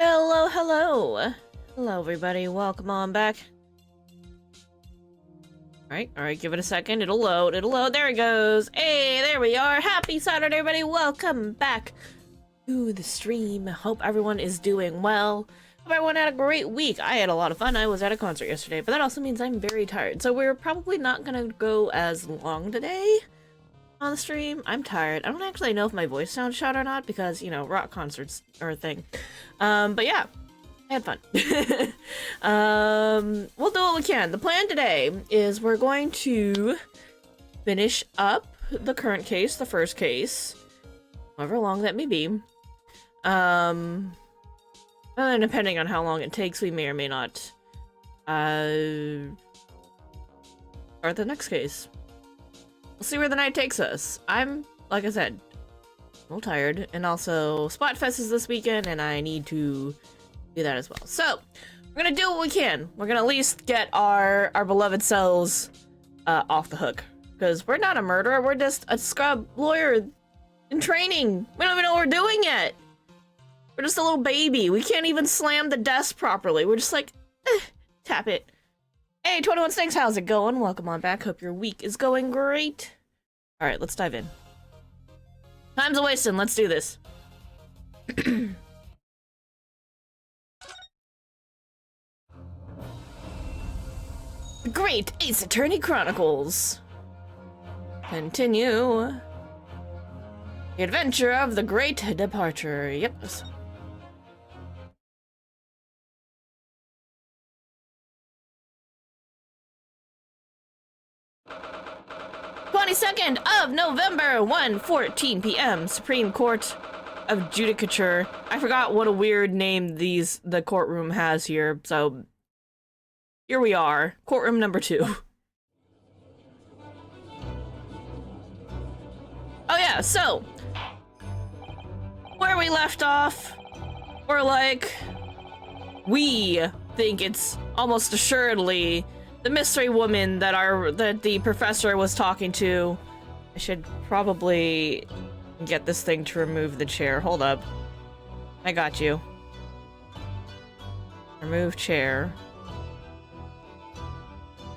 Hello, hello. Hello, everybody. Welcome on back. Alright, give it a second. It'll load, There it goes. Hey, there we are. Happy Saturday, everybody. Welcome back to the stream. Hope everyone is doing well. Hope everyone had a great week. I had a lot of fun. I was at a concert yesterday, but that also means I'm very tired. So we're probably not gonna go as long today on the stream. I'm tired. I don't actually know if my voice sounds shot or not because, you know, rock concerts are a thing. But yeah, I had fun. We'll do what we can. The plan today is we're going to finish up the current case, the first case, however long that may be. And depending on how long it takes, we may or may not start the next case. We'll see where the night takes us. I'm, like I said, a little tired, and also Spotfest is this weekend, and I need to do that as well. So, we're gonna do what we can. We're gonna at least get our beloved selves off the hook. Because we're not a murderer, we're just a scrub lawyer in training. We don't even know what we're doing yet. We're just a little baby. We can't even slam the desk properly. We're just like, tap it. Hey, 21 Snakes, how's it going? Welcome on back. Hope your week is going great. Alright, let's dive in. Time's a wasting. Let's do this. Great Ace Attorney Chronicles. Continue. The adventure of the Great Departure. Yep. 22nd of November, 1:14 p.m. Supreme Court of Judicature. I forgot what a weird name the courtroom has here, so here we are, courtroom number 2. Oh yeah, so where we left off, we're like, we think it's almost assuredly the mystery woman that the professor was talking to. I should probably get this thing to remove the chair. Hold up. I got you. Remove chair.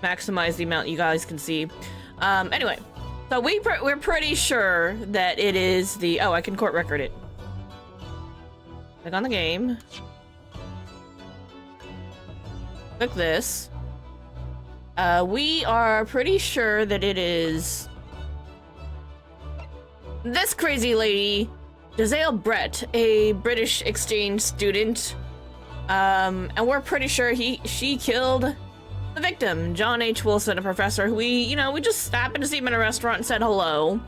Maximize the amount you guys can see. Anyway. So we're pretty sure that it is the... Oh, I can court record it. Click on the game. Click this. We are pretty sure that it is this crazy lady, Giselle Brett, a British exchange student. And we're pretty sure she killed the victim, John H. Wilson, a professor who we just happened to see him in a restaurant and said hello.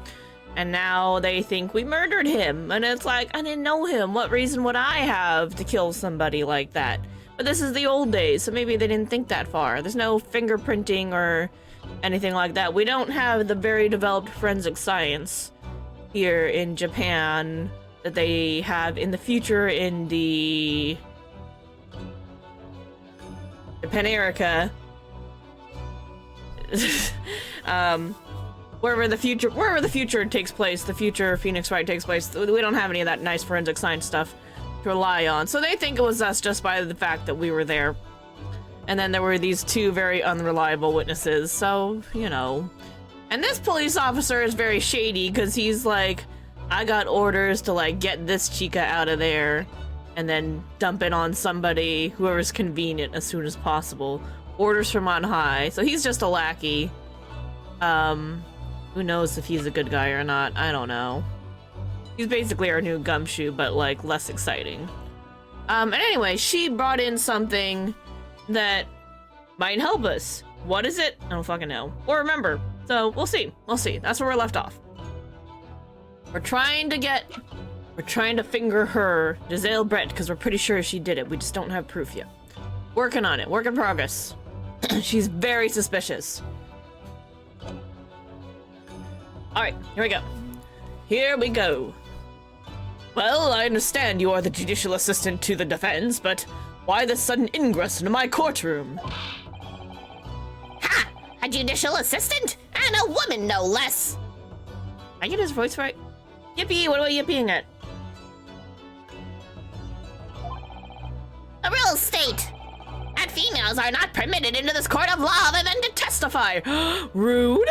And now they think we murdered him. And it's like, I didn't know him. What reason would I have to kill somebody like that? But this is the old days, so maybe they didn't think that far. There's no fingerprinting or anything like that. We don't have the very developed forensic science here in Japan that they have in the future in the Japanerica. Wherever the future takes place, the future Phoenix Wright takes place, we don't have any of that nice forensic science stuff to rely on. So they think it was us just by the fact that we were there. And then there were these two very unreliable witnesses, so, you know. And this police officer is very shady because he's like, I got orders to, like, get this chica out of there and then dump it on somebody, whoever's convenient, as soon as possible. Orders from on high. So he's just a lackey. Who knows if he's a good guy or not? I don't know. He's basically our new Gumshoe, but, like, less exciting. And anyway, she brought in something that might help us. What is it? I don't fucking know. Or remember. So, we'll see. We'll see. That's where we're left off. We're trying to finger her, Giselle Brett, because we're pretty sure she did it. We just don't have proof yet. Working on it. Work in progress. She's very suspicious. Alright, here we go. Here we go. Well, I understand you are the judicial assistant to the defense, but why the sudden ingress into my courtroom? Ha! A judicial assistant? And a woman, no less! I get his voice right? Yippee! What am I yippieing at? The rules state that females are not permitted into this court of law other than to testify. Rude?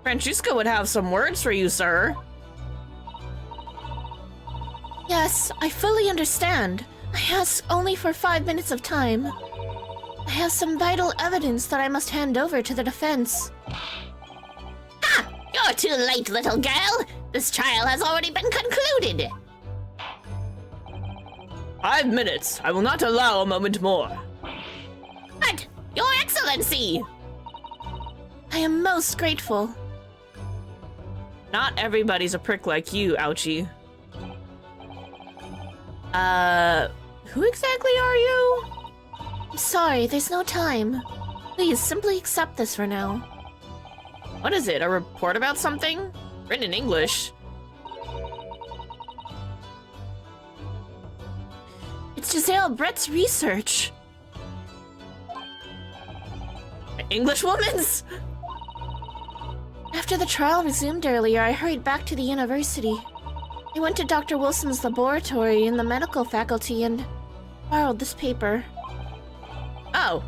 Francesca would have some words for you, sir. Yes, I fully understand. I ask only for 5 minutes of time. I have some vital evidence that I must hand over to the defense. Ha! You're too late, little girl. This trial has already been concluded. 5 minutes. I will not allow a moment more. But, Your Excellency! I am most grateful. Not everybody's a prick like you, Ouchie. Who exactly are you? I'm sorry, there's no time. Please, simply accept this for now. What is it, a report about something? Written in English. It's Giselle Brett's research. English woman's? After the trial resumed earlier, I hurried back to the university. I went to Dr. Wilson's laboratory in the medical faculty and borrowed this paper. Oh.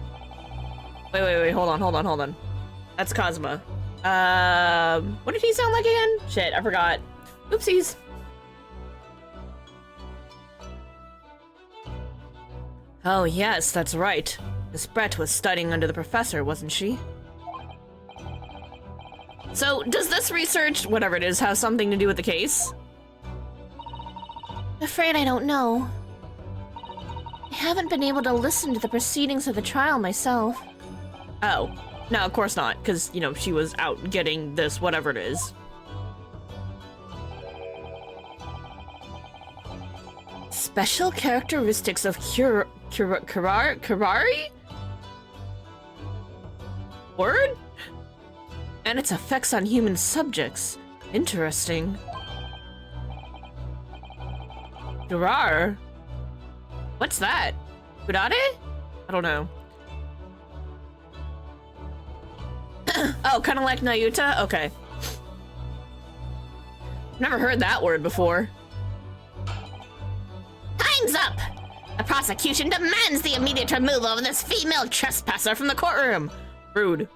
Wait, hold on. That's Cosma. What did he sound like again? Shit, I forgot. Oopsies. Oh yes, that's right. Miss Brett was studying under the professor, wasn't she? So, does this research, whatever it is, have something to do with the case? I'm afraid I don't know. I haven't been able to listen to the proceedings of the trial myself. Oh. No, of course not, because, you know, she was out getting this, whatever it is. Special characteristics of Kurari? Word? And its effects on human subjects. Interesting. Durar? What's that? Kurare? I don't know. Oh, kind of like Nayuta? Okay. Never heard that word before. Time's up! The prosecution demands the immediate removal of this female trespasser from the courtroom. Rude.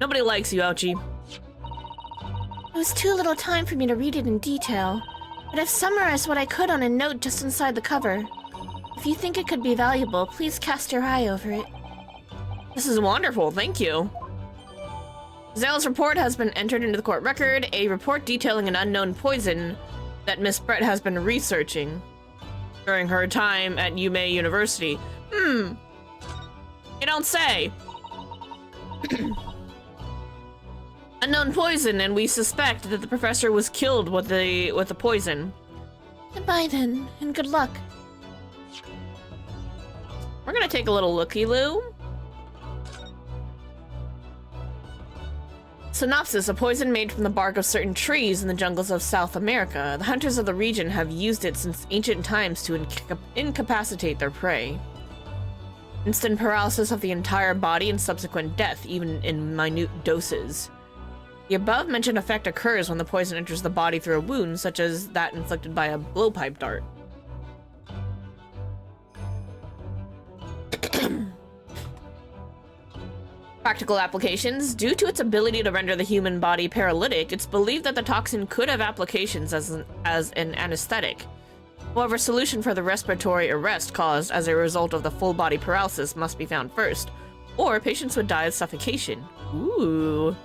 Nobody likes you, Ouchie. It was too little time for me to read it in detail, but I've summarized what I could on a note just inside the cover. If you think it could be valuable, please cast your eye over it. This is wonderful, thank you. Zale's report has been entered into the court record, a report detailing an unknown poison that Miss Brett has been researching during her time at Yume University. You don't say. Unknown poison, and we suspect that the professor was killed with the poison. Goodbye then, and good luck. We're gonna take a little looky-loo. Synopsis: a poison made from the bark of certain trees in the jungles of South America. The hunters of the region have used it since ancient times to incapacitate their prey. Instant paralysis of the entire body and subsequent death, even in minute doses. The above-mentioned effect occurs when the poison enters the body through a wound, such as that inflicted by a blowpipe dart. Practical applications. Due to its ability to render the human body paralytic, it's believed that the toxin could have applications as an anesthetic. However, solution for the respiratory arrest caused as a result of the full body paralysis must be found first, or patients would die of suffocation. Ooh.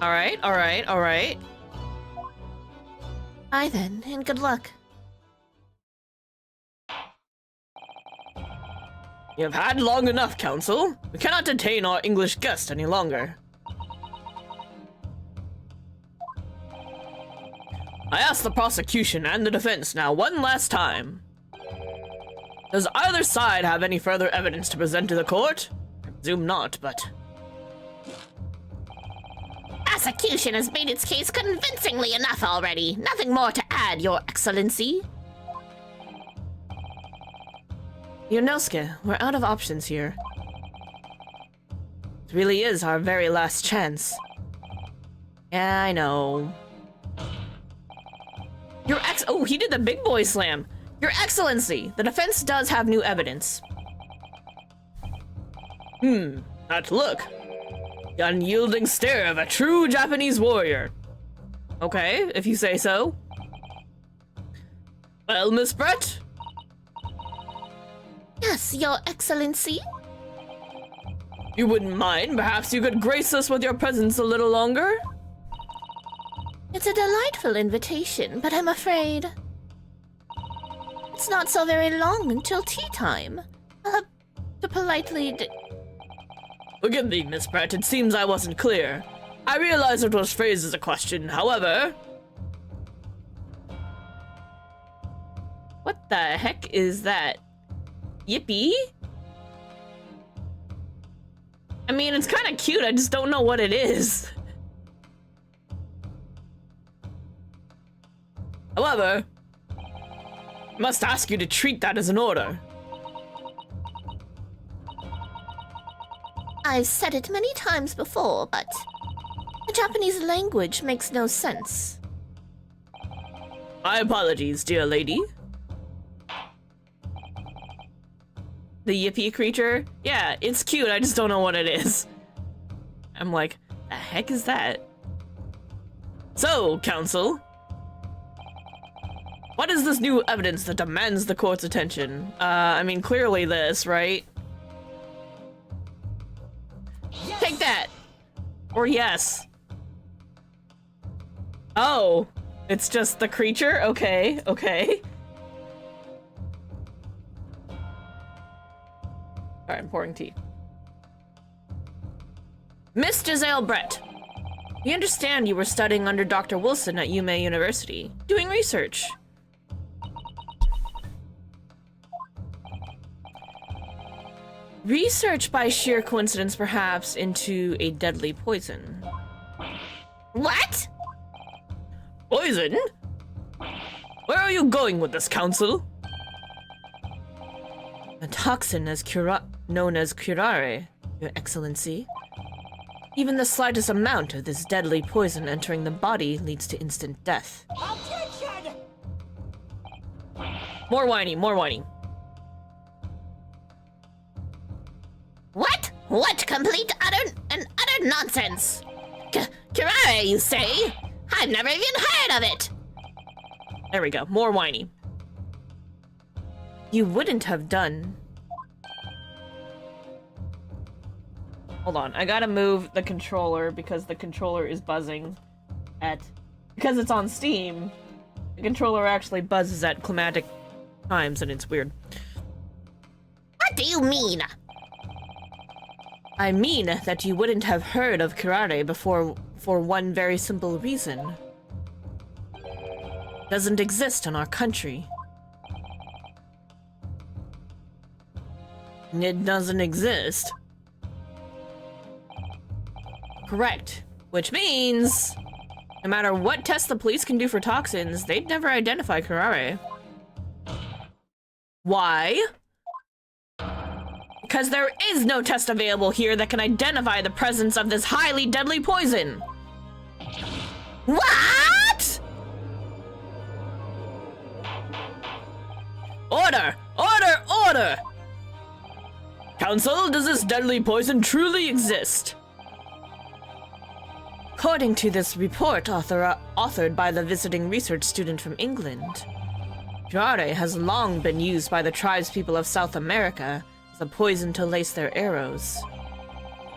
Alright. Bye then, and good luck. You have had long enough, Counsel. We cannot detain our English guest any longer. I ask the prosecution and the defense now one last time. Does either side have any further evidence to present to the court? I presume not, but... Prosecution has made its case convincingly enough already. Nothing more to add, Your Excellency. Yonosuke, we're out of options here. It really is our very last chance. Yeah, I know. I Oh, he did the big boy slam. Your Excellency, the defense does have new evidence. That look. The unyielding stare of a true Japanese warrior. Okay, if you say so. Well, Miss Brett? Yes, Your Excellency. You wouldn't mind? Perhaps you could grace us with your presence a little longer? It's a delightful invitation, but I'm afraid it's not so very long until tea time. I'll have to politely Forgive me, Miss Brett, it seems I wasn't clear. I realize it was phrased as a question, however... What the heck is that? Yippee? I mean, it's kind of cute, I just don't know what it is. However, I must ask you to treat that as an order. I've said it many times before, but the Japanese language makes no sense. My apologies, dear lady. The yippee creature? Yeah, it's cute, I just don't know what it is. I'm like, the heck is that? So, counsel, what is this new evidence that demands the court's attention? I mean, clearly this, right? Yes. Take that! Or yes. Oh, it's just the creature? Okay, okay. Alright, I'm pouring tea. Miss Giselle Brett, we understand you were studying under Dr. Wilson at UMA University, doing research. Research by sheer coincidence, perhaps, into a deadly poison. What? Poison? Where are you going with this, counsel? A toxin known as curare, Your Excellency. Even the slightest amount of this deadly poison entering the body leads to instant death. Objection! More whining, more whining. What? What complete utter nonsense? Curare, you say? I've never even heard of it. There we go, more whining. You wouldn't have done. Hold on, I gotta move the controller because the controller is buzzing because it's on Steam, the controller actually buzzes at climatic times and it's weird. What do you mean? I mean that you wouldn't have heard of curare before for one very simple reason. It doesn't exist in our country. It doesn't exist. Correct. Which means, no matter what test the police can do for toxins, they'd never identify curare. Why? Because there is no test available here that can identify the presence of this highly deadly poison. What? Order! Order! Order! Counsel, does this deadly poison truly exist? According to this report authored by the visiting research student from England, curare has long been used by the tribespeople of South America as a poison to lace their arrows.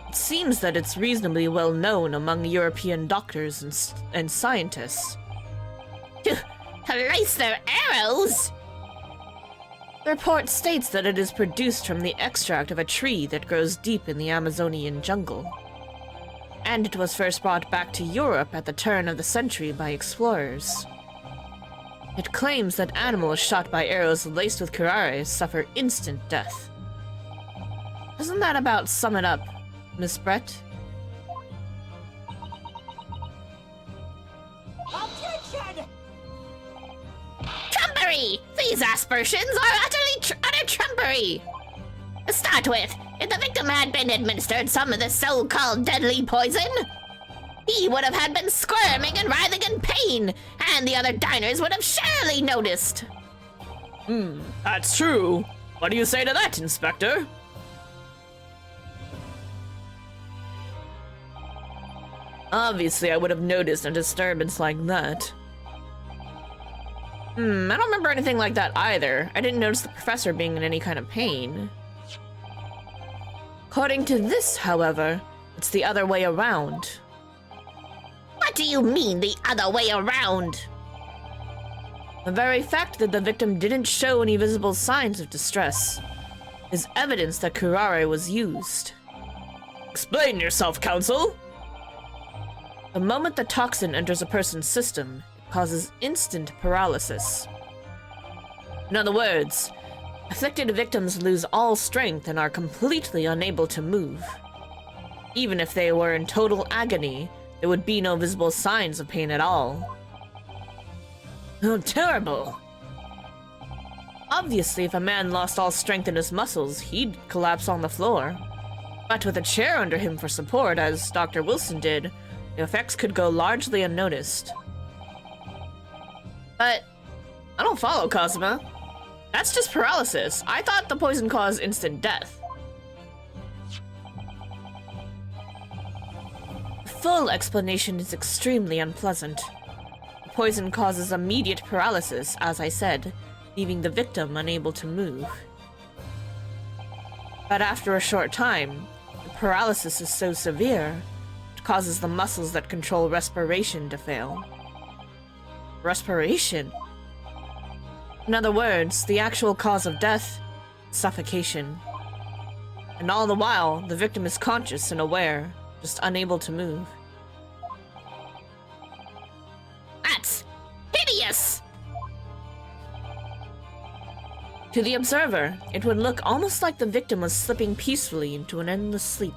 It seems that it's reasonably well known among European doctors and scientists. To lace their arrows? The report states that it is produced from the extract of a tree that grows deep in the Amazonian jungle. And it was first brought back to Europe at the turn of the century by explorers. It claims that animals shot by arrows laced with curare suffer instant death. Doesn't that about sum it up, Miss Brett? Objection! Trumpery! These aspersions are utter trumpery! To start with, if the victim had been administered some of the so-called deadly poison, He would have had been squirming and writhing in pain, and the other diners would have surely noticed. That's true. What do you say to that, Inspector? Obviously, I would have noticed a disturbance like that. I don't remember anything like that either. I didn't notice the professor being in any kind of pain. According to this, however, it's the other way around. What do you mean, the other way around? The very fact that the victim didn't show any visible signs of distress is evidence that curare was used. Explain yourself, counsel! The moment the toxin enters a person's system, it causes instant paralysis. In other words, afflicted victims lose all strength and are completely unable to move. Even if they were in total agony, there would be no visible signs of pain at all. Oh, terrible! Obviously, if a man lost all strength in his muscles, he'd collapse on the floor. But with a chair under him for support, as Dr. Wilson did, the effects could go largely unnoticed. But I don't follow, Cosima. That's just paralysis. I thought the poison caused instant death. The full explanation is extremely unpleasant. The poison causes immediate paralysis, as I said, leaving the victim unable to move. But after a short time, the paralysis is so severe, it causes the muscles that control respiration to fail. Respiration? In other words, the actual cause of death, suffocation. And all the while, the victim is conscious and aware, just unable to move. That's hideous! To the observer, it would look almost like the victim was slipping peacefully into an endless sleep.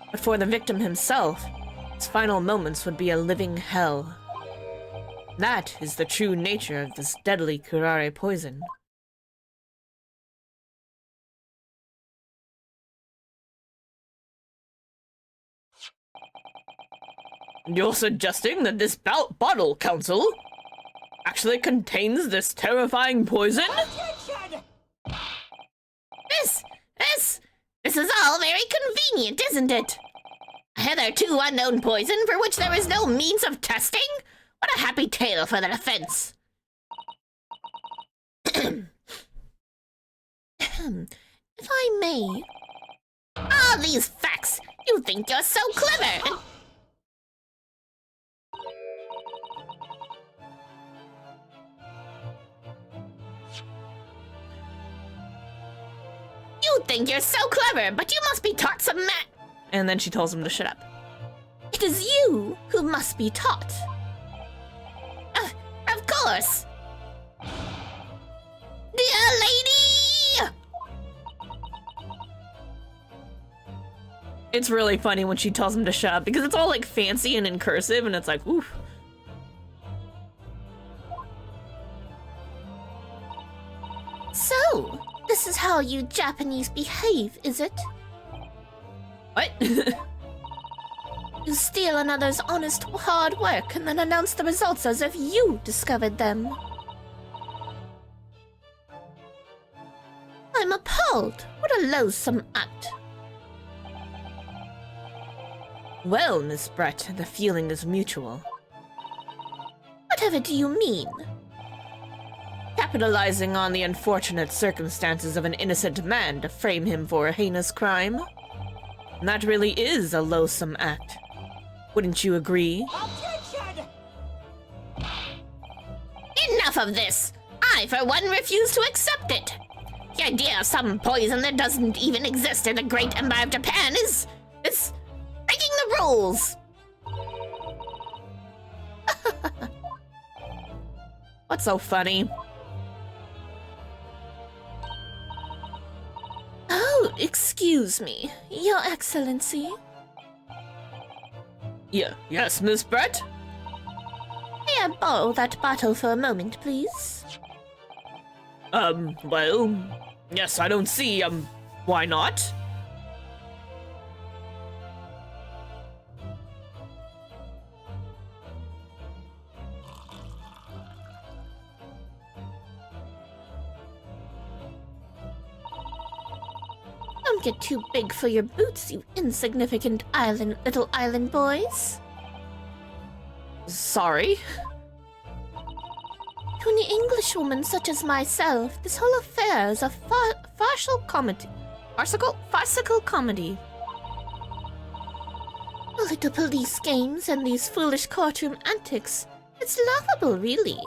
But for the victim himself, his final moments would be a living hell. That is the true nature of this deadly curare poison. You're suggesting that this bottle, Counsel, actually contains this terrifying poison? Attention! This is all very convenient, isn't it? A hitherto unknown poison for which there is no means of testing? What a happy tale for the defense. If I may, All these facts! You think you're so clever! You think you're so clever, but you must be taught some And then she tells him to shut up. it is you who must be taught. Of course! Dear lady! It's really funny when she tells him to shut up, because it's all like fancy and in cursive, and it's like, oof. So, this is how you Japanese behave, is it? What? You steal another's honest, hard work and then announce the results as if you discovered them. I'm appalled. What a loathsome act. Well, Miss Brett, the feeling is mutual. Whatever do you mean? Capitalizing on the unfortunate circumstances of an innocent man to frame him for a heinous crime. And that really is a loathsome act. Wouldn't you agree? Attention! Enough of this! I, for one, refuse to accept it! The idea of some poison that doesn't even exist in the great empire of Japan is breaking the rules! What's so funny? Oh, excuse me, Your Excellency. Yes, Miss Brett? May I borrow that bottle for a moment, please? Well, yes, I don't see, why not? Don't get too big for your boots, you insignificant little island boys. Sorry? To an Englishwoman such as myself, this whole affair is a farcical comedy. Farcical comedy. The little police games and these foolish courtroom antics. It's laughable, really.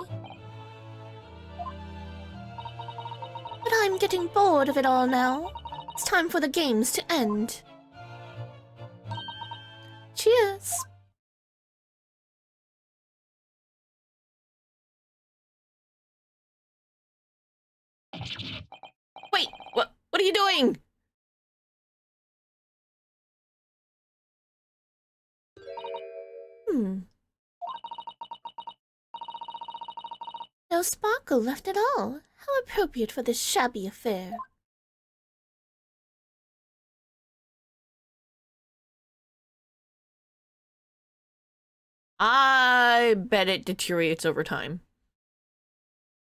But I'm getting bored of it all now. It's time for the games to end. Cheers. Wait, what are you doing? No sparkle left at all. How appropriate for this shabby affair. I bet it deteriorates over time.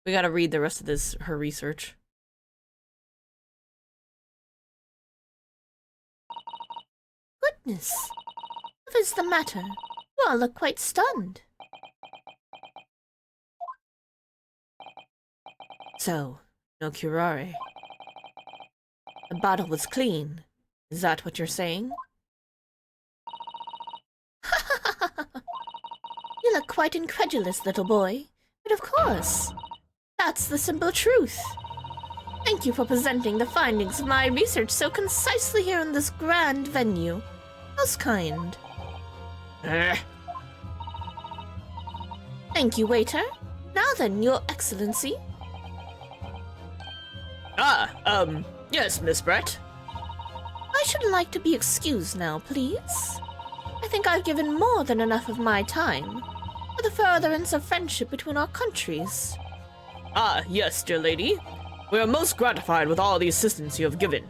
We gotta read the rest of her research. Goodness. What is the matter? You all look quite stunned. So, no curare. The bottle was clean. Is that what you're saying? You look quite incredulous, little boy. But of course, that's the simple truth. Thank you for presenting the findings of my research so concisely here in this grand venue. Most kind. Thank you, waiter. Now then, Your Excellency. Yes, Miss Brett. I should like to be excused now, please. I think I've given more than enough of my time for the furtherance of friendship between our countries. Ah, yes, dear lady. We are most gratified with all the assistance you have given.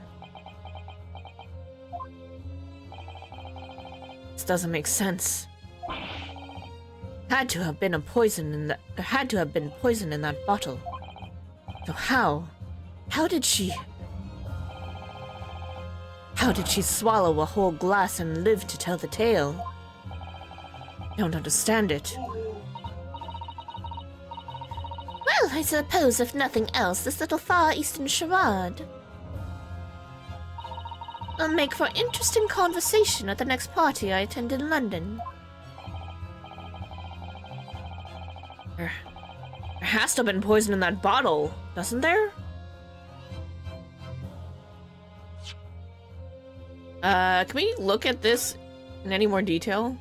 This doesn't make sense. There had to have been poison in that bottle. So how did she swallow a whole glass and live to tell the tale? I don't understand it. Well, I suppose if nothing else, this little Far Eastern charade will make for interesting conversation at the next party I attend in London. There has to have been poison in that bottle, doesn't there? Can we look at this in any more detail?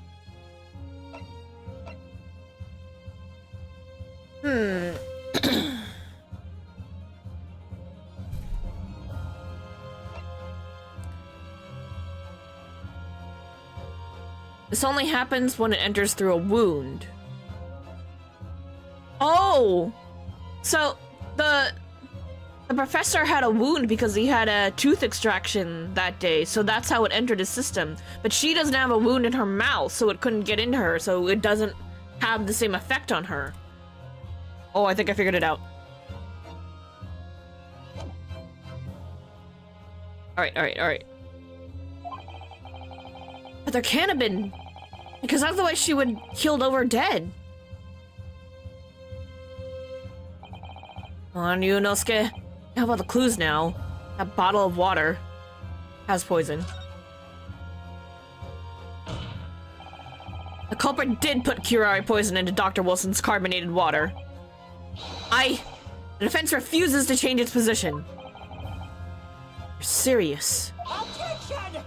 This only happens when it enters through a wound. Oh! So, the professor had a wound because he had a tooth extraction that day, so that's how it entered his system. But she doesn't have a wound in her mouth, so it couldn't get into her, so it doesn't have the same effect on her. Oh, I think I figured it out. Alright. But there can't have been, because otherwise she would keeled over dead. Come on, Yunosuke. How about the clues now? That bottle of water has poison. The culprit did put curare poison into Dr. Wilson's carbonated water. The defense refuses to change its position. You're serious. Attention!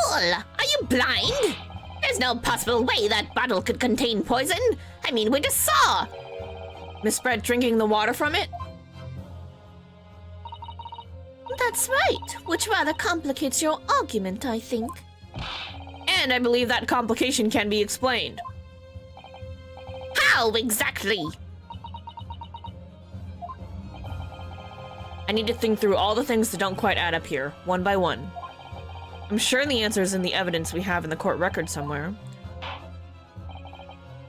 Fool! Are you blind? There's no possible way that bottle could contain poison. I mean, we just saw. Miss Brett drinking the water from it? That's right, which rather complicates your argument, I think. And I believe that complication can be explained. How exactly? I need to think through all the things that don't quite add up here, one by one. I'm sure the answer is in the evidence we have in the court record somewhere.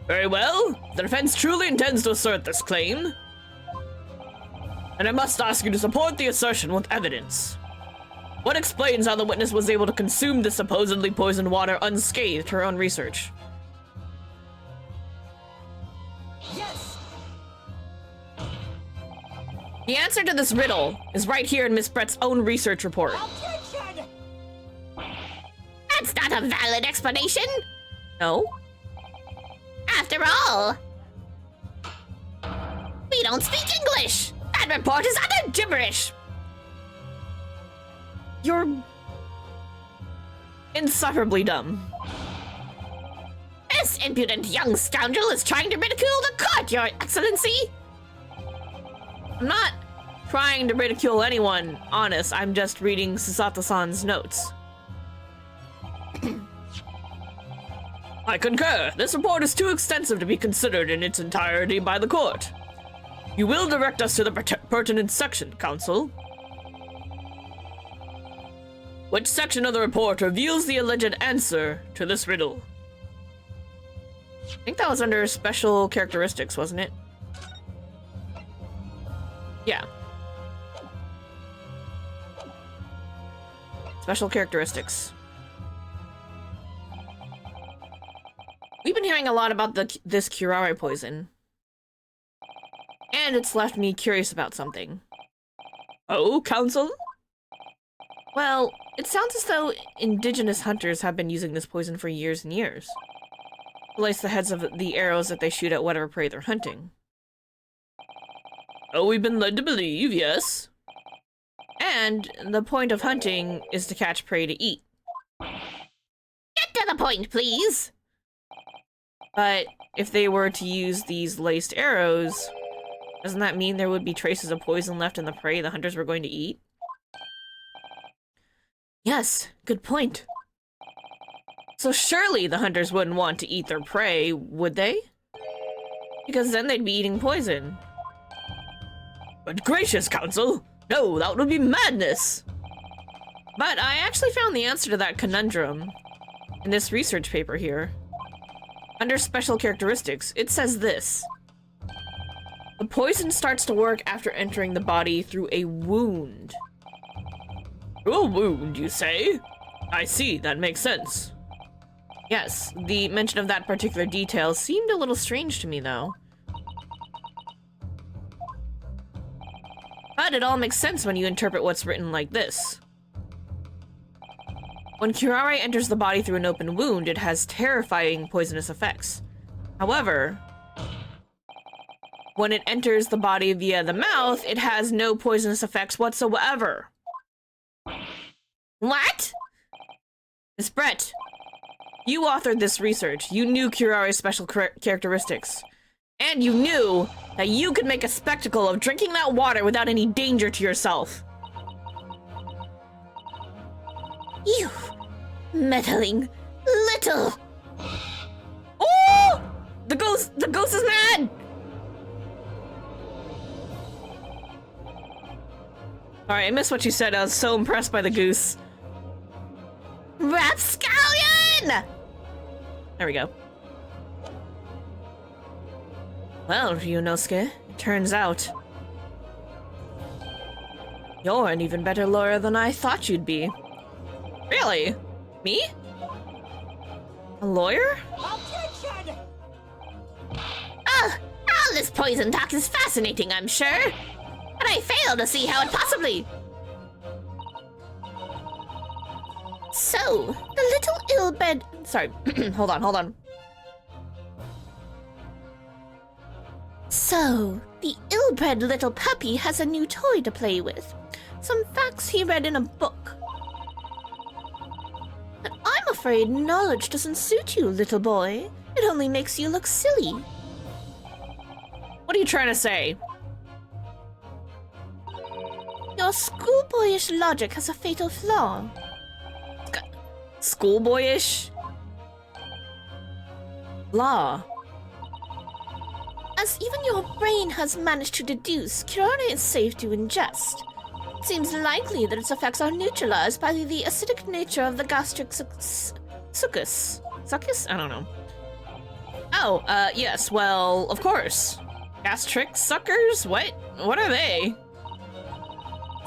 Very well. The defense truly intends to assert this claim. and I must ask you to support the assertion with evidence. What explains how the witness was able to consume the supposedly poisoned water unscathed her own research? Yes! The answer to this riddle is right here in Miss Brett's own research report. Objection! That's not a valid explanation. No? After all, we don't speak English. That report is utter gibberish. You're insufferably dumb. This impudent young scoundrel is trying to ridicule the court, Your Excellency. I'm not trying to ridicule anyone, honest. I'm just reading Susato-san's notes. I concur. This report is too extensive to be considered in its entirety by the court. You will direct us to the pertinent section, counsel. Which section of the report reveals the alleged answer to this riddle? I think that was under special characteristics, wasn't it? Yeah. Special characteristics. We've been hearing a lot about this curare poison. And it's left me curious about something. Oh, counsel? Well, it sounds as though indigenous hunters have been using this poison for years and years. To lace the heads of the arrows that they shoot at whatever prey they're hunting. Oh, we've been led to believe, yes. And the point of hunting is to catch prey to eat. Get to the point, please. But if they were to use these laced arrows, doesn't that mean there would be traces of poison left in the prey the hunters were going to eat? Yes, good point. So surely the hunters wouldn't want to eat their prey, would they? Because then they'd be eating poison. But gracious, counsel! No, that would be madness! But I actually found the answer to that conundrum in this research paper here. Under special characteristics, it says this. The poison starts to work after entering the body through a wound. Through a wound, you say? I see, that makes sense. Yes, the mention of that particular detail seemed a little strange to me, though. But it all makes sense when you interpret what's written like this. When curare enters the body through an open wound, it has terrifying poisonous effects. However, when it enters the body via the mouth, it has no poisonous effects whatsoever. What? Miss Brett, you authored this research. You knew curare's special characteristics. And you knew that you could make a spectacle of drinking that water without any danger to yourself. You meddling little. Oh! The ghost is mad! Alright, I missed what you said. I was so impressed by the goose. Rapscallion! There we go. Well, Ryunosuke, it turns out you're an even better lawyer than I thought you'd be. Really? Me? A lawyer? Objection! All this poison talk is fascinating, I'm sure. But I fail to see how it possibly... So, the little ill-bred... Sorry, hold on. So, the ill-bred little puppy has a new toy to play with. Some facts he read in a book. But I'm afraid knowledge doesn't suit you, little boy. It only makes you look silly. What are you trying to say? Your schoolboyish logic has a fatal flaw. Schoolboyish? Law. As even your brain has managed to deduce, curare is safe to ingest. It seems likely that its effects are neutralized by the acidic nature of the gastric succus. Succus? I don't know. Oh, yes, well, of course. Gastric suckers? What are they?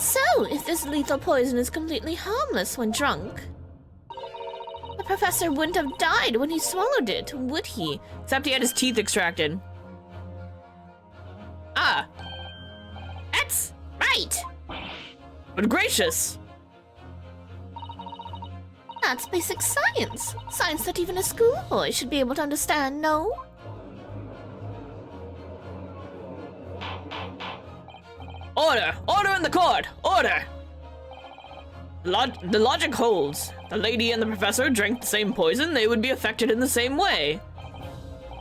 So, if this lethal poison is completely harmless when drunk, the professor wouldn't have died when he swallowed it, would he? Except he had his teeth extracted. Ah, That's right. but gracious! That's basic science. Science that even a schoolboy should be able to understand, no? Order! Order in the court! Order! The logic holds. The lady and the professor drank the same poison, they would be affected in the same way.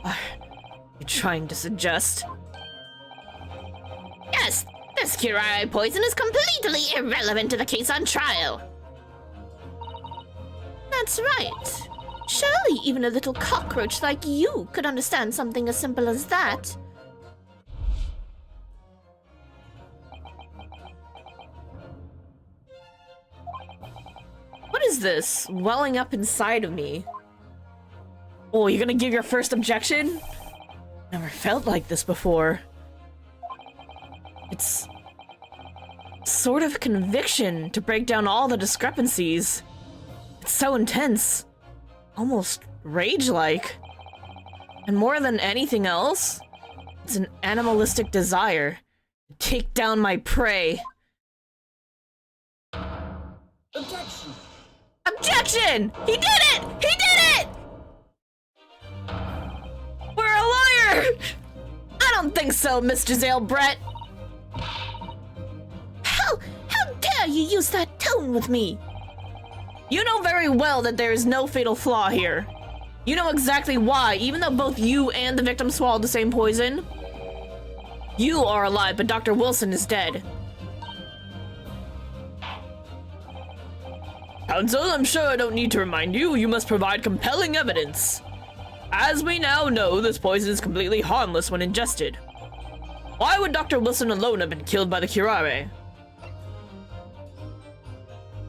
You're trying to suggest? Yes, this curare poison is completely irrelevant to the case on trial. That's right. Surely even a little cockroach like you could understand something as simple as that. What is this welling up inside of me? Oh, you're gonna give your first objection? Never felt like this before. It's sort of conviction to break down all the discrepancies. It's so intense. Almost rage-like. And more than anything else, it's an animalistic desire to take down my prey. Objection! Objection! He did it! He did it! We're a lawyer! I don't think so, Miss Giselle Brett. How dare you use that tone with me? You know very well that there is no fatal flaw here. You know exactly why, even though both you and the victim swallowed the same poison. You are alive, but Dr. Wilson is dead. Counsel, I'm sure I don't need to remind you, you must provide compelling evidence. As we now know, this poison is completely harmless when ingested. Why would Dr. Wilson alone have been killed by the curare?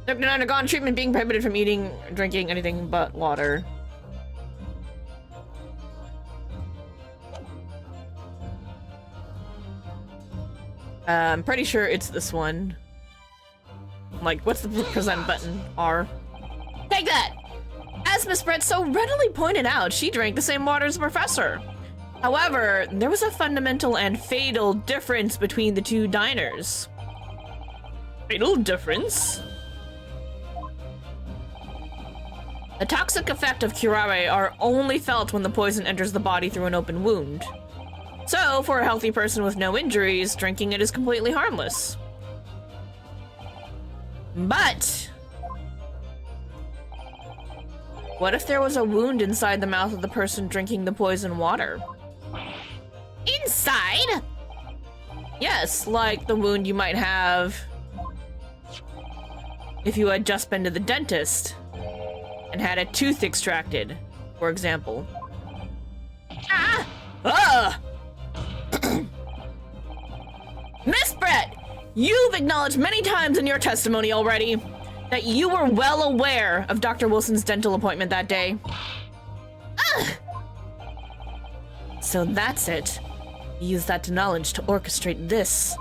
They've been undergone treatment being prohibited from eating or drinking anything but water. I'm pretty sure it's this one. Like, what's the present button? R. Take that! As Miss Brett so readily pointed out, she drank the same water as the professor. However, there was a fundamental and fatal difference between the two diners. Fatal difference? The toxic effect of curare are only felt when the poison enters the body through an open wound. So, for a healthy person with no injuries, drinking it is completely harmless. But what if there was a wound inside the mouth of the person drinking the poison water? Inside? Yes, like the wound you might have if you had just been to the dentist and had a tooth extracted, for example. Ah! Ah! Miss Brett, you've acknowledged many times in your testimony already that you were well aware of Dr. Wilson's dental appointment that day. Ugh! So that's it. You use that knowledge to orchestrate this.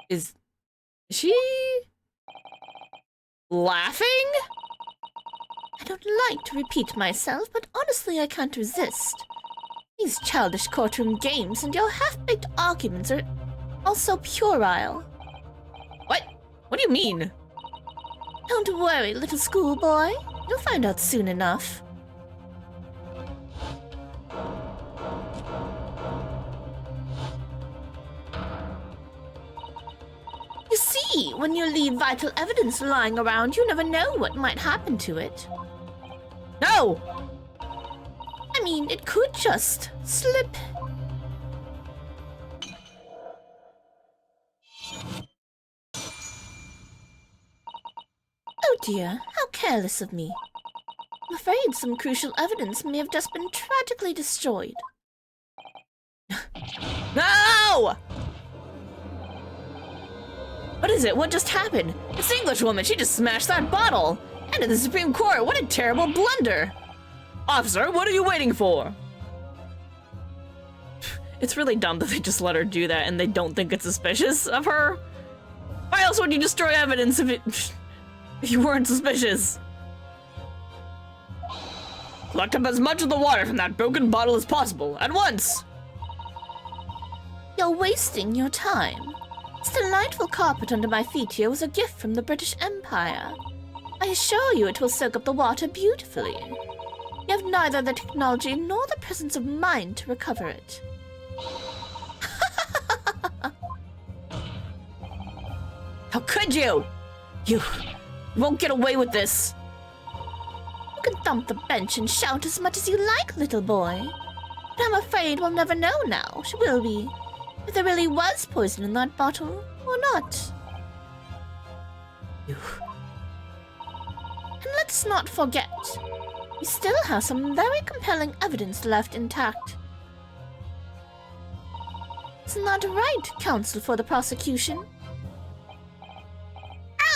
Is she laughing? I don't like to repeat myself, but honestly I can't resist. These childish courtroom games and your half-baked arguments are also puerile. What? What do you mean? Don't worry, little schoolboy. You'll find out soon enough. You see, when you leave vital evidence lying around, you never know what might happen to it. No! I mean, it could just slip. Oh dear, how careless of me. I'm afraid some crucial evidence may have just been tragically destroyed. No! What is it? What just happened? It's the English woman. She just smashed that bottle. And to the Supreme Court. What a terrible blunder. Officer, what are you waiting for? It's really dumb that they just let her do that and they don't think it's suspicious of her. Why else would you destroy evidence if you weren't suspicious? Collect up as much of the water from that broken bottle as possible, at once! You're wasting your time. This delightful carpet under my feet here was a gift from the British Empire. I assure you it will soak up the water beautifully. You have neither the technology nor the presence of mind to recover it. How could you? You won't get away with this. You can thump the bench and shout as much as you like, little boy. But I'm afraid we'll never know now, will we? If there really was poison in that bottle, or not. You... And let's not forget, we still have some very compelling evidence left intact. Isn't that right, counsel for the prosecution?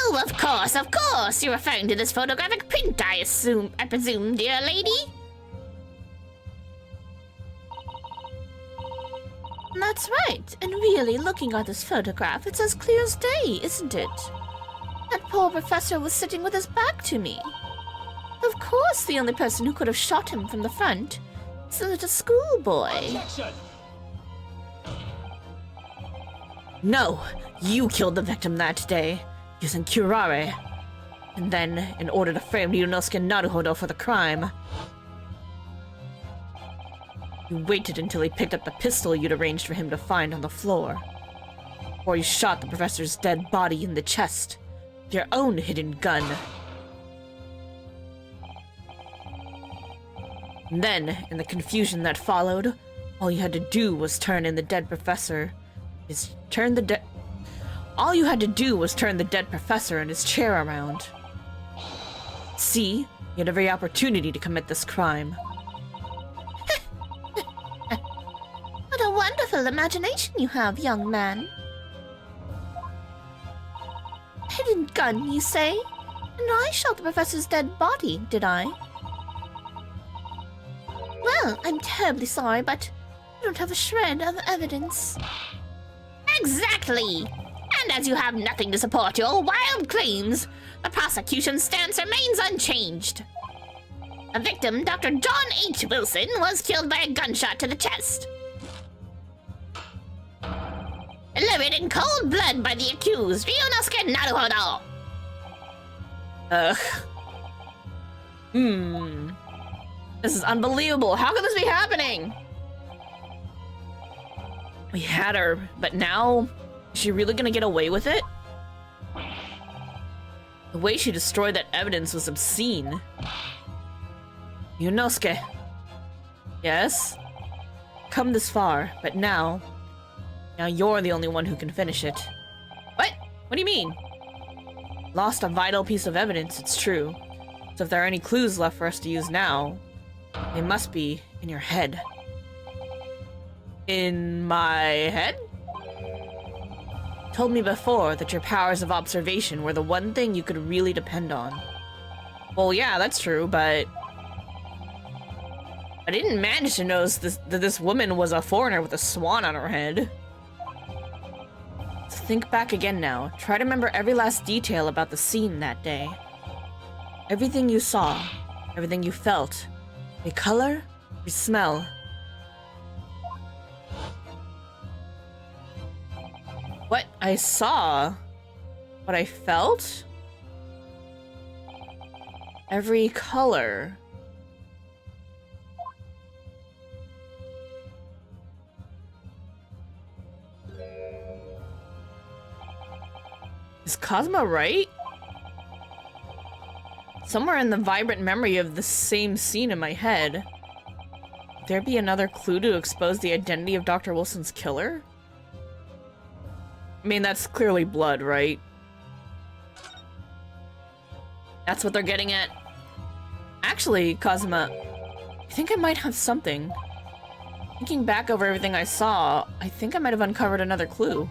Oh, of course. You're referring to this photographic print, I presume, dear lady? That's right, and really, looking at this photograph, it's as clear as day, isn't it? That poor professor was sitting with his back to me. Of course, the only person who could have shot him from the front is the little schoolboy. Objection! No, you killed the victim that day, using curare. And then, in order to frame Ryunosuke Naruhodo for the crime, you waited until he picked up the pistol you'd arranged for him to find on the floor. Or you shot the professor's dead body in the chest with your own hidden gun. And then, in the confusion that followed, all you had to do was turn the dead professor and his chair around. See, you had every opportunity to commit this crime. What a wonderful imagination you have, young man. Hidden gun, you say? And I shot the professor's dead body, did I? Well, I'm terribly sorry, but I don't have a shred of evidence. Exactly! And as you have nothing to support your wild claims, the prosecution's stance remains unchanged. The victim, Dr. John H. Wilson, was killed by a gunshot to the chest. Delivered in cold blood by the accused, Ryunosuke Naruhodo. Ugh. This is unbelievable. How could this be happening? We had her, but now, is she really gonna get away with it? The way she destroyed that evidence was obscene. Ryunosuke. Yes? Come this far, but now you're the only one who can finish it. What? What do you mean? Lost a vital piece of evidence, it's true. So if there are any clues left for us to use now, they must be in your head. In my head? Told me before that your powers of observation were the one thing you could really depend on. Well, yeah, that's true, but I didn't manage to notice that this woman was a foreigner with a swan on her head. So think back again now. Try to remember every last detail about the scene that day. Everything you saw, everything you felt, every color, every smell. What I saw, what I felt, every color. Is Cosmo right? Somewhere in the vibrant memory of the same scene in my head, would there be another clue to expose the identity of Dr. Wilson's killer? I mean, that's clearly blood, right? That's what they're getting at. Actually, Kazuma, I think I might have something. Thinking back over everything I saw, I think I might have uncovered another clue.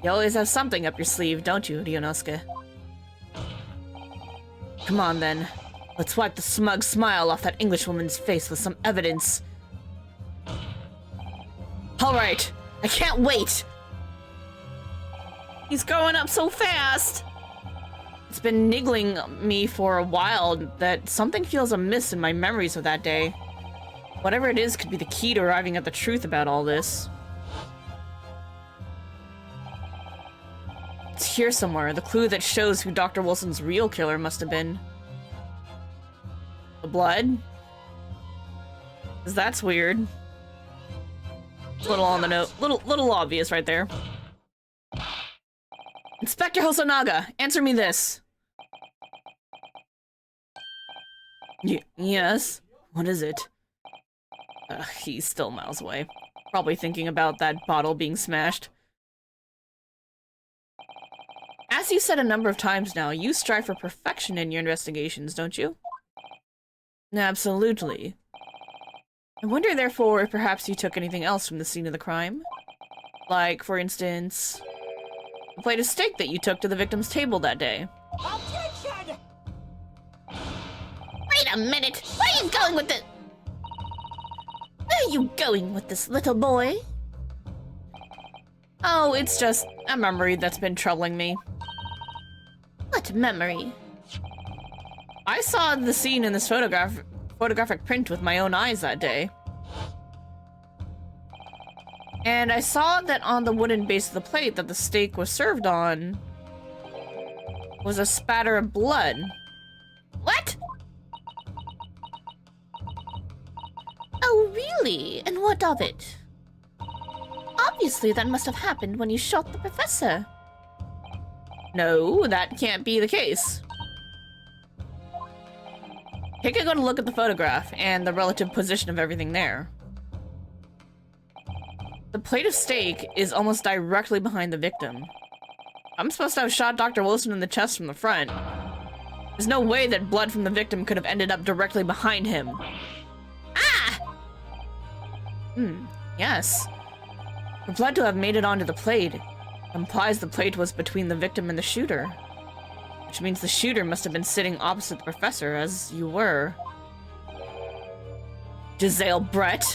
You always have something up your sleeve, don't you, Ryunosuke? Come on, then. Let's wipe the smug smile off that Englishwoman's face with some evidence. Alright, I can't wait! He's growing up so fast! It's been niggling me for a while that something feels amiss in my memories of that day. Whatever it is could be the key to arriving at the truth about all this. It's here somewhere, the clue that shows who Dr. Wilson's real killer must have been. The blood? 'Cause that's weird. It's a little on the note. Little obvious right there. Inspector Hosonaga, answer me this. Yes? What is it? He's still miles away. Probably thinking about that bottle being smashed. As you said a number of times now, you strive for perfection in your investigations, don't you? Absolutely. I wonder, therefore, if perhaps you took anything else from the scene of the crime? Like, for instance, the plate of steak that you took to the victim's table that day. Objection! Wait a minute! Where are you going with it? Where are you going with this, little boy? Oh, it's just a memory that's been troubling me. What memory? I saw the scene in this photographic print with my own eyes that day. And I saw that on the wooden base of the plate that the steak was served on was a spatter of blood. What? Oh, really? And what of it? Obviously, that must have happened when you shot the professor. No, that can't be the case. Take a good look at the photograph and the relative position of everything there. The plate of steak is almost directly behind the victim. I'm supposed to have shot Dr. Wilson in the chest from the front. There's no way that blood from the victim could have ended up directly behind him. Ah! Yes. For blood to have made it onto the plate implies the plate was between the victim and the shooter. Which means the shooter must have been sitting opposite the professor, as you were. Giselle Brett?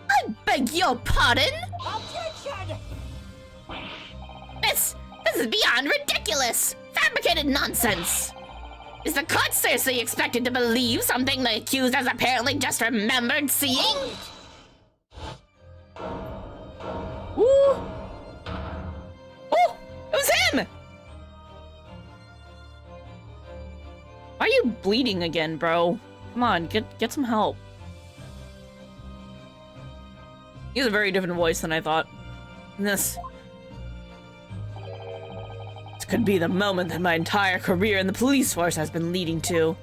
I beg your pardon? Objection! This is beyond ridiculous! Fabricated nonsense! Is the court seriously expected to believe something the accused has apparently just remembered seeing? Ooh! Oh! It was him! Why are you bleeding again, bro? Come on, get some help. He has a very different voice than I thought. And this could be the moment that my entire career in the police force has been leading to.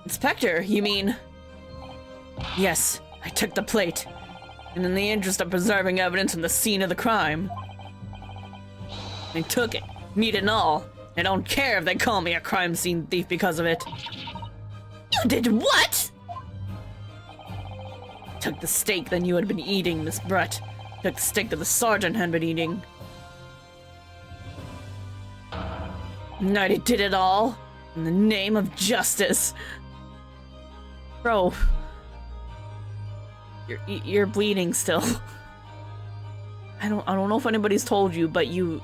Inspector, you mean? Yes, I took the plate. And in the interest of preserving evidence from the scene of the crime, I took it, meat and all. I don't care if they call me a crime scene thief because of it. You did what? Took the steak that you had been eating, Miss Brett. Took the steak that the sergeant had been eating. And I did it all in the name of justice. Bro, you're bleeding still. I don't know if anybody's told you, but you've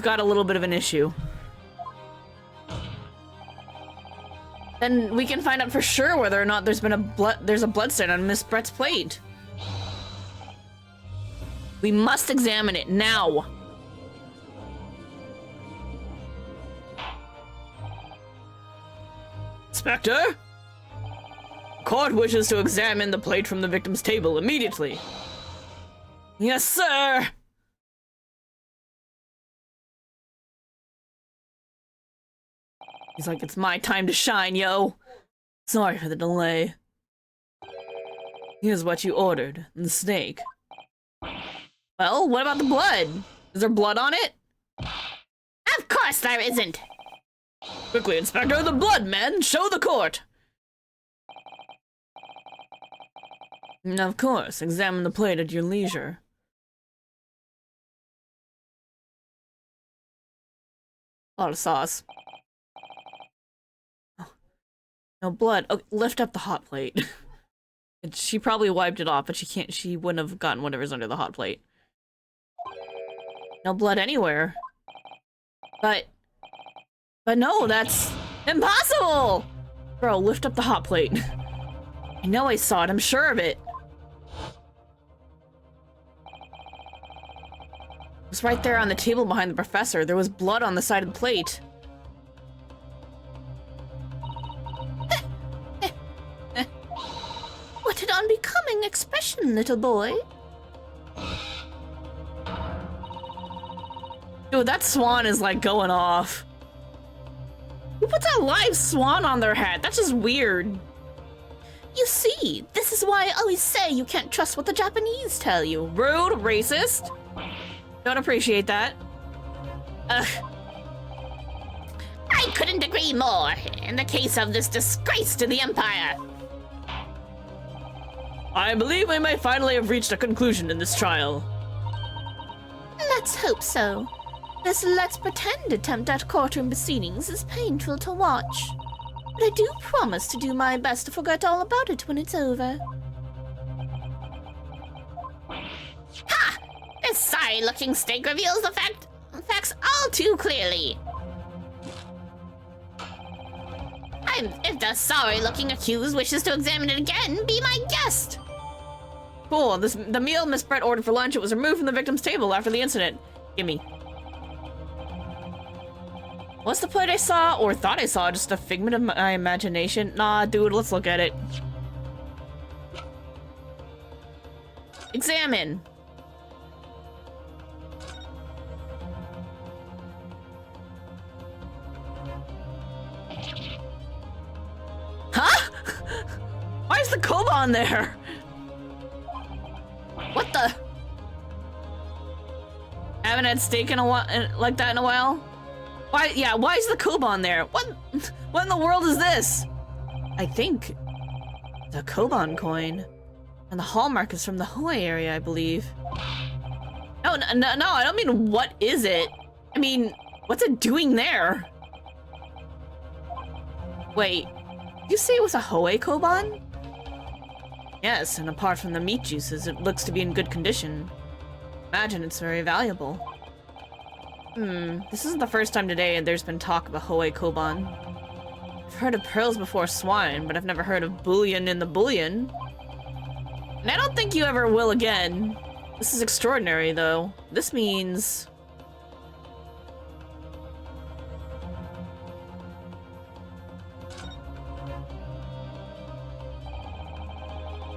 got a little bit of an issue. Then we can find out for sure whether or not there's a bloodstain on Miss Brett's plate. We must examine it now. Inspector? Court wishes to examine the plate from the victim's table immediately. Yes, sir! He's like, it's my time to shine, yo. Sorry for the delay. Here's what you ordered, the steak. Well, what about the blood? Is there blood on it? Of course there isn't! Quickly, Inspector, the blood, men! Show the court! Of course, examine the plate at your leisure. A lot of sauce. Oh. No blood. Oh, lift up the hot plate. She probably wiped it off, but she wouldn't have gotten whatever's under the hot plate. No blood anywhere. But no, that's impossible! Bro, lift up the hot plate. I know I saw it, I'm sure of it. It was right there on the table behind the professor. There was blood on the side of the plate. What an unbecoming expression, little boy. Dude, that swan is like going off. Who puts a live swan on their hat? That's just weird. You see, this is why I always say you can't trust what the Japanese tell you. Rude, racist. Don't appreciate that. Ugh. I couldn't agree more in the case of this disgrace to the Empire. I believe we may finally have reached a conclusion in this trial. Let's hope so. This let's pretend attempt at courtroom proceedings is painful to watch. But I do promise to do my best to forget all about it when it's over. Ha! This sorry-looking steak reveals the facts all too clearly. If the sorry-looking accused wishes to examine it again, be my guest. Cool, the meal Miss Brett ordered for lunch, it was removed from the victim's table after the incident. Gimme. What's the plate I saw, or thought I saw, just a figment of my imagination? Nah, dude, let's look at it. Examine. Huh? Why is the Koban there? What the? Haven't had steak in a while, like that in a while? Why? Yeah. Why is the Koban there? What in the world is this? I think the Koban coin, and the hallmark is from the Hoi area, I believe. No, I don't mean what is it. I mean, what's it doing there? Wait, did you say it was a Hoi Koban? Yes, and apart from the meat juices, it looks to be in good condition. Imagine it's very valuable. This isn't the first time today there's been talk of a Hoi Koban. I've heard of pearls before swine, but I've never heard of bullion in the bullion. And I don't think you ever will again. This is extraordinary, though. This means...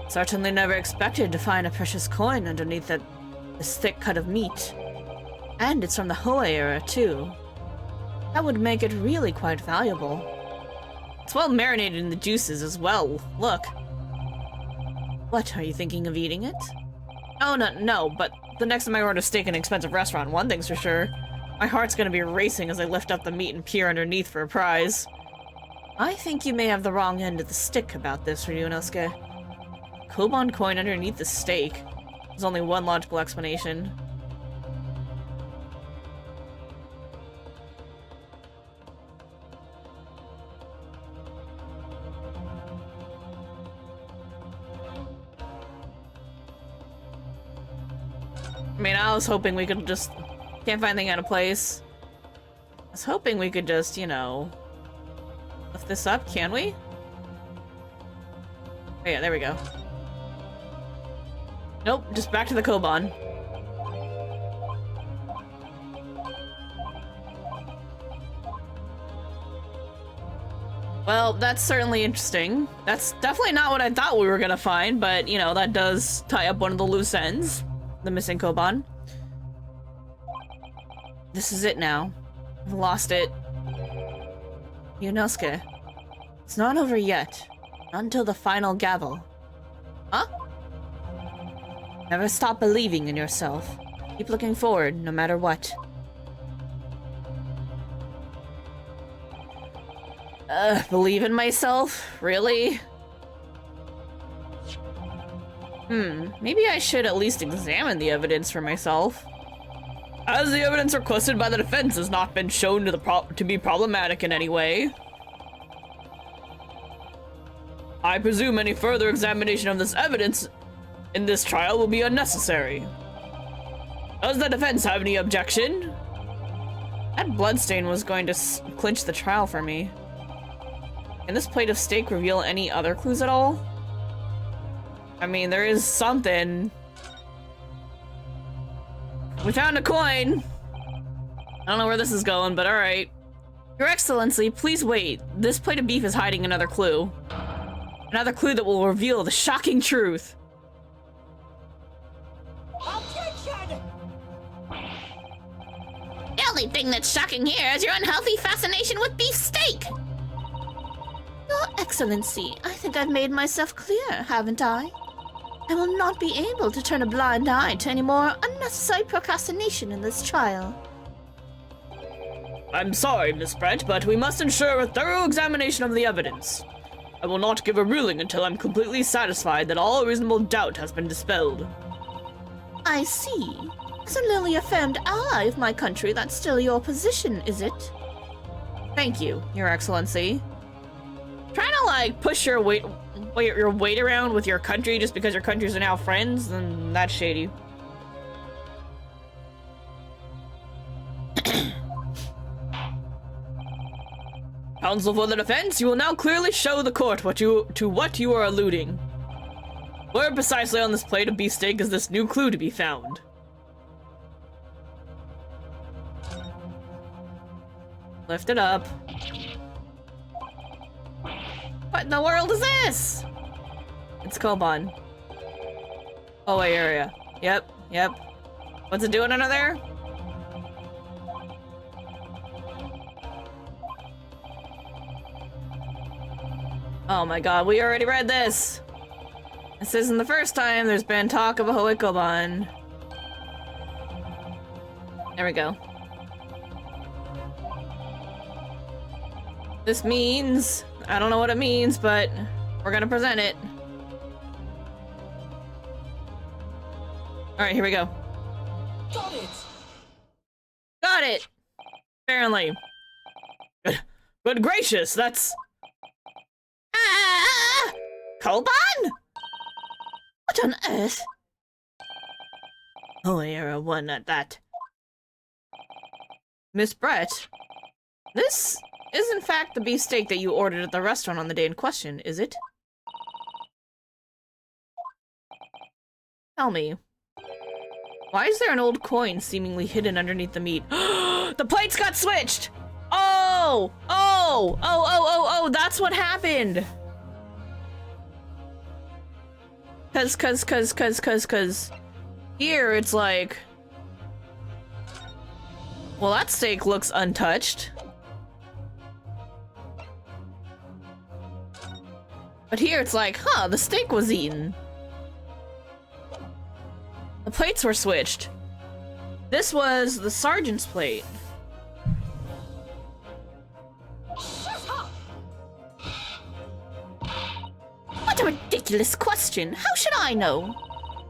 Certainly never expected to find a precious coin underneath this thick cut of meat. And it's from the Hoi era, too. That would make it really quite valuable. It's well marinated in the juices as well. Look. What, are you thinking of eating it? Oh, no, but the next time I order steak in an expensive restaurant, one thing's for sure. My heart's gonna be racing as I lift up the meat and peer underneath for a prize. I think you may have the wrong end of the stick about this, Ryunosuke. Koban coin underneath the steak. There's only one logical explanation. I mean, I was hoping we could just... Can't find anything out of place. I was hoping we could just, you know... lift this up, can we? Oh yeah, there we go. Nope, just back to the Koban. Well, that's certainly interesting. That's definitely not what I thought we were gonna find, but, you know, that does tie up one of the loose ends. The missing Koban. This is it now. I've lost it. Yunosuke. It's not over yet. Not until the final gavel. Huh? Never stop believing in yourself. Keep looking forward, no matter what. Believe in myself? Really? Maybe I should at least examine the evidence for myself. As the evidence requested by the defense has not been shown to be problematic in any way. I presume any further examination of this evidence in this trial will be unnecessary. Does the defense have any objection? That bloodstain was going to clinch the trial for me. Can this plate of steak reveal any other clues at all? I mean, there is something. We found a coin! I don't know where this is going, but alright. Your Excellency, please wait. This plate of beef is hiding another clue. Another clue that will reveal the shocking truth. Objection! The only thing that's shocking here is your unhealthy fascination with beef steak. Your Excellency, I think I've made myself clear, haven't I? I will not be able to turn a blind eye to any more unnecessary procrastination in this trial. I'm sorry, Miss Brett, but we must ensure a thorough examination of the evidence. I will not give a ruling until I'm completely satisfied that all reasonable doubt has been dispelled. I see. As a newly affirmed ally of my country, that's still your position, is it? Thank you, Your Excellency. Trying to, like, push your weight around with your country just because your countries are now friends, then that's shady. Counsel for the defense, you will now clearly show the court what you are alluding. Where precisely on this plate of beefsteak is this new clue to be found? Lift it up. What in the world is this? It's Koban. Oh, wait, area. Yep. What's it doing under there? Oh my god, we already read this! This isn't the first time there's been talk of a Hoikoban. There we go. This means... I don't know what it means, but we're gonna present it. Alright, here we go. Got it! Got it! Apparently. Good gracious, that's... Ah! Koban? What on earth? Oh, era one at that. Miss Brett, this is in fact the beefsteak that you ordered at the restaurant on the day in question, is it? Tell me, why is there an old coin seemingly hidden underneath the meat? The plates got switched! Oh, that's what happened! Cause here it's like, well, that steak looks untouched. But here it's like, huh, the steak was eaten. The plates were switched. This was the sergeant's plate. What a ridiculous question. How should I know?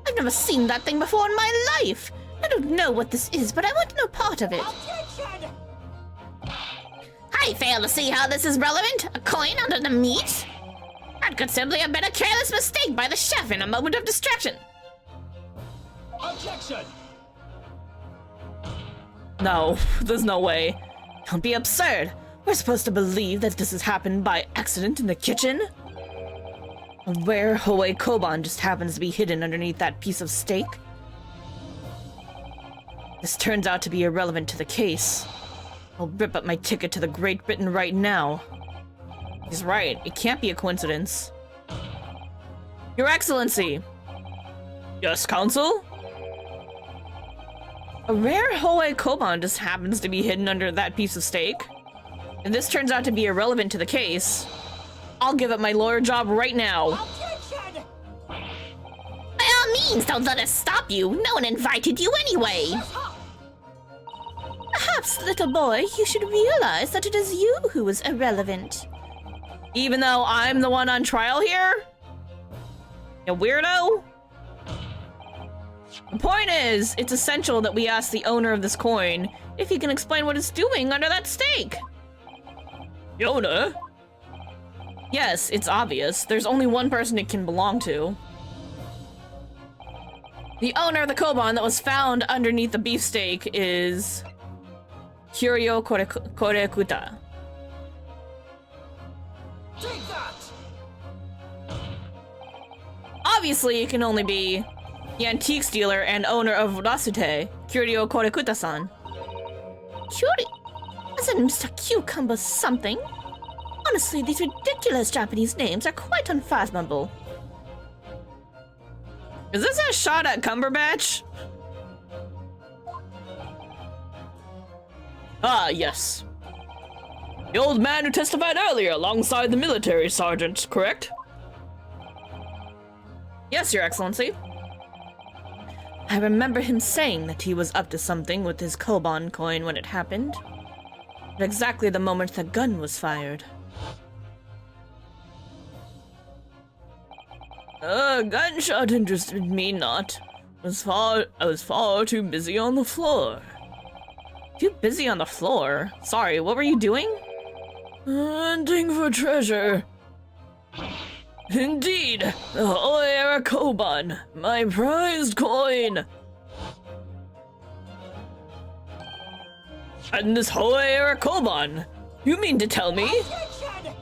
I've never seen that thing before in my life. I don't know what this is, but I want no part of it. Objection! I fail to see how this is relevant. A coin under the meat? That could simply have been a careless mistake by the chef in a moment of distraction. Objection! No, there's no way. Don't be absurd. We're supposed to believe that this has happened by accident in the kitchen? A rare Hoei Koban just happens to be hidden underneath that piece of steak? This turns out to be irrelevant to the case. I'll rip up my ticket to the Great Britain right now. He's right, it can't be a coincidence. Your Excellency! Yes, Counsel? A rare Hoei Koban just happens to be hidden under that piece of steak. If this turns out to be irrelevant to the case, I'll give up my lawyer job right now. Objection! By all means, don't let us stop you. No one invited you anyway. Perhaps, little boy, you should realize that it is you who is irrelevant. Even though I'm the one on trial here? You weirdo? The point is, it's essential that we ask the owner of this coin if he can explain what it's doing under that steak. The owner? Yes, it's obvious. There's only one person it can belong to. The owner of the koban that was found underneath the beefsteak is Kiryu Korekuta. Take that! Obviously, it can only be the antiques dealer and owner of Rasute, Kiryu Korekuta-san. Isn't Mr. Cucumber something? Honestly, these ridiculous Japanese names are quite unfathomable. Is this a shot at Cumberbatch? Ah, yes. The old man who testified earlier alongside the military sergeant, correct? Yes, Your Excellency. I remember him saying that he was up to something with his koban coin when it happened. At exactly the moment the gun was fired. A gunshot interested me not. I was far too busy on the floor. Too busy on the floor? Sorry, what were you doing? Hunting for treasure. Indeed, the Hoera Koban, my prized coin. And this Hoera Koban? You mean to tell me? Objection!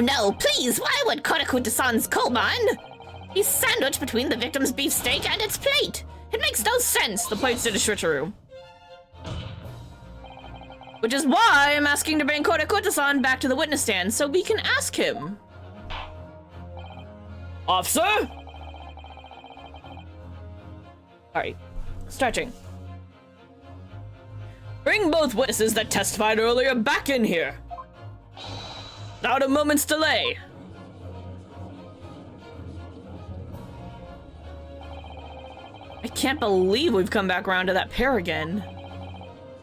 No, please, why would Korekuta-san's koban be sandwiched between the victim's beefsteak and its plate? It makes no sense. The plates did a switcheroo. Which is why I'm asking to bring Korekuta-san back to the witness stand so we can ask him. Officer? Alright, stretching. Bring both witnesses that testified earlier back in here. Without a moment's delay. I can't believe we've come back around to that pair again.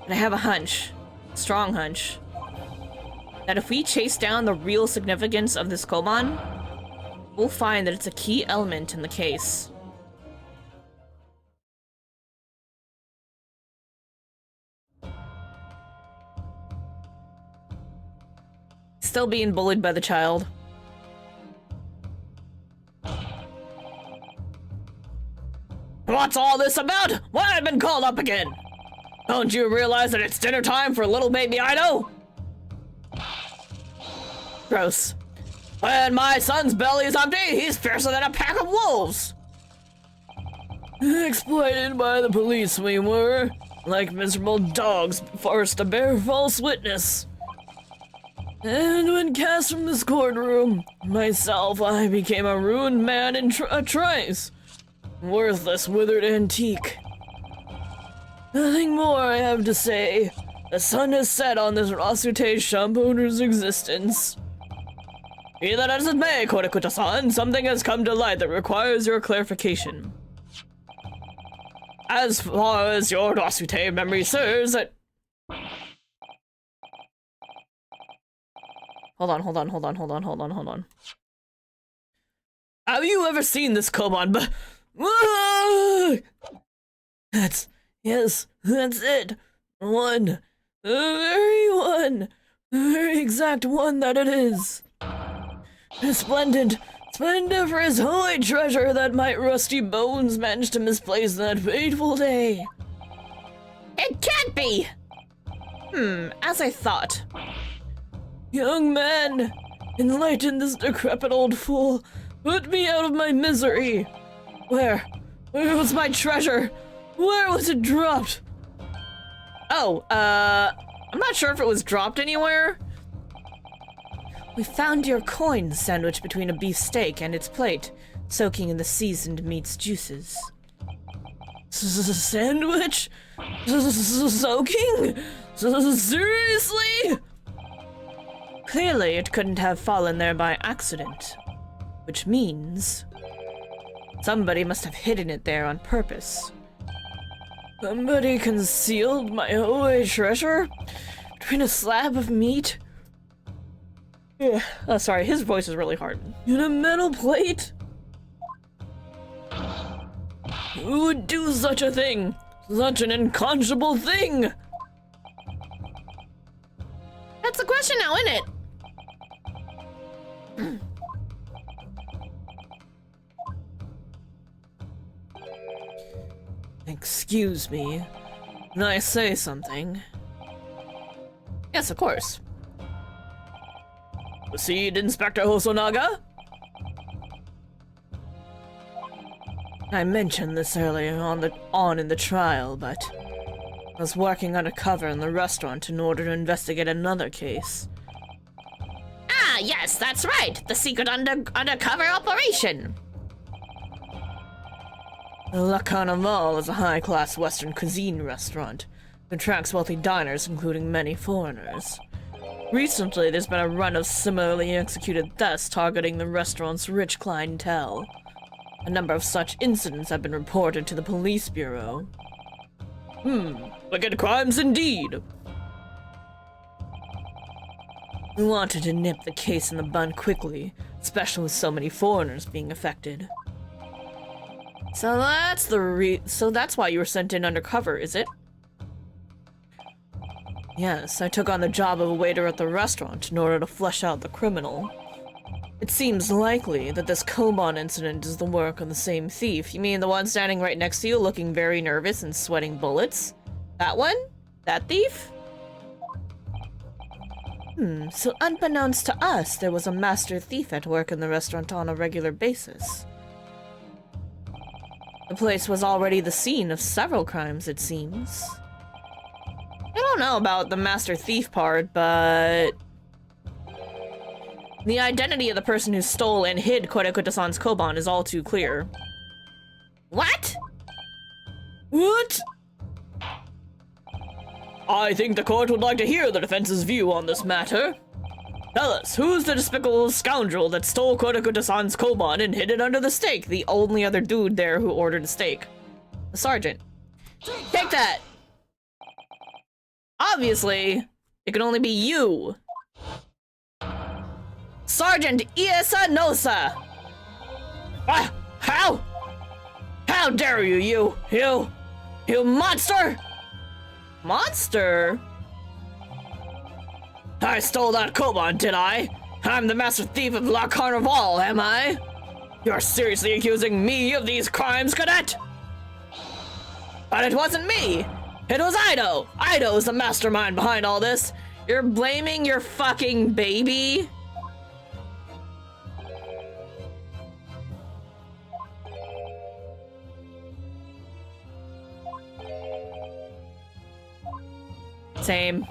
But I have a hunch, strong hunch, that if we chase down the real significance of this koban, we'll find that it's a key element in the case. Still being bullied by the child. What's all this about? Why have I been called up again? Don't you realize that it's dinner time for little baby Ido? Gross. When my son's belly is empty, he's fiercer than a pack of wolves. Exploited by the police we were, like miserable dogs forced to bear false witness. And when cast from this courtroom, myself, I became a ruined man in a trice. Worthless, withered antique. Nothing more I have to say. The sun has set on this Rasute shop owner's existence. Be that as it may, Korekuta-san, something has come to light that requires your clarification. As far as your Rasute memory serves, it... Hold on. Have you ever seen this koban? Yes, that's it. The very exact one that it is. Splendid for his holy treasure that my rusty bones managed to misplace that fateful day. It can't be! As I thought. Young man, enlighten this decrepit old fool. Put me out of my misery. Where was my treasure? Where was it dropped? Oh, I'm not sure if it was dropped anywhere. We found your coin sandwiched between a beef steak and its plate, soaking in the seasoned meat's juices. Sandwich? Soaking? Seriously? Clearly, it couldn't have fallen there by accident, which means somebody must have hidden it there on purpose. Somebody concealed my holy treasure between a slab of meat. Oh, sorry, his voice is really hard. In a metal plate? Who would do such a thing? Such an unconscionable thing! That's the question now, isn't it? Excuse me. Can I say something? Yes, of course. Proceed, Inspector Hosonaga. I mentioned this earlier on in the trial, but I was working undercover in the restaurant in order to investigate another case. Ah, yes, that's right. The secret undercover operation. The La Carnival is a high-class Western cuisine restaurant that attracts wealthy diners, including many foreigners. Recently, there's been a run of similarly executed deaths targeting the restaurant's rich clientele. A number of such incidents have been reported to the police bureau. Wicked crimes indeed! We wanted to nip the case in the bud quickly, especially with so many foreigners being affected. So that's why you were sent in undercover, is it? Yes, I took on the job of a waiter at the restaurant in order to flesh out the criminal. It seems likely that this Koban incident is the work of the same thief. You mean the one standing right next to you looking very nervous and sweating bullets? That one? That thief? So unbeknownst to us, there was a master thief at work in the restaurant on a regular basis. The place was already the scene of several crimes, it seems. I don't know about the master thief part, but the identity of the person who stole and hid Korekutasan's Koban is all too clear. What? What? I think the court would like to hear the defense's view on this matter. Tell us, who's the despicable scoundrel that stole Korekutasan's Koban and hid it under the steak? The only other dude there who ordered a steak. The sergeant. Take that! Obviously, it can only be you. Sergeant Iesa Nosa! Ah, how? How dare you, you monster! Monster? I stole that Koban, did I? I'm the master thief of La Carnival, am I? You're seriously accusing me of these crimes, cadet? But it wasn't me! It was Ido! Ido's the mastermind behind all this! You're blaming your fucking baby? Same.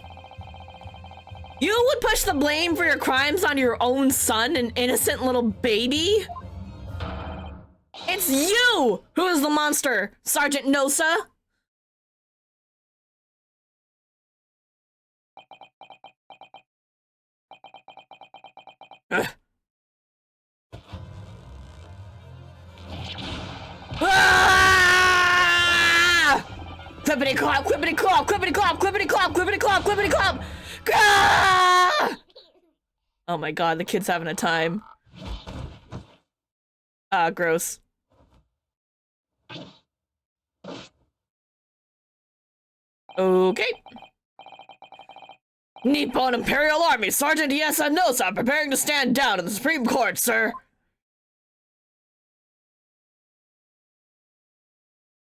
You would push the blame for your crimes on your own son, an innocent little baby? It's you who is the monster, Sergeant Nosa! Ah! Clippity clop, clippity clop, clippity clop, clippity clop, clippity clop, clippity clop! Ah! Oh my god, the kid's having a time. Ah, gross. Okay. Nippon Imperial Army, Sergeant Iesa Nosa, preparing to stand down in the Supreme Court, sir.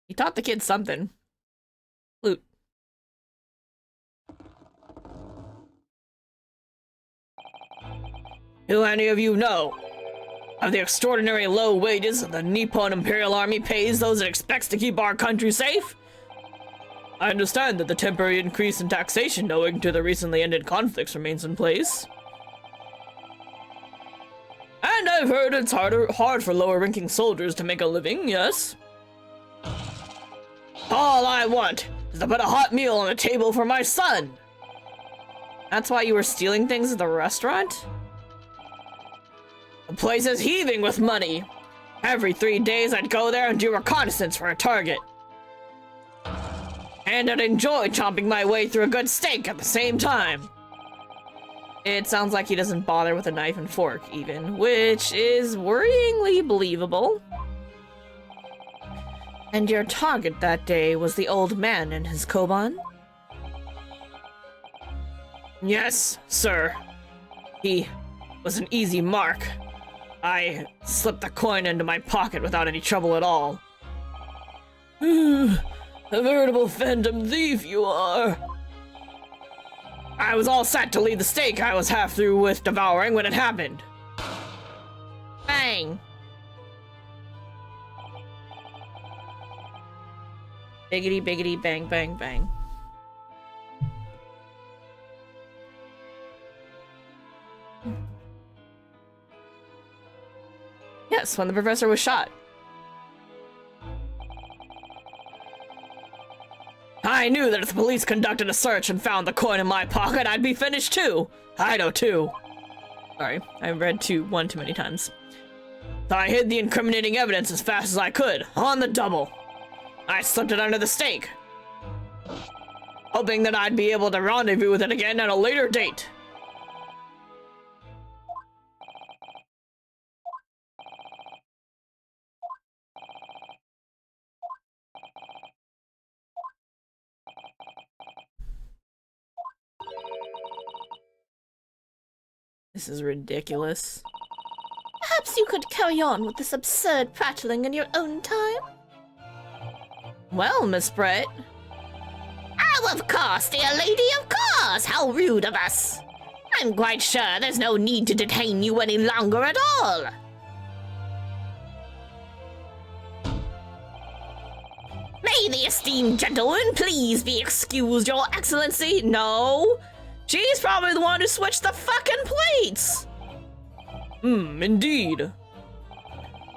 He taught the kid something. Flute. Do any of you know of the extraordinary low wages that the Nippon Imperial Army pays those it expects to keep our country safe? I understand that the temporary increase in taxation owing to the recently ended conflicts remains in place. And I've heard it's hard for lower-ranking soldiers to make a living, yes? All I want is to put a hot meal on the table for my son! That's why you were stealing things at the restaurant? The place is heaving with money! Every 3 days I'd go there and do reconnaissance for a target. And I'd enjoy chomping my way through a good steak at the same time. It sounds like he doesn't bother with a knife and fork, even, which is worryingly believable. And your target that day was the old man and his Koban? Yes, sir. He was an easy mark. I slipped the coin into my pocket without any trouble at all. A veritable phantom thief you are. I was all set to leave the steak I was half through with devouring when it happened. Bang. Biggity, biggity, bang, bang, bang. Yes, when the professor was shot. I knew that if the police conducted a search and found the coin in my pocket, I'd be finished too. I know too. Sorry, I read one too many times. So I hid the incriminating evidence as fast as I could, on the double. I slipped it under the steak, hoping that I'd be able to rendezvous with it again at a later date. This is ridiculous. Perhaps you could carry on with this absurd prattling in your own time? Well, Miss Brett. Oh, of course, dear lady, of course! How rude of us! I'm quite sure there's no need to detain you any longer at all. May the esteemed gentleman please be excused, Your Excellency? No! She's probably the one who switched the fucking plates! Indeed.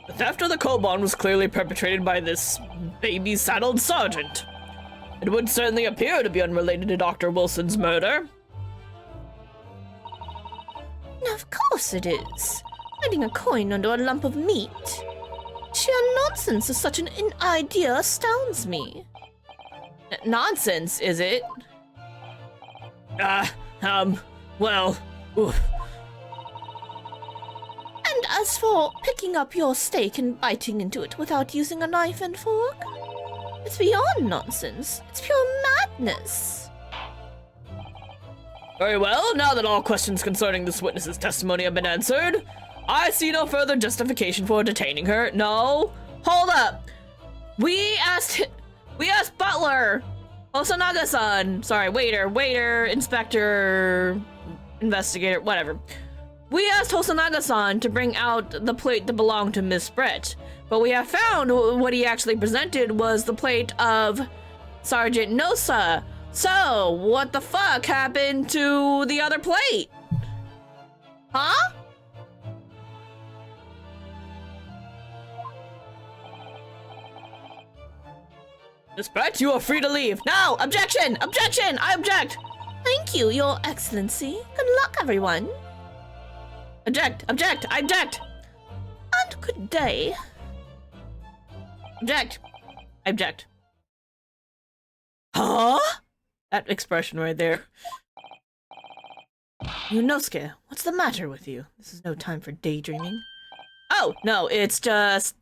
The theft of the koban was clearly perpetrated by this baby-saddled sergeant. It would certainly appear to be unrelated to Dr. Wilson's murder. Of course it is. Hiding a coin under a lump of meat. Sheer nonsense of such an idea astounds me. Nonsense, is it? Well, oof. And as for picking up your steak and biting into it without using a knife and fork, it's beyond nonsense. It's pure madness. Very well, now that all questions concerning this witness's testimony have been answered, I see no further justification for detaining her. No, hold up. We asked Butler, Osanaga-san, sorry, waiter, inspector, investigator, whatever. We asked Hosanaga-san to bring out the plate that belonged to Miss Brett, but we have found what he actually presented was the plate of Sergeant Nosa. So, what the fuck happened to the other plate? Huh? Miss Brett, you are free to leave. No! Objection! Objection! I object! Thank you, Your Excellency. Good luck, everyone. Object! Object! I object! And good day. Object! I object. Huh? That expression right there. Yunosuke, what's the matter with you? This is no time for daydreaming. Oh, no, it's just...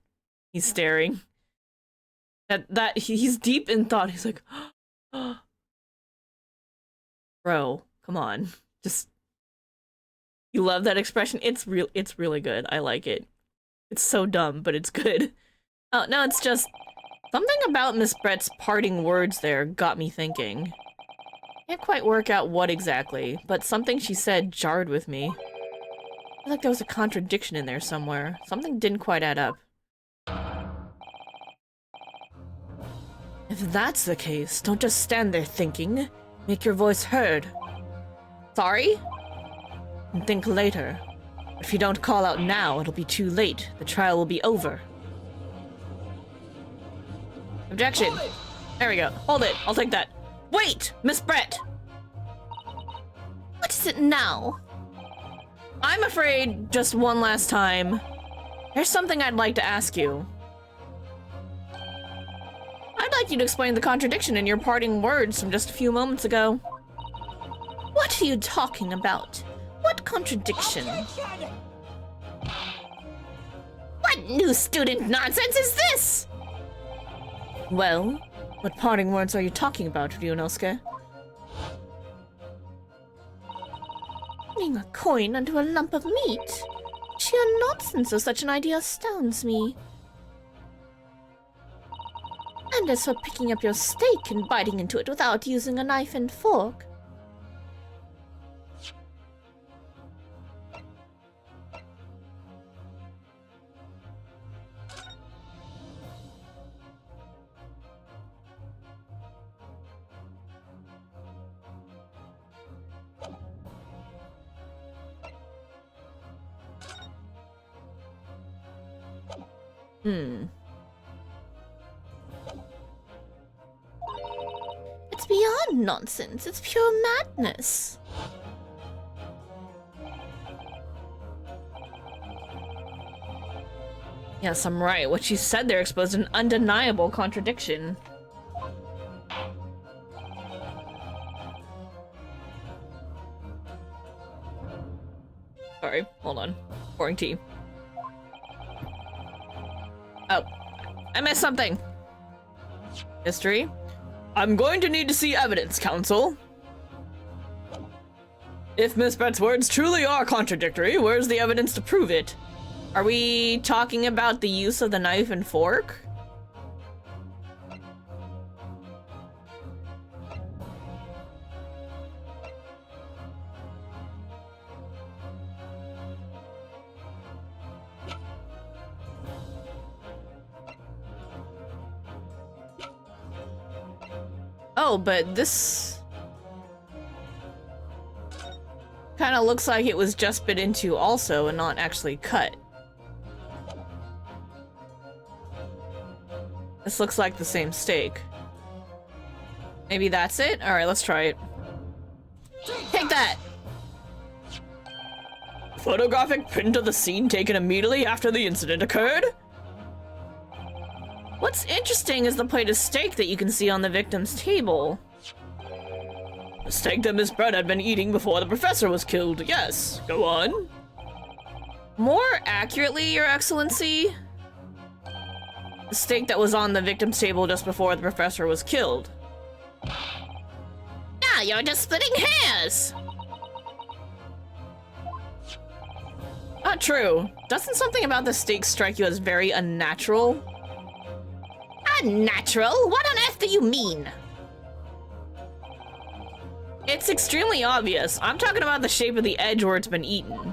He's staring. He's deep in thought. He's like... Bro, come on. Just... You love that expression? It's really good. I like it. It's so dumb, but it's good. Oh, no, it's just... Something about Miss Brett's parting words there got me thinking. Can't quite work out what exactly, but something she said jarred with me. I feel like there was a contradiction in there somewhere. Something didn't quite add up. If that's the case, don't just stand there thinking. Make your voice heard. Sorry? And think later. If you don't call out now, it'll be too late. The trial will be over. Objection. There we go. Hold it. I'll take that. Wait! Miss Brett! What is it now? I'm afraid, just one last time, there's something I'd like to ask you. I'd like you to explain the contradiction in your parting words from just a few moments ago. What are you talking about? What contradiction? What new student nonsense is this? Well, what parting words are you talking about, Ryunosuke? Turning a coin into a lump of meat? Sheer nonsense of such an idea astounds me. And as for picking up your steak and biting into it without using a knife and fork... It's beyond nonsense. It's pure madness. Yes, I'm right. What she said there exposed an undeniable contradiction. Sorry, hold on. Pouring tea. Oh, I missed something. History. I'm going to need to see evidence, counsel. If Miss Brett's words truly are contradictory, where's the evidence to prove it? Are we talking about the use of the knife and fork? Oh, but this kind of looks like it was just bit into also and not actually cut. This looks like the same steak. Maybe that's it? Alright, let's try it. Take that! Photographic print of the scene taken immediately after the incident occurred? What's interesting is the plate of steak that you can see on the victim's table. The steak that Miss Brett had been eating before the professor was killed. Yes, go on. More accurately, Your Excellency, the steak that was on the victim's table just before the professor was killed. Now you're just splitting hairs. Not true. Doesn't something about the steak strike you as very unnatural? Unnatural? What on earth do you mean? It's extremely obvious. I'm talking about the shape of the edge where it's been eaten.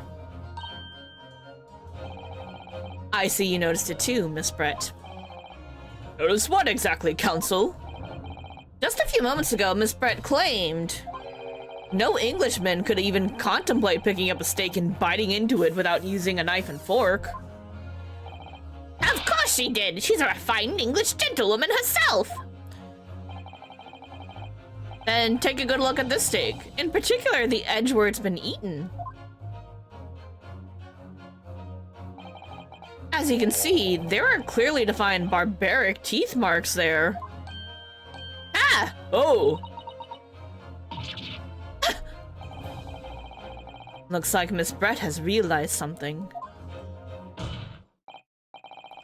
I see you noticed it too, Miss Brett. Notice what exactly, counsel? Just a few moments ago, Miss Brett claimed no Englishman could even contemplate picking up a steak and biting into it without using a knife and fork. Of course she did. She's a refined English gentlewoman herself. Then take a good look at this steak, in particular the edge where it's been eaten. As you can see, there are clearly defined barbaric teeth marks there. Ah! Oh! Looks like Miss Brett has realized something.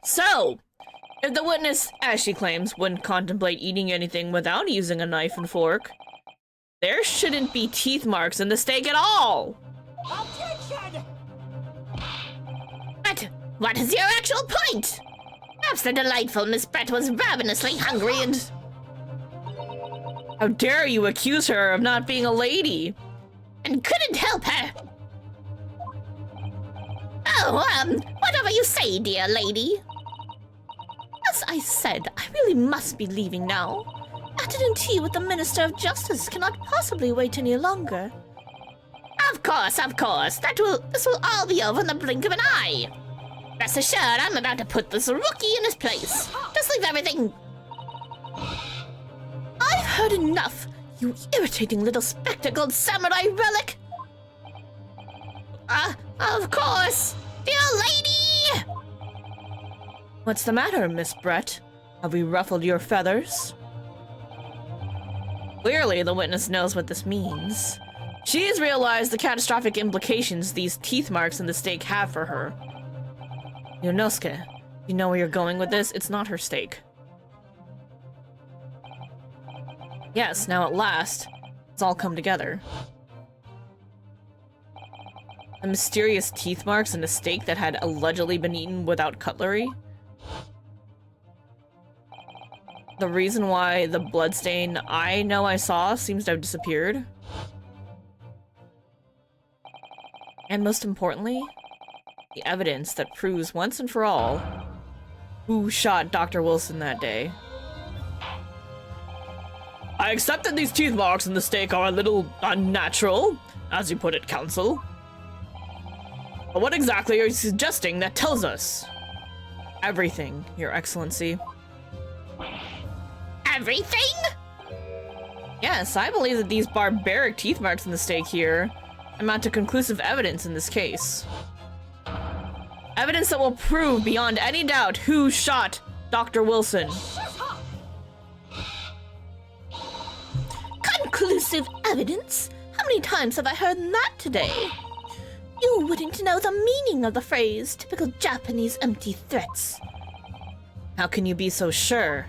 So, if the witness, as she claims, wouldn't contemplate eating anything without using a knife and fork, there shouldn't be teeth marks in the steak at all! Objection! But what is your actual point? Perhaps the delightful Miss Brett was ravenously hungry and... How dare you accuse her of not being a lady? and couldn't help her. Oh, whatever you say, dear lady. As I said, I really must be leaving now. Afternoon tea with the Minister of Justice cannot possibly wait any longer. Of course. This will all be over in the blink of an eye. Rest assured, I'm about to put this rookie in his place. Just leave everything. I've heard enough, you irritating little spectacled samurai relic. Of course, dear lady. What's the matter, Miss Brett? Have we ruffled your feathers? Clearly, the witness knows what this means. She's realized the catastrophic implications these teeth marks in the steak have for her. Yonosuke, you know where you're going with this? It's not her steak. Yes, now at last, it's all come together. The mysterious teeth marks in a steak that had allegedly been eaten without cutlery. The reason why the bloodstain I know I saw seems to have disappeared. And most importantly, the evidence that proves once and for all who shot Dr. Wilson that day. I accept that these teeth marks in the steak are a little unnatural, as you put it, counsel. But what exactly are you suggesting that tells us? Everything, Your Excellency. Everything? Yes, I believe that these barbaric teeth marks in the steak here amount to conclusive evidence in this case. Evidence that will prove beyond any doubt who shot Dr. Wilson. Conclusive evidence? How many times have I heard that today? You wouldn't know the meaning of the phrase, typical Japanese empty threats. How can you be so sure?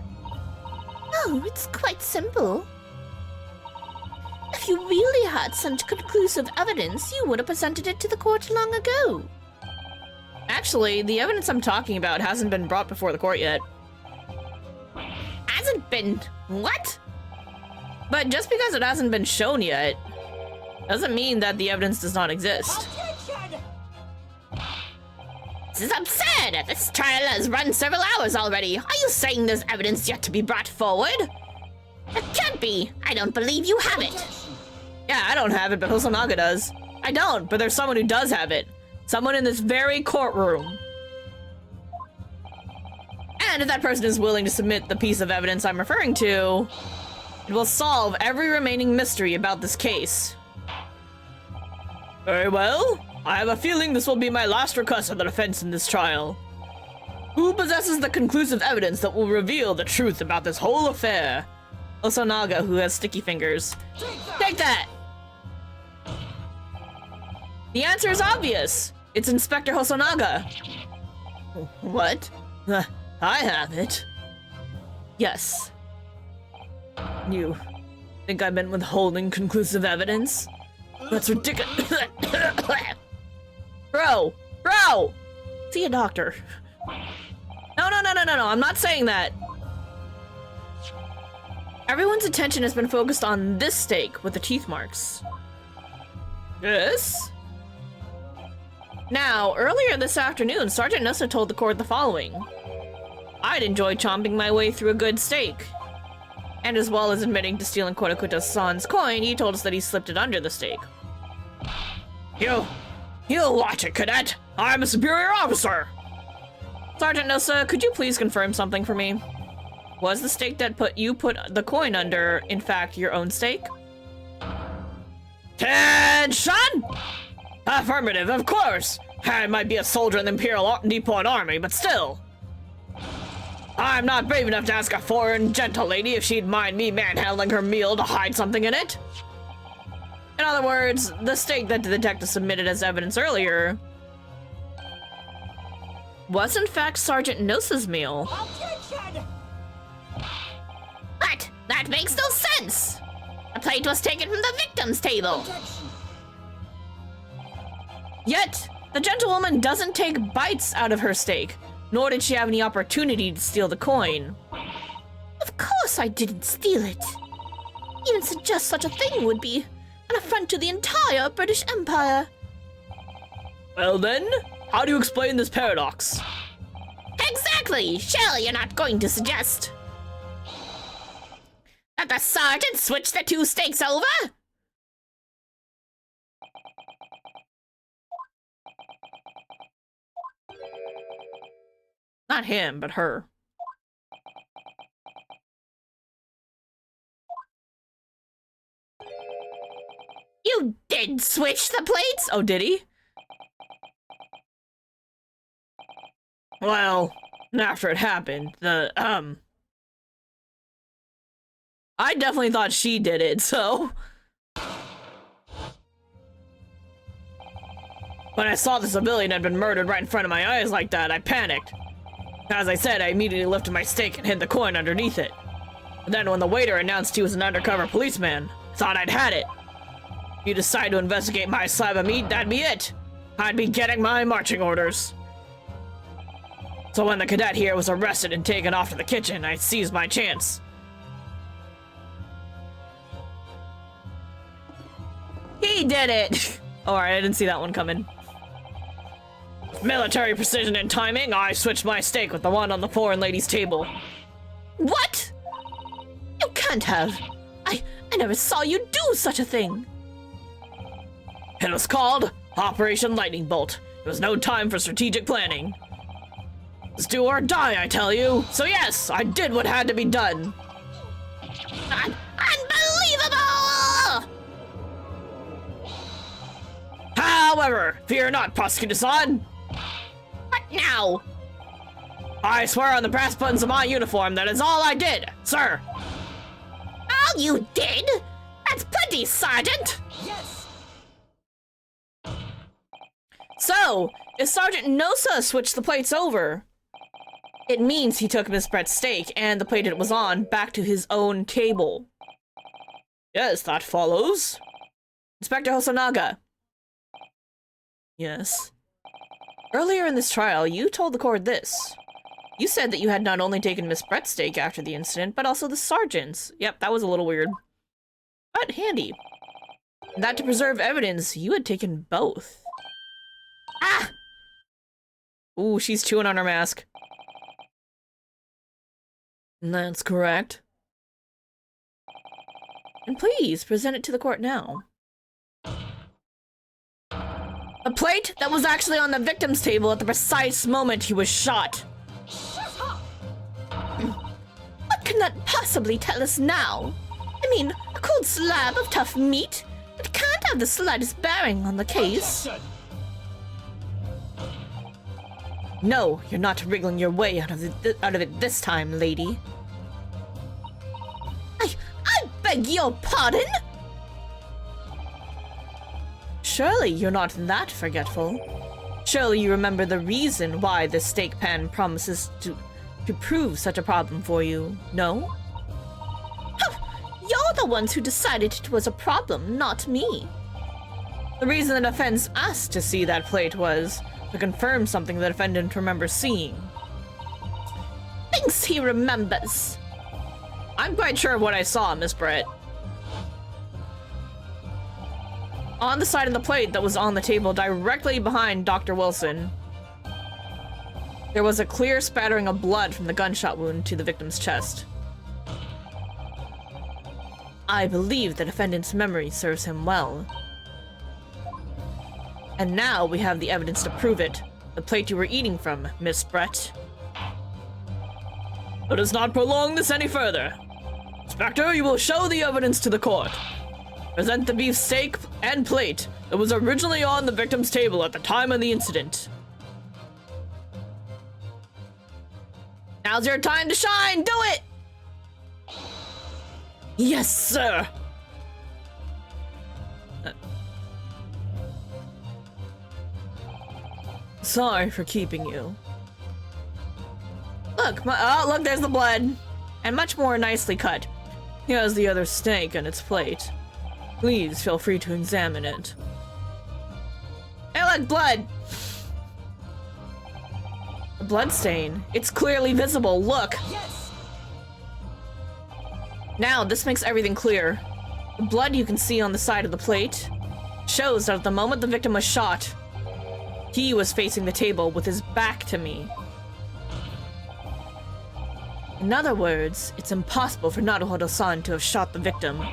Oh, it's quite simple. If you really had such conclusive evidence, you would have presented it to the court long ago. Actually, the evidence I'm talking about hasn't been brought before the court yet. Hasn't been what? But just because it hasn't been shown yet, doesn't mean that the evidence does not exist. Attention! This is absurd! This trial has run several hours already. Are you saying there's evidence yet to be brought forward? It can't be. I don't believe you have it. Yeah, I don't have it, but Hosonaga does. I don't, but there's someone who does have it. Someone in this very courtroom. And if that person is willing to submit the piece of evidence I'm referring to, it will solve every remaining mystery about this case. Very well. I have a feeling this will be my last request of the defense in this trial. Who possesses the conclusive evidence that will reveal the truth about this whole affair? Hosonaga, who has sticky fingers. Take that! The answer is obvious. It's Inspector Hosonaga. What? I have it. Yes. You think I've been withholding conclusive evidence? That's ridiculous. Bro! See a doctor. No, I'm not saying that. Everyone's attention has been focused on this steak with the teeth marks. Yes? Now, earlier this afternoon, Sergeant Nosa told the court the following. I'd enjoy chomping my way through a good steak. And as well as admitting to stealing Kodakuta-san's coin, he told us that he slipped it under the steak. You'll watch it, cadet! I'm a superior officer! Sergeant Nosa, could you please confirm something for me? Was the steak that you put the coin under, in fact, your own steak? Attention! Affirmative, of course! I might be a soldier in the Imperial Nippon Army, but still. I'm not brave enough to ask a foreign gentle lady if she'd mind me manhandling her meal to hide something in it. In other words, the steak that the detective submitted as evidence earlier was in fact Sergeant Nosa's meal. Attention! What? That makes no sense! The plate was taken from the victim's table. Yet, the gentlewoman doesn't take bites out of her steak, nor did she have any opportunity to steal the coin. Of course I didn't steal it. Even suggest such a thing would be an affront to the entire British Empire. Well then, how do you explain this paradox? Exactly! Surely you're not going to suggest that the sergeant switched the two steaks over? Not him, but her. You did switch the plates? Oh, did he? Well, after it happened, I definitely thought she did it, so... When I saw the civilian had been murdered right in front of my eyes like that, I panicked. As I said, I immediately lifted my steak and hid the coin underneath it. And then when the waiter announced he was an undercover policeman, thought I'd had it. If you decide to investigate my slab of meat, that'd be it. I'd be getting my marching orders. So when the cadet here was arrested and taken off to the kitchen, I seized my chance. He did it! Alright, I didn't see that one coming. With military precision and timing, I switched my steak with the one on the foreign lady's table. What? You can't have. I never saw you do such a thing. It was called Operation Lightning Bolt. There was no time for strategic planning. It was do or die, I tell you. So yes, I did what had to be done. Unbelievable! However, fear not, Prosecutor-san. What now? I swear on the brass buttons of my uniform that is all I did, sir. All you did? That's plenty, Sergeant! Yes! So, if Sergeant Nosa switched the plates over, it means he took Miss Brett's steak and the plate it was on back to his own table. Yes, that follows. Inspector Hosonaga. Yes. Earlier in this trial, you told the court this. You said that you had not only taken Miss Brett's steak after the incident, but also the sergeant's. Yep, that was a little weird. But handy. And that to preserve evidence, you had taken both. Ah! Ooh, she's chewing on her mask. That's correct. And please, present it to the court now. A plate that was actually on the victim's table at the precise moment he was shot. What can that possibly tell us now? I mean, a cold slab of tough meat? It can't have the slightest bearing on the case. No, you're not wriggling your way out of it this time, lady. I beg your pardon? Surely you're not that forgetful. Surely you remember the reason why this steak pan promises to prove such a problem for you, no? You're the ones who decided it was a problem, not me. The reason the defense asked to see that plate was to confirm something the defendant remembers seeing. Thinks he remembers. I'm quite sure of what I saw, Miss Brett. On the side of the plate that was on the table directly behind Dr. Wilson, there was a clear spattering of blood from the gunshot wound to the victim's chest. I believe the defendant's memory serves him well. And now we have the evidence to prove it. The plate you were eating from, Miss Brett. Let us not prolong this any further. Inspector, you will show the evidence to the court. Present the beef steak and plate that was originally on the victim's table at the time of the incident. Now's your time to shine! Do it! Yes, sir! Sorry for keeping you. Look, look, there's the blood. And much more nicely cut. Here's the other steak and its plate. Please feel free to examine it. Hey, look, blood! A blood stain. It's clearly visible, look! Yes! Now, this makes everything clear. The blood you can see on the side of the plate shows that at the moment the victim was shot, he was facing the table with his back to me. In other words, it's impossible for Naruhodo-san to have shot the victim.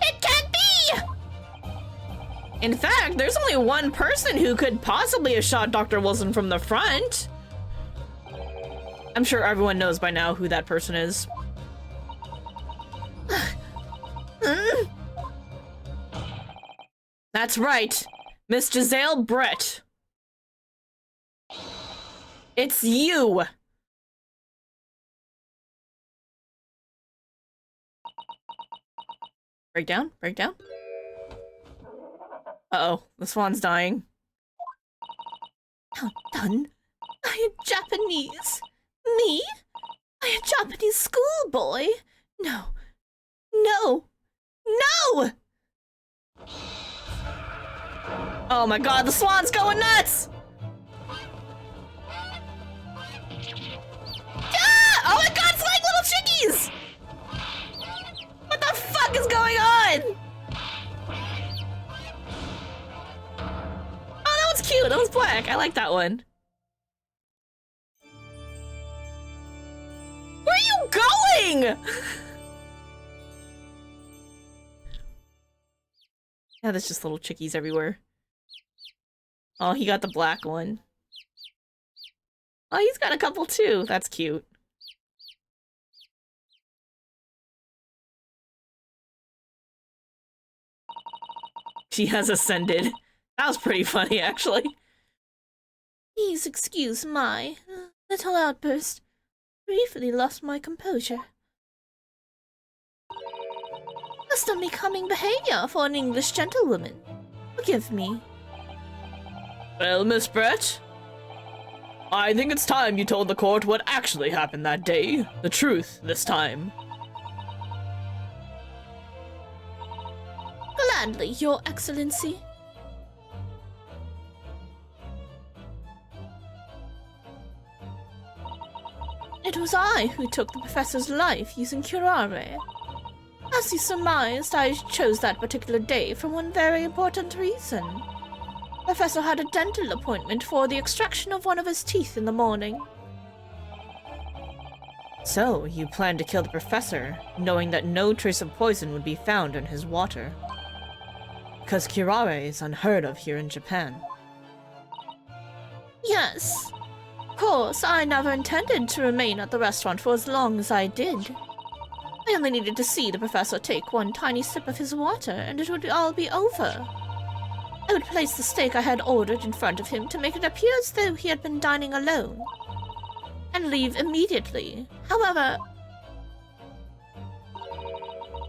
It can't be! In fact, there's only one person who could possibly have shot Dr. Wilson from the front. I'm sure everyone knows by now who that person is. That's right, Miss Giselle Brett. It's you! Breakdown? Breakdown? Uh-oh, the swan's dying. How done? I am Japanese. Me? I am Japanese schoolboy. No. No. No! Oh my god, the swan's going nuts! Ah! Oh my god, it's like little chickies! What the fuck is going on? Oh, that one's cute. That one's black. I like that one. Where are you going? Yeah, there's just little chickies everywhere. Oh, he got the black one. Oh, he's got a couple too. That's cute. She has ascended. That was pretty funny, actually. Please excuse my little outburst. Briefly lost my composure. Most unbecoming behavior for an English gentlewoman. Forgive me. Well, Miss Brett, I think it's time you told the court what actually happened that day. The truth, this time. Gladly, Your Excellency. It was I who took the professor's life using curare. As you surmised, I chose that particular day for one very important reason. The professor had a dental appointment for the extraction of one of his teeth in the morning. So, you planned to kill the professor, knowing that no trace of poison would be found in his water. Because curare is unheard of here in Japan. Yes. Of course, I never intended to remain at the restaurant for as long as I did. I only needed to see the professor take one tiny sip of his water, and it would all be over. I would place the steak I had ordered in front of him to make it appear as though he had been dining alone, and leave immediately. However,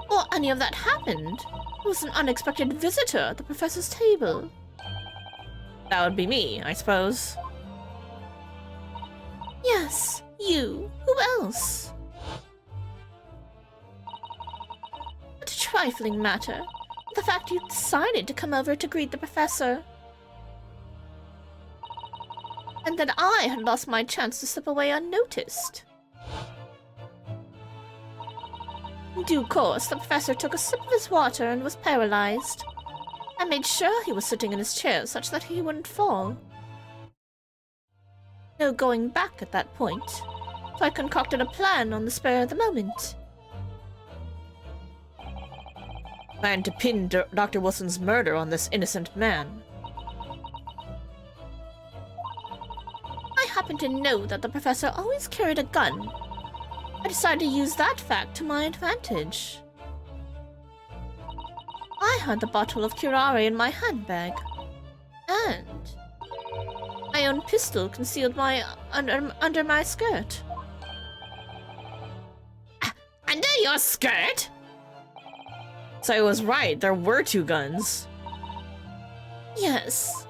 before any of that happened, there was an unexpected visitor at the professor's table. That would be me, I suppose. Yes, you. Who else? What a trifling matter. The fact you decided to come over to greet the professor. And that I had lost my chance to slip away unnoticed. In due course, the professor took a sip of his water and was paralyzed. I made sure he was sitting in his chair such that he wouldn't fall. No going back at that point, so I concocted a plan on the spur of the moment. Planned to pin Dr. Wilson's murder on this innocent man. I happened to know that the professor always carried a gun. I decided to use that fact to my advantage. I had the bottle of curare in my handbag, and my own pistol concealed under my skirt. Under your skirt? So I was right, there were two guns. Yes.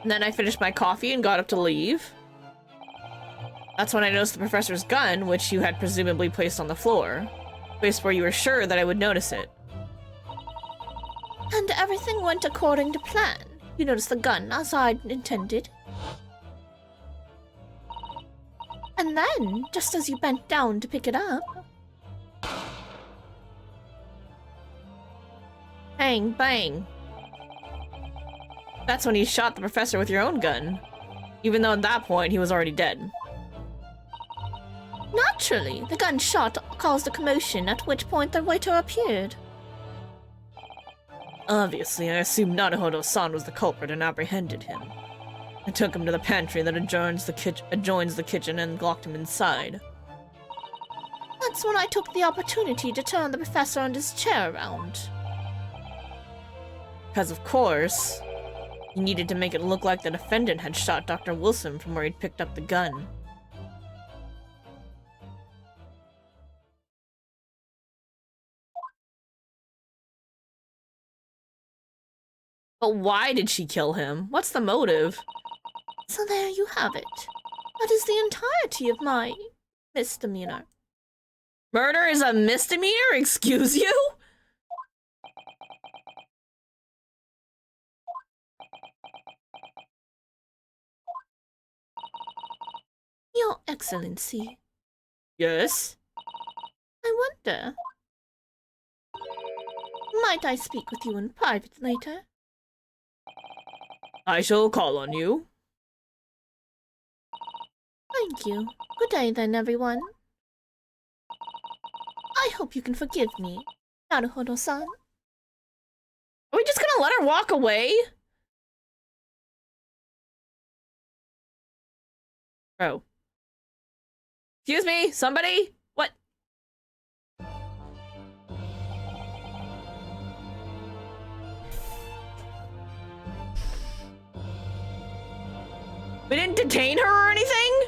And then I finished my coffee and got up to leave. That's when I noticed the professor's gun, which you had presumably placed on the floor. Placed where you were sure that I would notice it. And everything went according to plan. You noticed the gun as I'd intended. And then, just as you bent down to pick it up... Bang, bang. That's when you shot the professor with your own gun. Even though at that point he was already dead. Naturally, the gunshot caused a commotion, at which point the waiter appeared. Obviously, I assumed Naruhodo-san was the culprit and apprehended him. I took him to the pantry that adjoins the kitchen and locked him inside. That's when I took the opportunity to turn the professor and his chair around. Because, of course, he needed to make it look like the defendant had shot Dr. Wilson from where he'd picked up the gun. But why did she kill him? What's the motive? So there you have it. That is the entirety of my misdemeanor. Murder is a misdemeanor? Excuse you? Your Excellency, Yes? I wonder. Might I speak with you in private later? I shall call on you. Thank you. Good day then, everyone. I hope you can forgive me, Naruhodo-san. Are we just gonna let her walk away? Oh. Excuse me, somebody? What? We didn't detain her or anything?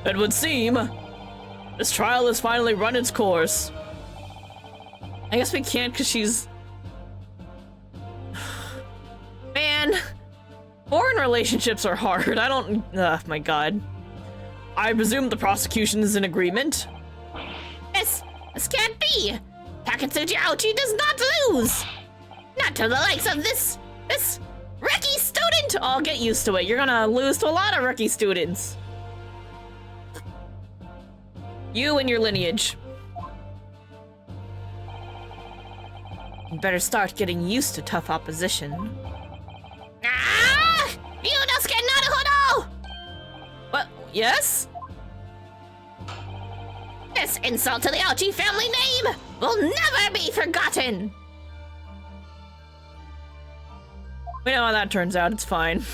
It would seem this trial has finally run its course. I guess we can't because she's... Man, foreign relationships are hard. I don't... my god. I presume the prosecution is in agreement? This can't be! Takatsuji Aochi does not lose! Not to the likes of this rookie student! I'll get used to it. You're gonna lose to a lot of rookie students. You and your lineage. You better start getting used to tough opposition. Ah! Yunosuke Naruhodo! What? Yes? This insult to the Aochi family name will never be forgotten! We know how that turns out. It's fine.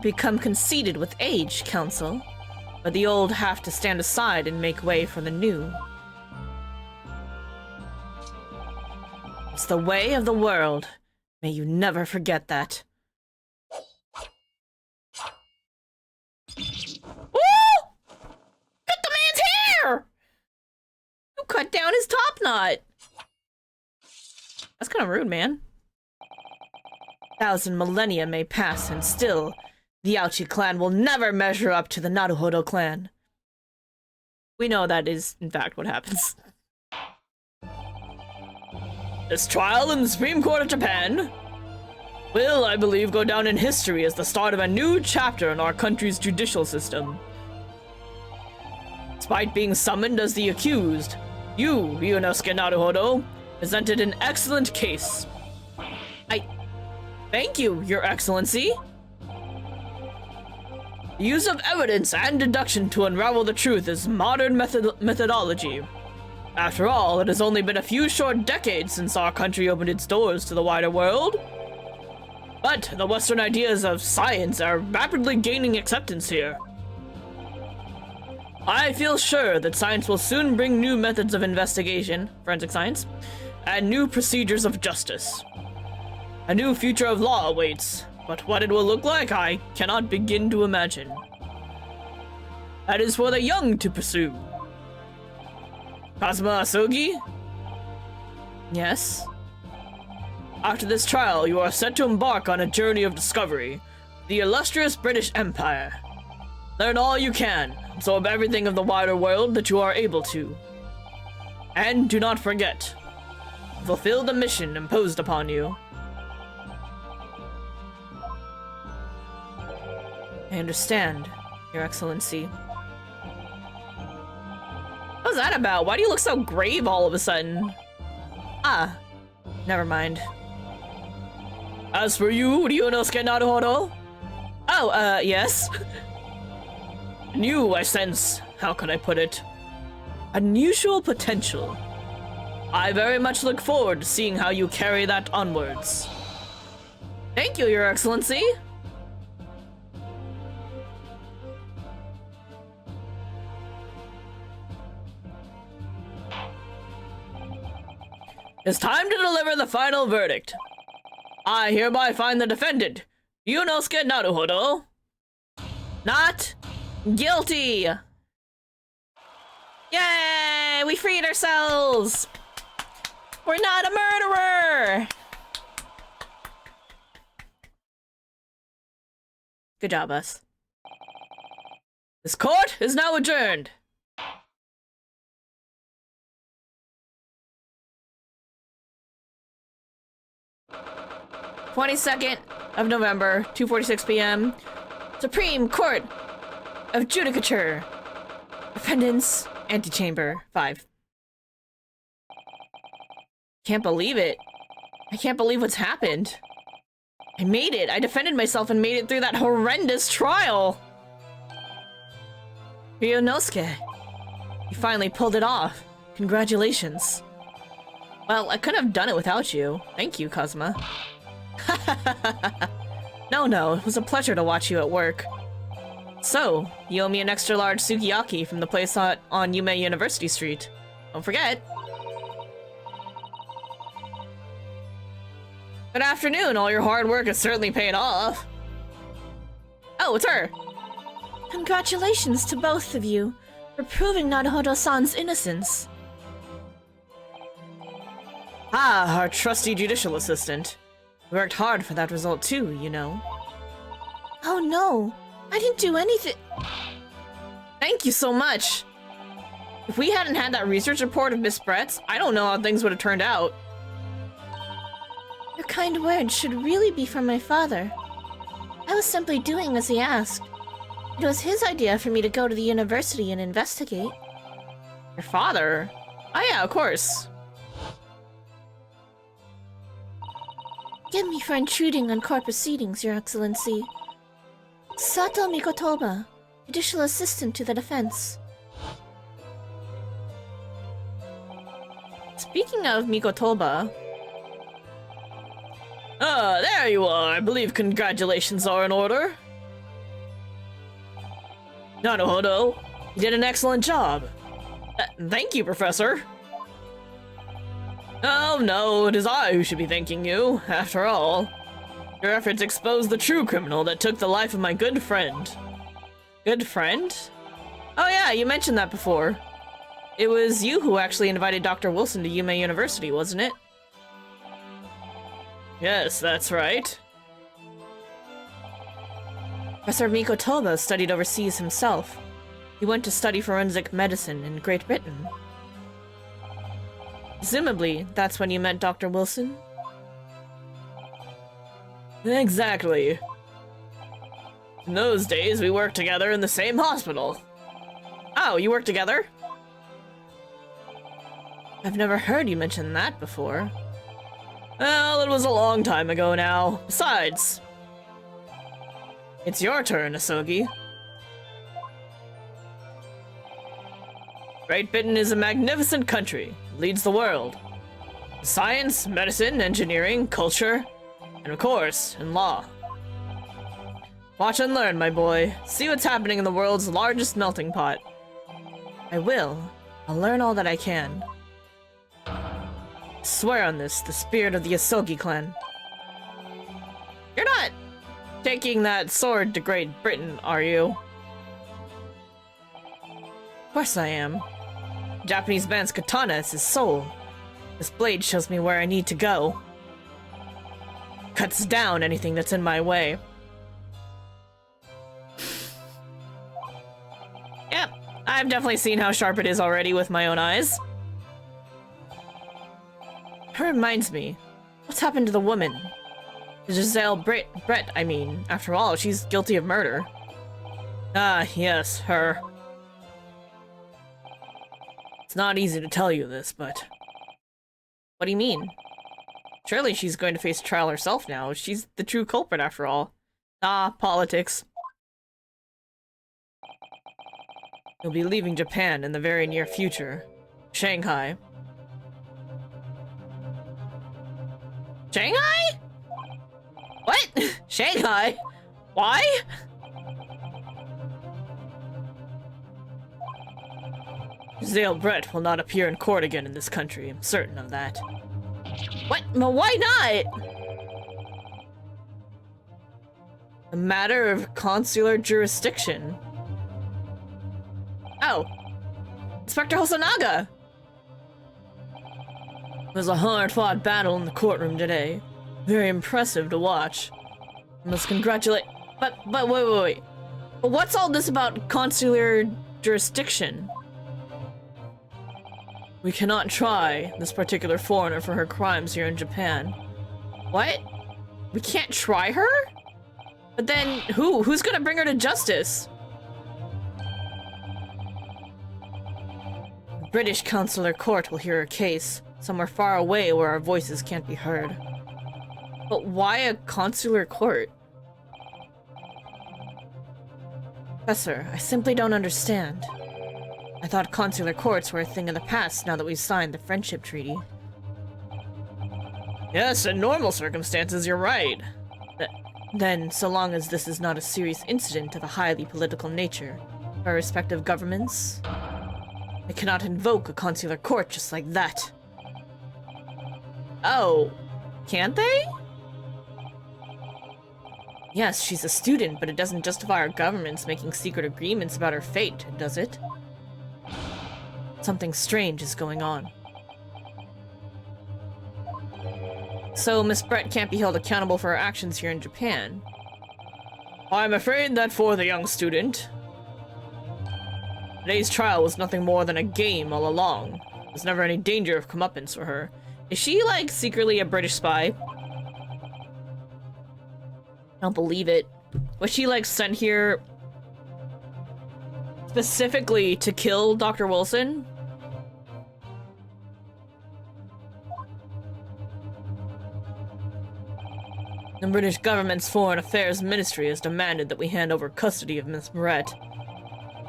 Become conceited with age, Council. But the old have to stand aside and make way for the new. It's the way of the world. May you never forget that. Woo! Cut the man's hair! You cut down his top knot. That's kind of rude, man. 1,000 millennia may pass and still, the Aochi clan will never measure up to the Naruhodo clan. We know that is, in fact, what happens. This trial in the Supreme Court of Japan will, I believe, go down in history as the start of a new chapter in our country's judicial system. Despite being summoned as the accused, you, Yunosuke Naruhodo, presented an excellent case. Thank you, Your Excellency. The use of evidence and deduction to unravel the truth is modern methodology. After all, it has only been a few short decades since our country opened its doors to the wider world. But the Western ideas of science are rapidly gaining acceptance here. I feel sure that science will soon bring new methods of investigation, forensic science, and new procedures of justice. A new future of law awaits, but what it will look like, I cannot begin to imagine. That is for the young to pursue. Kazuma Asogi? Yes? After this trial, you are set to embark on a journey of discovery, the illustrious British Empire. Learn all you can, absorb everything of the wider world that you are able to. And do not forget, fulfill the mission imposed upon you. I understand, Your Excellency. What was that about? Why do you look so grave all of a sudden? Ah, never mind. As for you, Ryunosuke Naruhodo? Oh, yes. New, I sense, how can I put it? Unusual potential. I very much look forward to seeing how you carry that onwards. Thank you, Your Excellency. It's time to deliver the final verdict. I hereby find the defendant, Yunosuke Naruhodo, not guilty. Yay! We freed ourselves! We're not a murderer! Good job, us. This court is now adjourned. "20-second of November, 2:46 p.m. Supreme Court of Judicature. Defendants, Antechamber 5. Can't believe it. I can't believe what's happened. I made it. I defended myself and made it through that horrendous trial. Ryunosuke, you finally pulled it off. Congratulations. Well, I couldn't have done it without you. Thank you, Kazuma. No, it was a pleasure to watch you at work. So, you owe me an extra large sukiyaki from the place on Yume University Street. Don't forget. Good afternoon, all your hard work has certainly paid off. Oh, it's her. Congratulations to both of you for proving Naruhodo-san's innocence. Ah, our trusty judicial assistant. We worked hard for that result too, you know. Oh no, I didn't do anything. Thank you so much. If we hadn't had that research report of Miss Brett's, I don't know how things would have turned out. Your kind words should really be from my father. I was simply doing as he asked. It was his idea for me to go to the university and investigate. Your father? Oh yeah, of course. Forgive me for intruding on court proceedings, Your Excellency. Sato Mikotoba, Judicial Assistant to the Defense. Speaking of Mikotoba... Ah, there you are. I believe congratulations are in order. Naruhodo, you did an excellent job. Thank you, Professor. Oh no, it is I who should be thanking you. After all, your efforts exposed the true criminal that took the life of my good friend. Good friend? Oh yeah, you mentioned that before. It was you who actually invited Dr. Wilson to Yume University, wasn't it? Yes, that's right. Professor Mikotoba studied overseas himself. He went to study forensic medicine in Great Britain. Presumably, that's when you met Dr. Wilson? Exactly. In those days, we worked together in the same hospital. Oh, you work together? I've never heard you mention that before. Well, it was a long time ago now. Besides, it's your turn, Asogi. Great Britain is a magnificent country. It leads the world. Science, medicine, engineering, culture, and of course, in law. Watch and learn, my boy. See what's happening in the world's largest melting pot. I will. I'll learn all that I can. Swear on this, the spirit of the Asogi clan. You're not taking that sword to Great Britain, are you? Of course I am. The Japanese man's katana is his soul. This blade shows me where I need to go. Cuts down anything that's in my way. Yep, I've definitely seen how sharp it is already with my own eyes. That reminds me, what's happened to the woman? Giselle Brett, I mean. After all, she's guilty of murder. Ah, yes, her. It's not easy to tell you this, but... What do you mean? Surely she's going to face trial herself now. She's the true culprit, after all. Ah, politics. You'll be leaving Japan in the very near future. Shanghai. Shanghai? What? Shanghai? Why? Zale Brett will not appear in court again in this country, I'm certain of that. What? But why not? A matter of consular jurisdiction. Oh. Inspector Hosonaga! It was a hard-fought battle in the courtroom today. Very impressive to watch. I must congratulate... But wait. But what's all this about consular jurisdiction? We cannot try this particular foreigner for her crimes here in Japan. What? We can't try her? But then who's gonna bring her to justice? The British Consular Court will hear her case, somewhere far away where our voices can't be heard. But why a consular court? Professor, I simply don't understand. I thought consular courts were a thing of the past now that we've signed the Friendship Treaty. Yes, in normal circumstances, you're right. Then, so long as this is not a serious incident of a highly political nature, our respective governments, they cannot invoke a consular court just like that. Oh, can't they? Yes, she's a student, but it doesn't justify our governments making secret agreements about her fate, does it? Something strange is going on. So, Miss Brett can't be held accountable for her actions here in Japan. I'm afraid that for the young student, today's trial was nothing more than a game all along. There's never any danger of comeuppance for her. Is she, like, secretly a British spy? I don't believe it. Was she, like, sent here specifically to kill Dr. Wilson? The British government's Foreign Affairs Ministry has demanded that we hand over custody of Miss Brett.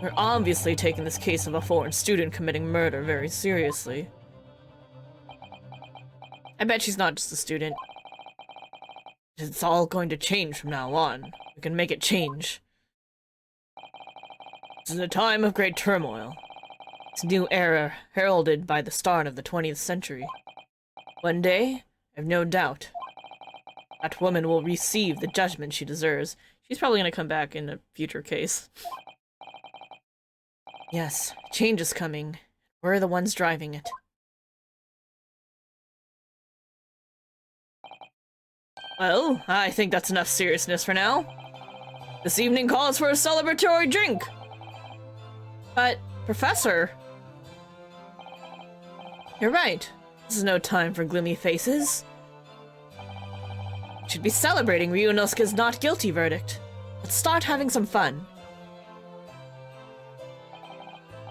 They're obviously taking this case of a foreign student committing murder very seriously. I bet she's not just a student. It's all going to change from now on. We can make it change. This is a time of great turmoil. It's a new era heralded by the start of the 20th century. One day, I have no doubt, that woman will receive the judgment she deserves. She's probably going to come back in a future case. Yes, change is coming. We're the ones driving it. Well, I think that's enough seriousness for now. This evening calls for a celebratory drink. But, Professor... You're right. This is no time for gloomy faces. We should be celebrating Ryunosuke's not guilty verdict. Let's start having some fun.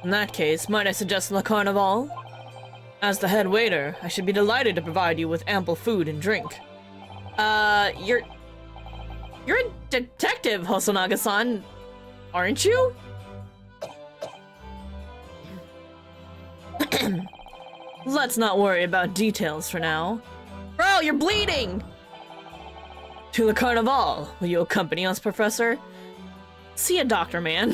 In that case, might I suggest Le Carnival? As the head waiter, I should be delighted to provide you with ample food and drink. You're a detective, Hosonaga-san, aren't you? Let's not worry about details for now. Bro, you're bleeding! To the Carnival, will you accompany us, Professor? See a doctor, man.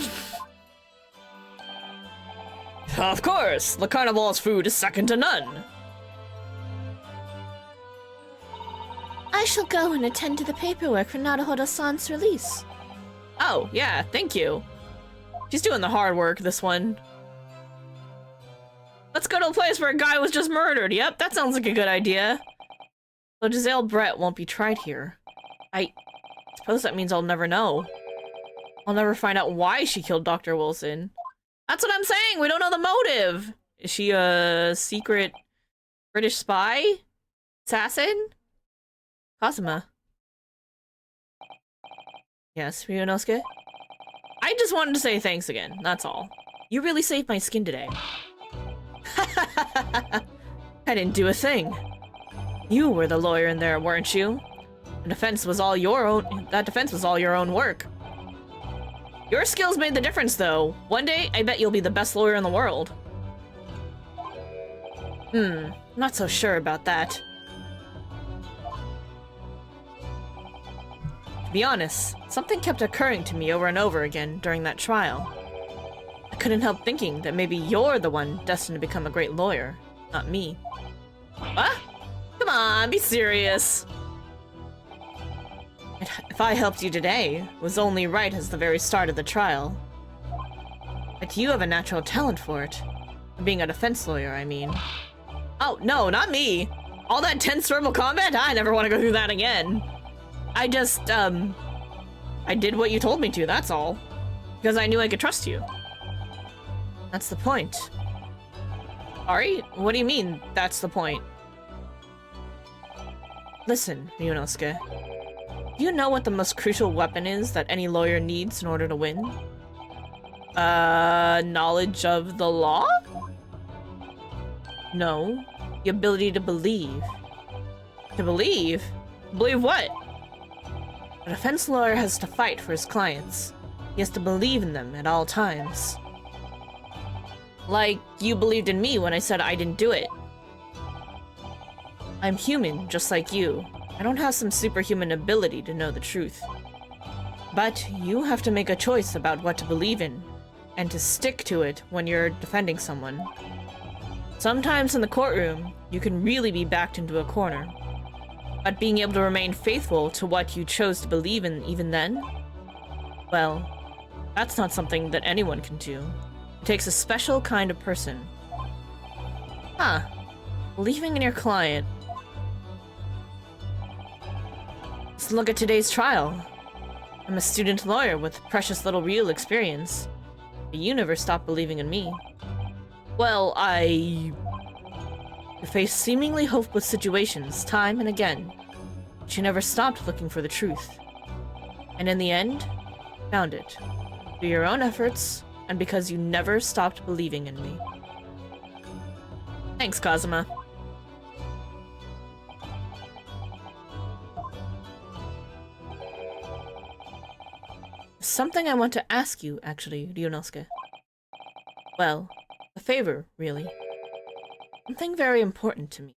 Of course! The Carnival's food is second to none. I shall go and attend to the paperwork for Naruhodo-san's release. Oh, yeah, thank you. She's doing the hard work, this one. Let's go to a place where a guy was just murdered. Yep, that sounds like a good idea. So Giselle Brett won't be tried here. I suppose that means I'll never know. I'll never find out why she killed Dr. Wilson. That's what I'm saying! We don't know the motive! Is she a secret British spy? Assassin? Kazuma. Yes, Ryunosuke? I just wanted to say thanks again, that's all. You really saved my skin today. I didn't do a thing. You were the lawyer in there, weren't you? The defense was all your own. That defense was all your own work. Your skills made the difference, though. One day, I bet you'll be the best lawyer in the world. Not so sure about that. To be honest, something kept occurring to me over and over again during that trial. I couldn't help thinking that maybe you're the one destined to become a great lawyer, not me. What? Come on, be serious. If I helped you today, it was only right as the very start of the trial. But you have a natural talent for it. Being a defense lawyer, I mean. Oh, no, not me! All that tense verbal combat? I never want to go through that again. I just, I did what you told me to, that's all. Because I knew I could trust you. That's the point. Sorry? What do you mean, that's the point? Listen, Ryunosuke. Do you know what the most crucial weapon is that any lawyer needs in order to win? Knowledge of the law? No. The ability to believe. To believe? Believe what? A defense lawyer has to fight for his clients. He has to believe in them at all times. Like, you believed in me when I said I didn't do it. I'm human, just like you. I don't have some superhuman ability to know the truth. But you have to make a choice about what to believe in, and to stick to it when you're defending someone. Sometimes in the courtroom, you can really be backed into a corner. But being able to remain faithful to what you chose to believe in even then? Well, that's not something that anyone can do. It takes a special kind of person. Huh. Believing in your client. Let's look at today's trial. I'm a student lawyer with precious little real experience. But you never stopped believing in me. Well, you faced seemingly hopeless situations time and again, but you never stopped looking for the truth. And in the end, found it. Through your own efforts, and because you never stopped believing in me. Thanks, Kazuma. Something I want to ask you, actually, Ryunosuke. Well, a favor, really. Something very important to me.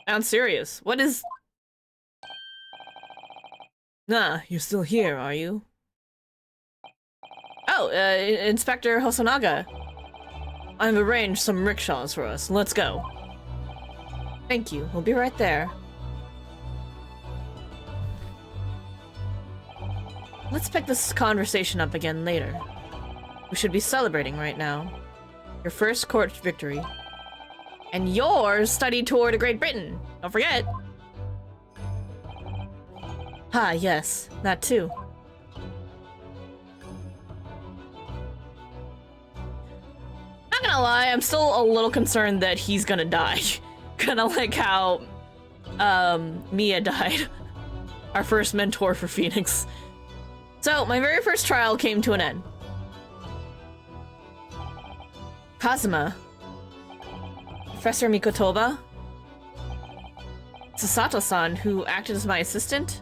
Sounds serious. What is... Nah, you're still here, are you? Oh, Inspector Hosonaga. I've arranged some rickshaws for us. Let's go. Thank you. We'll be right there. Let's pick this conversation up again later. We should be celebrating right now. Your first court victory. And your study tour to Great Britain. Don't forget. Ah, yes. That too. Not gonna lie, I'm still a little concerned that he's gonna die. Kinda like how, Mia died. Our first mentor for Phoenix. So, my very first trial came to an end. Kazuma. Professor Mikotoba. Sasato-san, who acted as my assistant.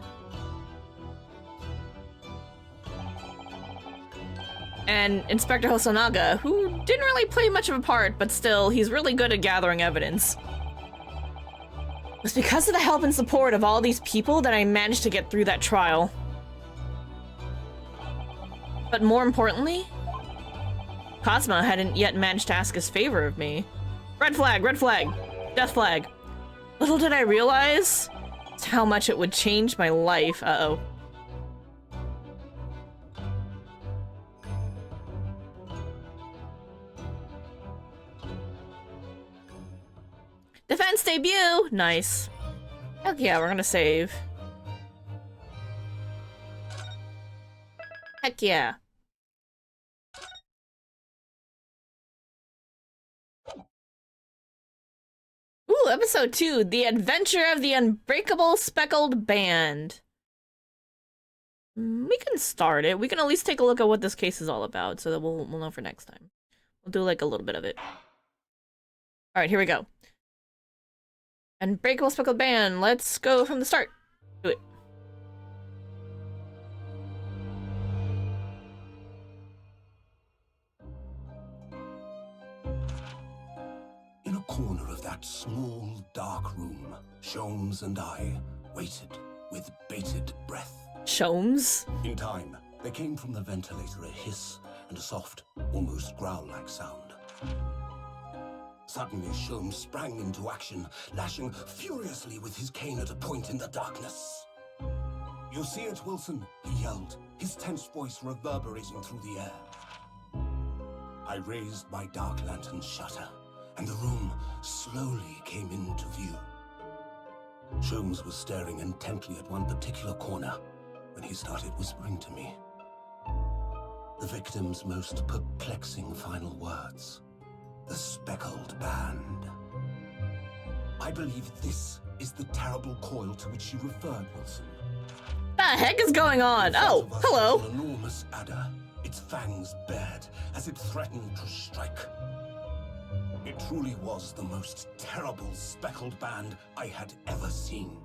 And Inspector Hosonaga, who didn't really play much of a part, but still, he's really good at gathering evidence. It was because of the help and support of all these people that I managed to get through that trial. But more importantly, Kazuma hadn't yet managed to ask his favor of me. Red flag, death flag. Little did I realize how much it would change my life. Uh-oh. Defense debut! Nice. Heck yeah, we're gonna save. Heck yeah. Ooh, episode 2, The Adventure of the Unbreakable Speckled Band. We can start it. We can at least take a look at what this case is all about, so that we'll know for next time. We'll do like a little bit of it. Alright, here we go. Unbreakable Speckled Band. Let's go from the start. Do it. In a corner of that small, dark room, Sholmes and I waited with bated breath. Sholmes? In time, there came from the ventilator a hiss and a soft, almost growl-like sound. Suddenly, Sholmes sprang into action, lashing furiously with his cane at a point in the darkness. "You see it, Wilson?" he yelled, his tense voice reverberating through the air. I raised my dark lantern's shutter, and the room slowly came into view. Sholmes was staring intently at one particular corner when he started whispering to me. The victim's most perplexing final words. The speckled band. "I believe this is the terrible coil to which you referred, Wilson," The heck is going on? Oh, hello. An enormous adder, its fangs bared as it threatened to strike. It truly was the most terrible speckled band I had ever seen.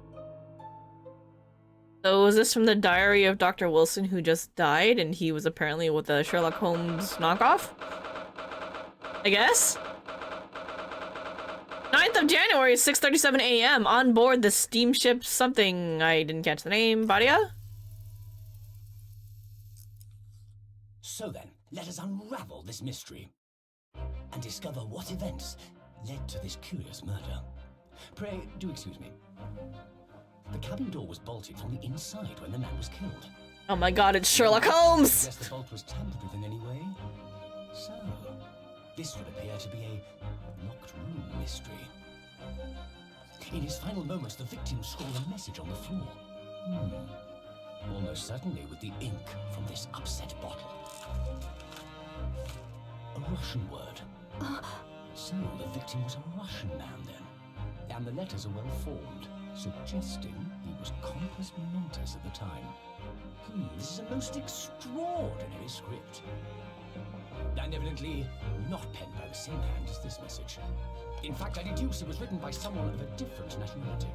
So was this from the diary of Dr. Wilson, who just died, and he was apparently with a Sherlock Holmes knockoff? I guess? 9th of January, 6:37 a.m. on board the steamship something. I didn't catch the name. Badia? So then, let us unravel this mystery and discover what events led to this curious murder. Pray, do excuse me. The cabin door was bolted from the inside when the man was killed. Oh my god, it's Sherlock Holmes! Guess the bolt was tampered with in any way? So, this would appear to be a locked room mystery. In his final moments, the victim scrawled a message on the floor. Almost certainly with the ink from this upset bottle. A Russian word. So the victim was a Russian man then. And the letters are well formed, suggesting he was compos mentis at the time. This is a most extraordinary script. And evidently not penned by the same hand as this message. In fact, I deduce it was written by someone of a different nationality.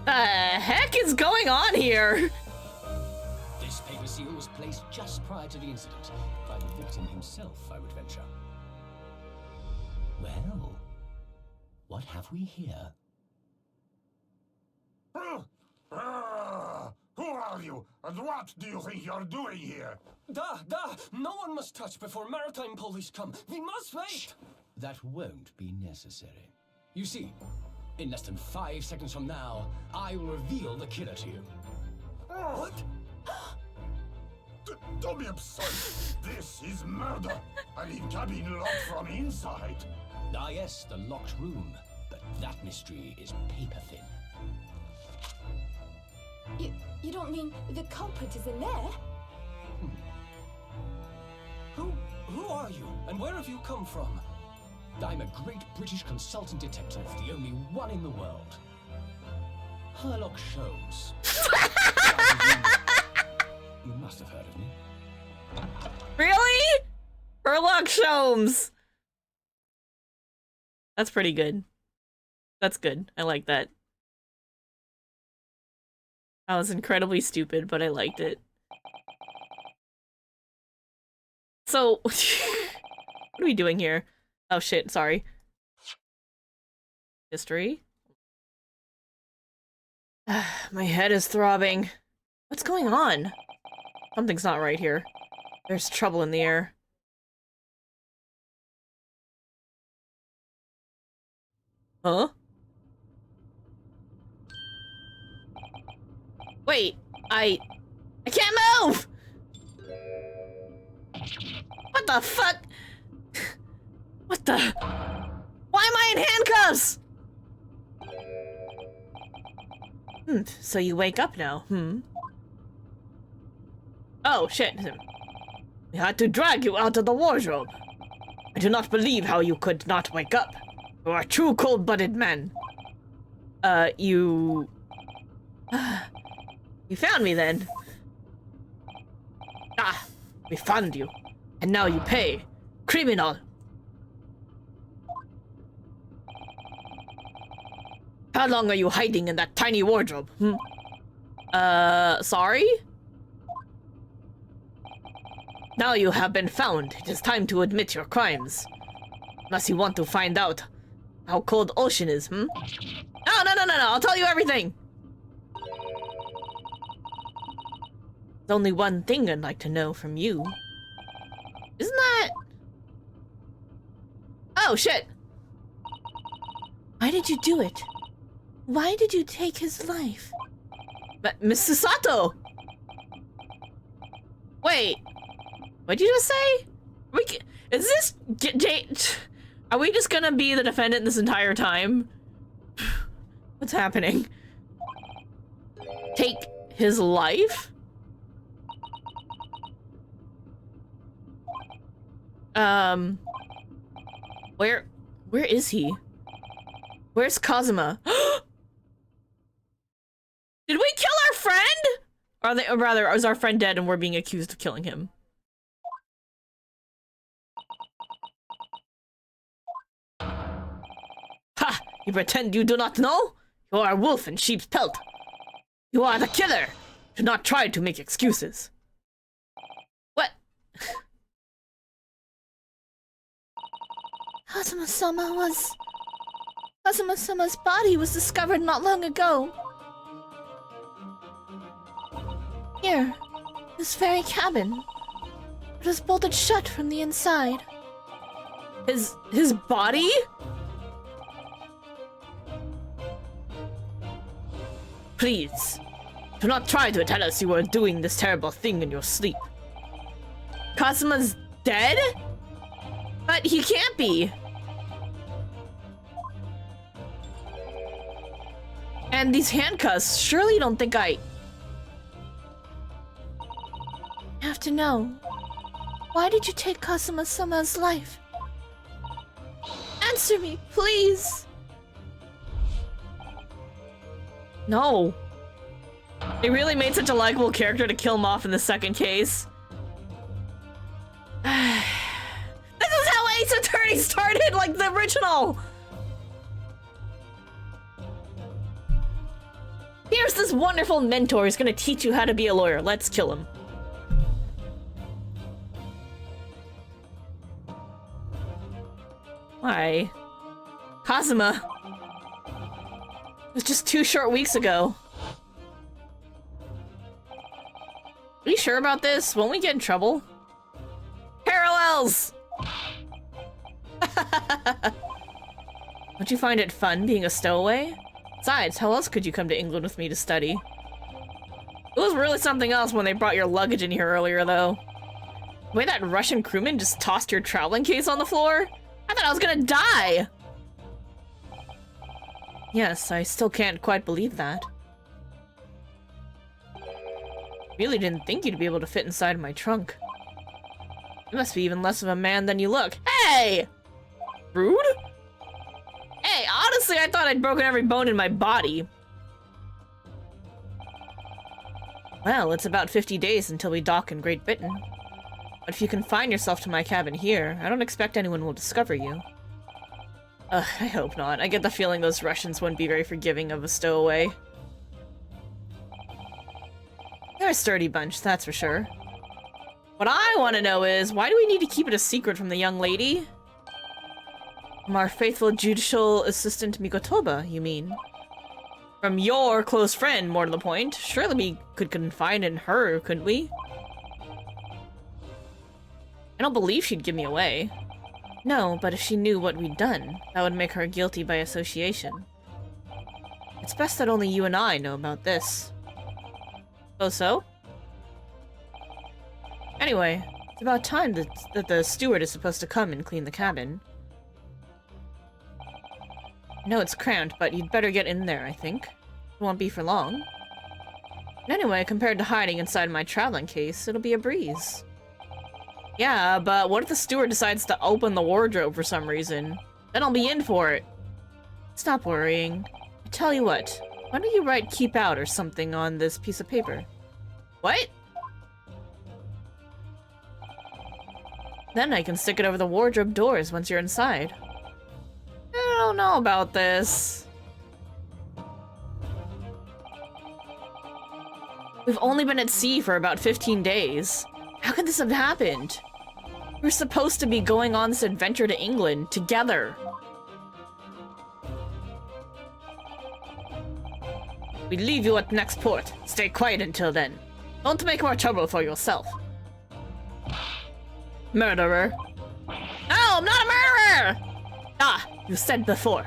The heck is going on here? This paper seal was placed just prior to the incident by the victim himself, I would venture. Well, what have we here? Who are you, and what do you think you're doing here? No one must touch before maritime police come. We must wait! Shh. That won't be necessary. You see, in less than 5 seconds from now, I will reveal the killer to you. What? Don't be absurd. This is murder. I leave cabin locked from inside. Ah yes, the locked room. But that mystery is paper thin. You don't mean the culprit is in there? Who are you, and where have you come from? I'm a great British consultant detective, the only one in the world. Sherlock Holmes. You must have heard of me. Really? Sherlock Holmes. That's pretty good. That's good. I like that. That was incredibly stupid, but I liked it. So, what are we doing here? Oh shit, sorry. History? My head is throbbing. What's going on? Something's not right here. There's trouble in the air. Huh? Wait, I can't move! What the fuck? What the? Why am I in handcuffs? So you wake up now, Oh, shit. We had to drag you out of the wardrobe. I do not believe how you could not wake up. You are a true cold-blooded man. You found me then. Ah, we found you. And now you pay. Criminal. How long are you hiding in that tiny wardrobe? Sorry? Now you have been found. It is time to admit your crimes. Unless you want to find out how cold ocean is, No, I'll tell you everything! There's only one thing I'd like to know from you. Isn't that... Oh, shit! Why did you do it? Why did you take his life? But, Mr. Sato! Wait, what'd you just say? Is this... Are we just gonna be the defendant this entire time? What's happening? Take his life? Where is he? Where's Kazuma? Or rather, is our friend dead and we're being accused of killing him? Ha! You pretend you do not know? You are a wolf in sheep's pelt. You are the killer. Do not try to make excuses. What? Kazuma-sama's body was discovered not long ago. Here, this very cabin. It was bolted shut from the inside. His body? Please, do not try to tell us you were doing this terrible thing in your sleep. Kazuma's dead? But he can't be. And these handcuffs, surely you don't think I have to know. Why did you take Kazuma-sama's life? Answer me, please! No. They really made such a likable character to kill him off in the second case. This is how Ace Attorney started, like the original! Here's this wonderful mentor who's gonna teach you how to be a lawyer. Let's kill him. Why? Kazuma. It was just 2 short weeks ago. Are you sure about this? Won't we get in trouble? Parallels! Don't you find it fun being a stowaway? Besides, how else could you come to England with me to study? It was really something else when they brought your luggage in here earlier, though. The way that Russian crewman just tossed your traveling case on the floor? I thought I was gonna die! Yes, I still can't quite believe that. Really didn't think you'd be able to fit inside my trunk. You must be even less of a man than you look. Hey! Rude? Hey, honestly, I thought I'd broken every bone in my body. Well, it's about 50 days until we dock in Great Britain. But if you confine yourself to my cabin here, I don't expect anyone will discover you. Ugh, I hope not. I get the feeling those Russians wouldn't be very forgiving of a stowaway. They're a sturdy bunch, that's for sure. What I want to know is, why do we need to keep it a secret from the young lady? From our faithful judicial assistant Mikotoba, you mean? From your close friend, more to the point. Surely we could confide in her, couldn't we? I don't believe she'd give me away. No, but if she knew what we'd done, that would make her guilty by association. It's best that only you and I know about this. Oh, so? Anyway, it's about time that the steward is supposed to come and clean the cabin. I know it's cramped, but you'd better get in there, I think. It won't be for long. And anyway, compared to hiding inside my traveling case, it'll be a breeze. Yeah, but what if the steward decides to open the wardrobe for some reason? Then I'll be in for it. Stop worrying. I tell you what, why don't you write keep out or something on this piece of paper? What? Then I can stick it over the wardrobe doors once you're inside. I don't know about this. We've only been at sea for about 15 days. How could this have happened? We're supposed to be going on this adventure to England together. We leave you at next port. Stay quiet until then. Don't make more trouble for yourself. Murderer. No, I'm not a murderer! Ah, you said before.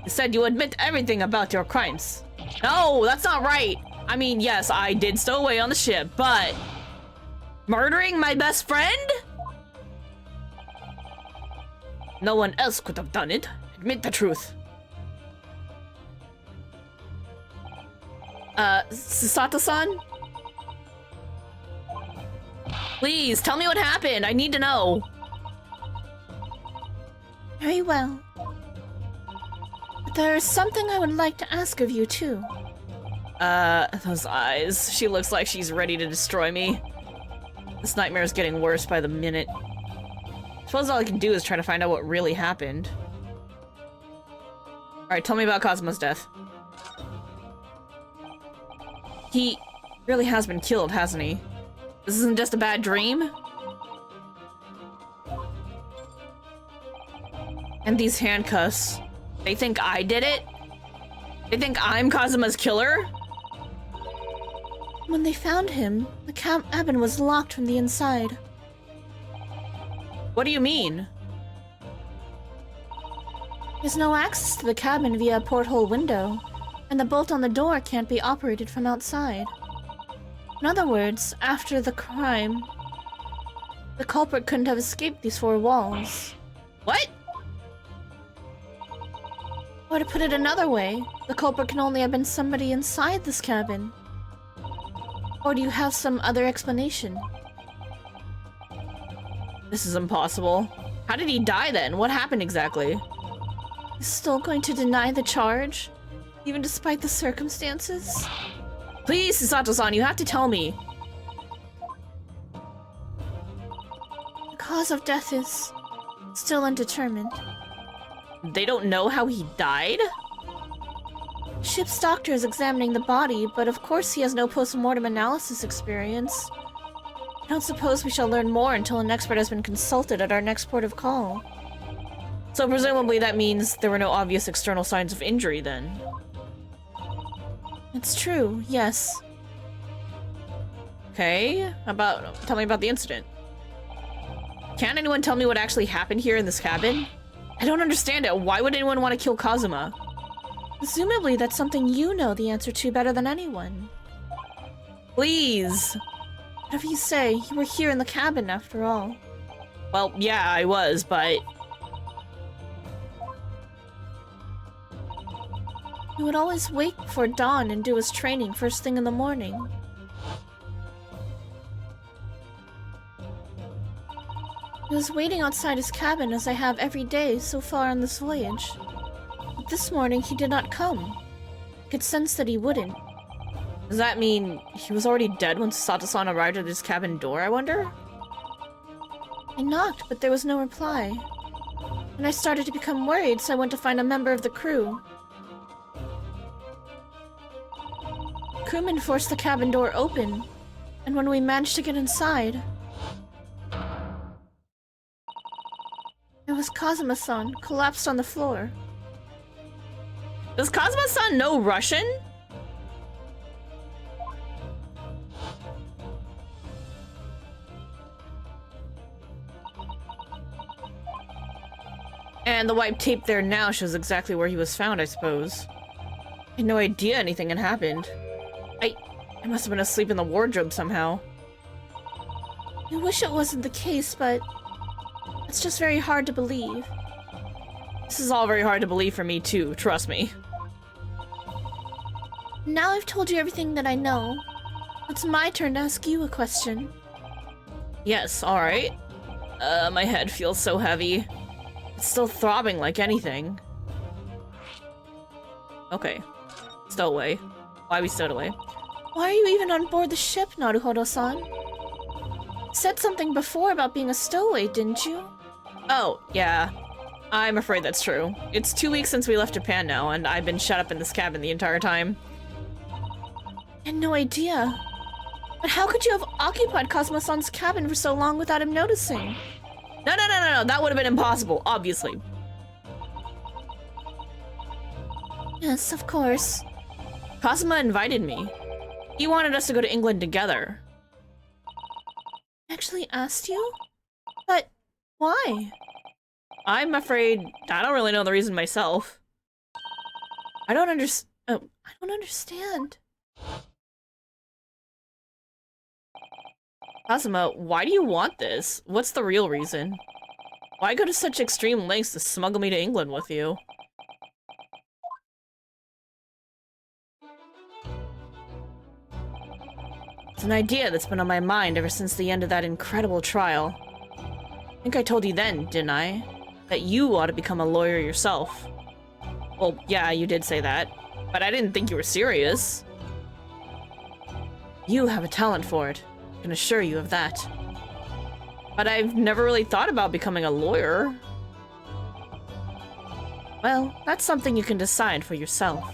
You said you admit everything about your crimes. No, that's not right. I mean, yes, I did stow away on the ship, but... murdering my best friend? No one else could have done it. Admit the truth. Sasato-san? Please, tell me what happened. I need to know. Very well. But there is something I would like to ask of you, too. Those eyes. She looks like she's ready to destroy me. This nightmare is getting worse by the minute. I suppose all I can do is try to find out what really happened. Alright, tell me about Cosmo's death. He really has been killed, hasn't he? This isn't just a bad dream? And these handcuffs. They think I did it? They think I'm Kazuma's killer? When they found him, the cabin was locked from the inside. What do you mean? There's no access to the cabin via a porthole window, and the bolt on the door can't be operated from outside. In other words, after the crime, the culprit couldn't have escaped these four walls. What? Or to put it another way, the culprit can only have been somebody inside this cabin. Or do you have some other explanation? This is impossible. How did he die then? What happened exactly? Is still going to deny the charge? Even despite the circumstances? Please, Sato-san, you have to tell me. The cause of death is still undetermined. They don't know how he died? Ship's doctor is examining the body, but of course he has no post-mortem analysis experience. I don't suppose we shall learn more until an expert has been consulted at our next port of call. So presumably that means there were no obvious external signs of injury then. It's true, yes. Okay, tell me about the incident. Can anyone tell me what actually happened here in this cabin? I don't understand it. Why would anyone want to kill Kazuma? Presumably that's something you know the answer to better than anyone. Please. Whatever you say, you were here in the cabin after all. Well, yeah, I was, but... He would always wake before dawn and do his training first thing in the morning. He was waiting outside his cabin as I have every day so far on this voyage. But this morning he did not come. I could sense that he wouldn't. Does that mean he was already dead when Sato-san arrived at his cabin door, I wonder? I knocked, but there was no reply. And I started to become worried, so I went to find a member of the crew. The crewman forced the cabin door open, and when we managed to get inside, it was Kazuma-san, collapsed on the floor. Does Kazuma-san know Russian? And the white tape there now shows exactly where he was found, I suppose. I had no idea anything had happened. I must have been asleep in the wardrobe somehow. I wish it wasn't the case, but it's just very hard to believe. This is all very hard to believe for me too, trust me. Now I've told you everything that I know. It's my turn to ask you a question. Yes, alright. My head feels so heavy. It's still throbbing like anything. Okay. Stow away. Why we stowed away? Why are you even on board the ship, Naruhodo-san? Said something before about being a stowaway, didn't you? Oh, yeah. I'm afraid that's true. It's 2 weeks since we left Japan now, and I've been shut up in this cabin the entire time. I had no idea. But how could you have occupied Kazuma-san's cabin for so long without him noticing? No, that would have been impossible, obviously. Yes, of course. Kazuma invited me. He wanted us to go to England together. Actually asked you? But why? I'm afraid I don't really know the reason myself. I don't understand. Kazuma, why do you want this? What's the real reason? Why go to such extreme lengths to smuggle me to England with you? It's an idea that's been on my mind ever since the end of that incredible trial. I think I told you then, didn't I? That you ought to become a lawyer yourself. Well, yeah, you did say that. But I didn't think you were serious. You have a talent for it. I can assure you of that. But I've never really thought about becoming a lawyer. Well, that's something you can decide for yourself.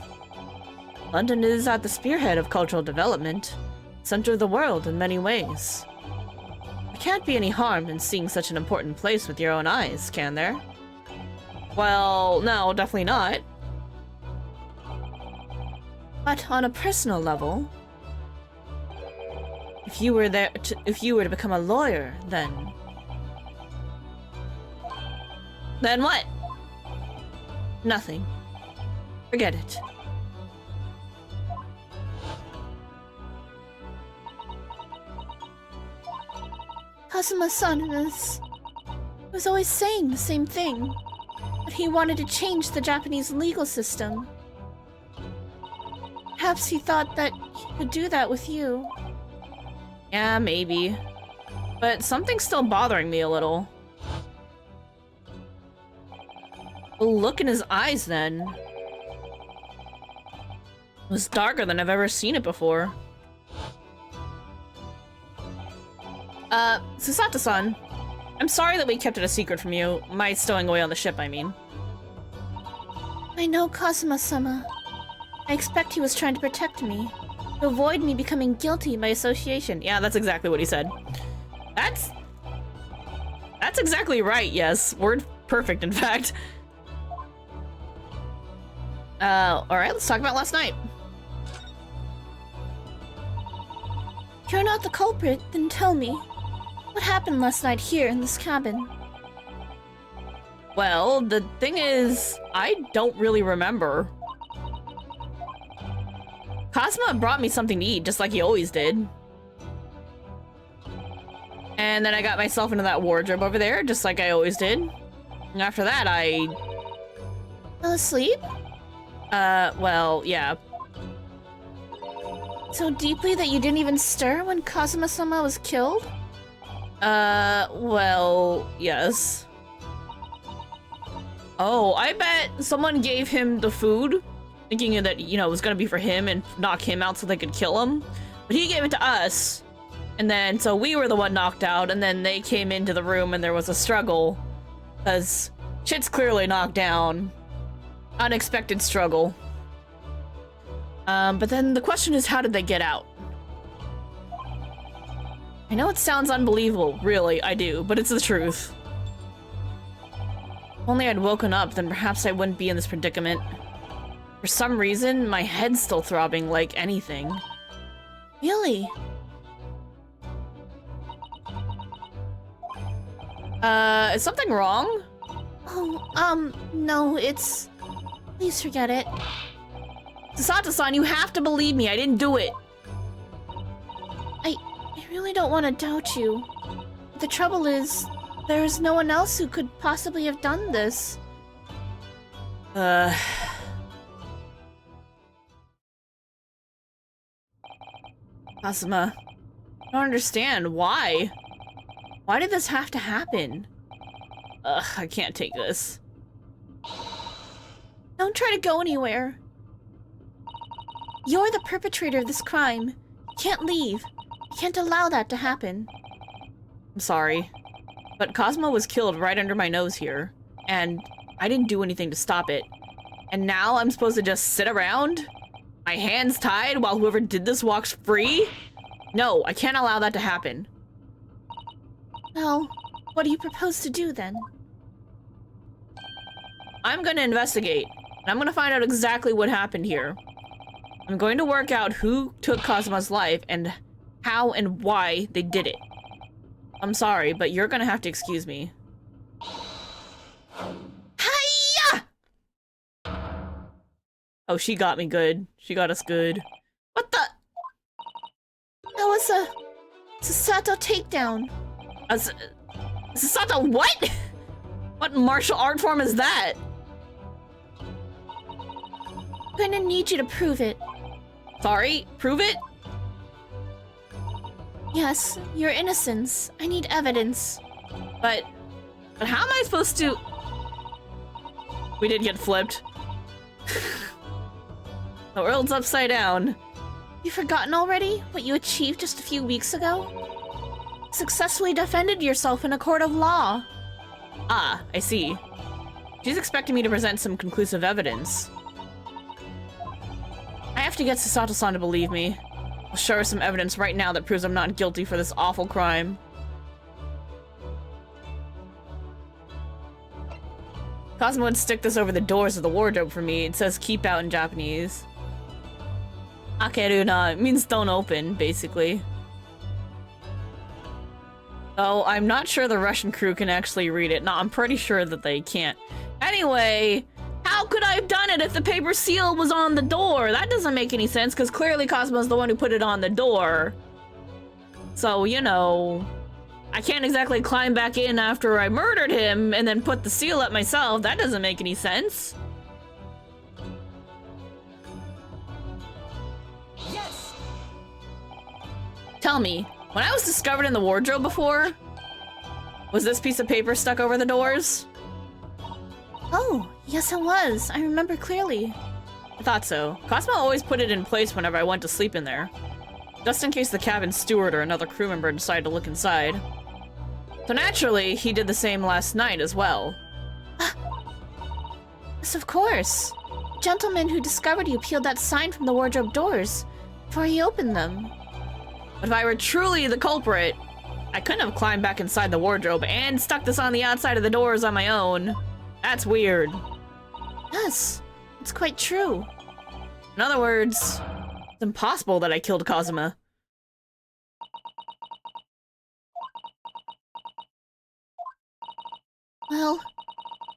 London is at the spearhead of cultural development, center of the world in many ways. There can't be any harm in seeing such an important place with your own eyes, can there? Well, no, definitely not. But on a personal level, if you were to become a lawyer, then what? Nothing. Forget it. Kazuma-san was always saying the same thing, but he wanted to change the Japanese legal system. Perhaps he thought that he could do that with you. Yeah, maybe. But something's still bothering me a little. The look in his eyes, then. It was darker than I've ever seen it before. Susato-san. I'm sorry that we kept it a secret from you. My stowing away on the ship, I mean. I know Kazuma-sama. I expect he was trying to protect me. To avoid me becoming guilty by association. Yeah, that's exactly what he said. That's exactly right, yes. Word perfect, in fact. Alright, let's talk about last night. If you're not the culprit, then tell me. What happened last night here in this cabin? Well, the thing is, I don't really remember. Kazuma brought me something to eat, just like he always did. And then I got myself into that wardrobe over there, just like I always did. And after that, I... Fell asleep? Well, yeah. So deeply that you didn't even stir when Kazuma-sama was killed? Well, yes. Oh, I bet someone gave him the food, thinking that, you know, it was gonna be for him and knock him out so they could kill him. But he gave it to us. And then, so we were the one knocked out, and then they came into the room and there was a struggle. Because shit's clearly knocked down. Unexpected struggle. But then the question is, how did they get out? I know it sounds unbelievable, really, I do, but it's the truth. If only I'd woken up, then perhaps I wouldn't be in this predicament. For some reason, my head's still throbbing like anything. Really? Is something wrong? Oh, no, it's... Please forget it. Susato-san, you have to believe me, I didn't do it! I really don't want to doubt you. But the trouble is, there is no one else who could possibly have done this. Kazuma, I don't understand. Why? Why did this have to happen? Ugh, I can't take this. Don't try to go anywhere. You're the perpetrator of this crime. You can't leave. You can't allow that to happen. I'm sorry, but Cosmo was killed right under my nose here, and I didn't do anything to stop it. And now I'm supposed to just sit around? My hands tied while whoever did this walks free? No, I can't allow that to happen. Well, what do you propose to do then? I'm gonna investigate, and I'm gonna find out exactly what happened here. I'm going to work out who took Cosmo's life and how and why they did it. I'm sorry, but you're gonna have to excuse me. Hiya! Oh, she got me good. She got us good. What the? That was a Susato takedown. Susato, what? What martial art form is that? I'm gonna need you to prove it. Sorry, prove it? Yes, your innocence. I need evidence. But how am I supposed to... We did get flipped. The world's upside down. You've forgotten already what you achieved just a few weeks ago? Successfully defended yourself in a court of law. Ah, I see. She's expecting me to present some conclusive evidence. I have to get Sasato-san to believe me. I'll show her some evidence right now that proves I'm not guilty for this awful crime. Cosmo would stick this over the doors of the wardrobe for me. It says keep out in Japanese. Akeruna, it means don't open, basically. Oh, I'm not sure the Russian crew can actually read it. No, I'm pretty sure that they can't. Anyway, how could I have done it if the paper seal was on the door? That doesn't make any sense, because clearly Cosmo's the one who put it on the door. So, you know, I can't exactly climb back in after I murdered him and then put the seal up myself. That doesn't make any sense. Yes! Tell me, when I was discovered in the wardrobe before, was this piece of paper stuck over the doors? Oh, yes it was. I remember clearly. I thought so. Cosmo always put it in place whenever I went to sleep in there, just in case the cabin steward or another crew member decided to look inside. So naturally, he did the same last night as well. Yes, of course. The gentleman who discovered you peeled that sign from the wardrobe doors before he opened them. But if I were truly the culprit, I couldn't have climbed back inside the wardrobe and stuck this on the outside of the doors on my own. That's weird. Yes, it's quite true. In other words, it's impossible that I killed Kazuma. Well,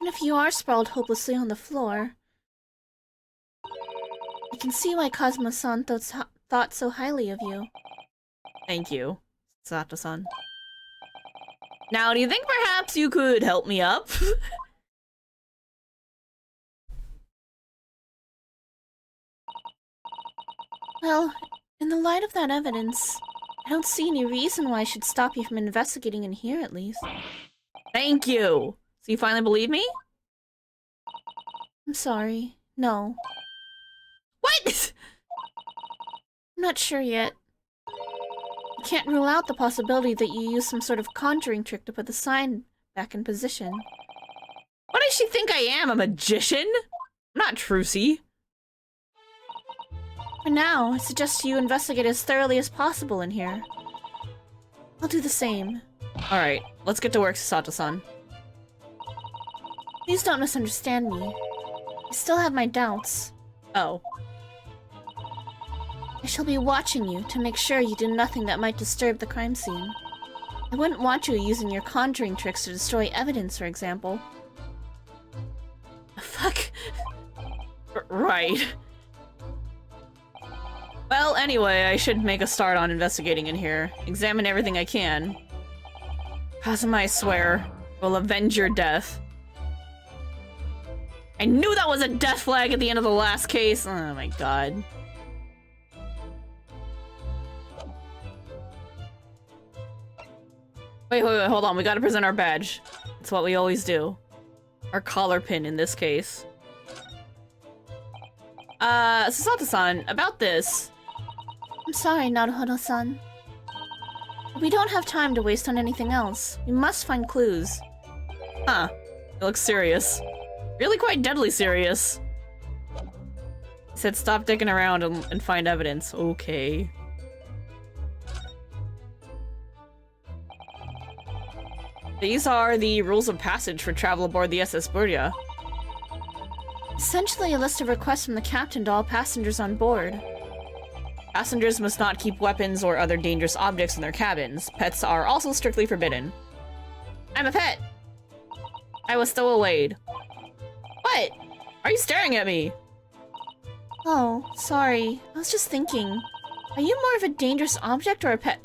even if you are sprawled hopelessly on the floor, I can see why Kazuma-san thought so highly of you. Thank you, Sato-san. Now, do you think perhaps you could help me up? Well, in the light of that evidence, I don't see any reason why I should stop you from investigating in here, at least. Thank you! So you finally believe me? I'm sorry. No. What?! I'm not sure yet. I can't rule out the possibility that you used some sort of conjuring trick to put the sign back in position. What does she think I am, a magician? I'm not Trucy. For now, I suggest you investigate as thoroughly as possible in here. I'll do the same. Alright, let's get to work, Sato-san. Please don't misunderstand me. I still have my doubts. Oh. I shall be watching you to make sure you do nothing that might disturb the crime scene. I wouldn't want you using your conjuring tricks to destroy evidence, for example. Fuck. Right. Well, anyway, I should make a start on investigating in here. Examine everything I can. Kazuma, I swear, will avenge your death. I knew that was a death flag at the end of the last case! Oh my god. Wait, hold on. We gotta present our badge. It's what we always do. Our collar pin in this case. Sasato-san, about this. I'm sorry, Naruhodo-san. We don't have time to waste on anything else. We must find clues. Huh. It looks serious. Really quite deadly serious. He said stop digging around and find evidence. Okay. These are the rules of passage for travel aboard the SS Burya. Essentially a list of requests from the captain to all passengers on board. Passengers must not keep weapons or other dangerous objects in their cabins. Pets are also strictly forbidden. I'm a pet! I was stowawayed. What? Are you staring at me? Oh, sorry. I was just thinking. Are you more of a dangerous object or a pet?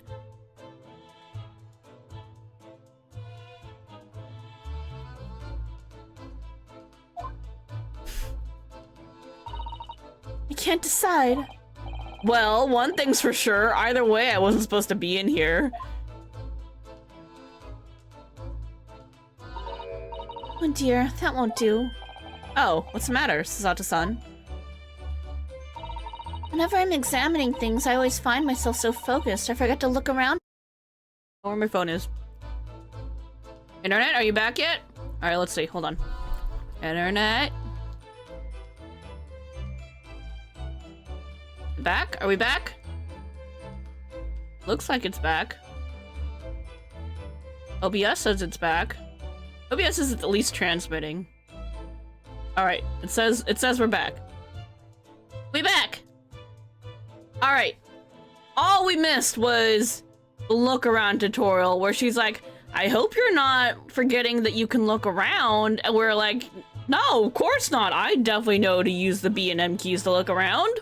I can't decide. Well, one thing's for sure. Either way, I wasn't supposed to be in here. Oh dear, that won't do. Oh, what's the matter, Sasato-san? Whenever I'm examining things, I always find myself so focused, I forget to look around. Where my phone is. Internet, are you back yet? Alright, let's see. Hold on. Internet. Back? Are we back? Looks like it's back. OBS says it's back. OBS is at least transmitting. Alright, it says we're back. We back! Alright. All we missed was the look around tutorial where she's like, I hope you're not forgetting that you can look around, and we're like, no, of course not. I definitely know to use the B and M keys to look around.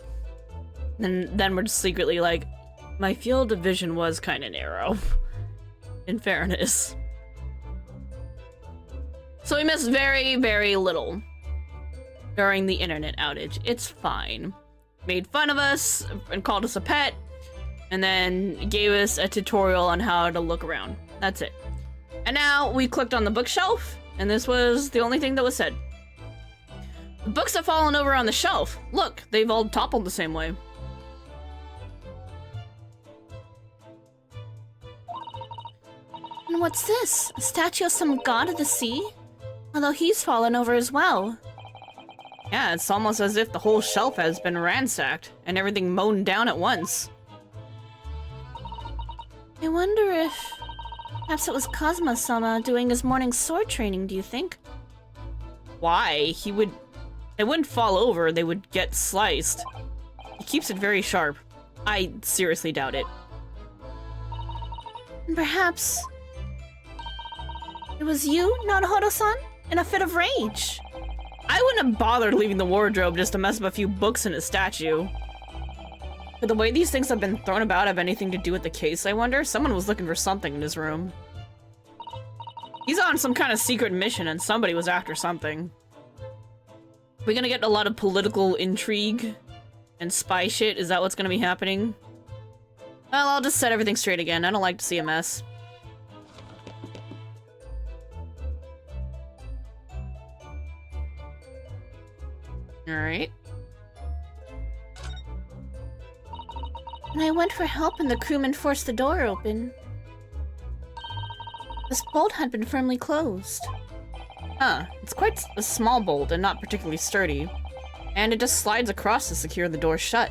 And then we're just secretly like, my field of vision was kind of narrow, in fairness. So we missed very, very little during the internet outage. It's fine. Made fun of us and called us a pet, and then gave us a tutorial on how to look around. That's it. And now we clicked on the bookshelf, and this was the only thing that was said. The books have fallen over on the shelf. Look, they've all toppled the same way. And what's this? A statue of some god of the sea? Although he's fallen over as well. Yeah, it's almost as if the whole shelf has been ransacked, and everything mown down at once. I wonder if... perhaps it was Kazuma-sama doing his morning sword training, do you think? Why? They wouldn't fall over, they would get sliced. He keeps it very sharp. I seriously doubt it. And perhaps... it was you, Naruhodo-san? In a fit of rage. I wouldn't have bothered leaving the wardrobe just to mess up a few books in his statue. But the way these things have been thrown about have anything to do with the case, I wonder? Someone was looking for something in his room. He's on some kind of secret mission and somebody was after something. We're gonna get a lot of political intrigue and spy shit? Is that what's gonna be happening? Well, I'll just set everything straight again. I don't like to see a mess. Alright. And I went for help and the crewman forced the door open. This bolt had been firmly closed. Huh. It's quite a small bolt and not particularly sturdy. And it just slides across to secure the door shut.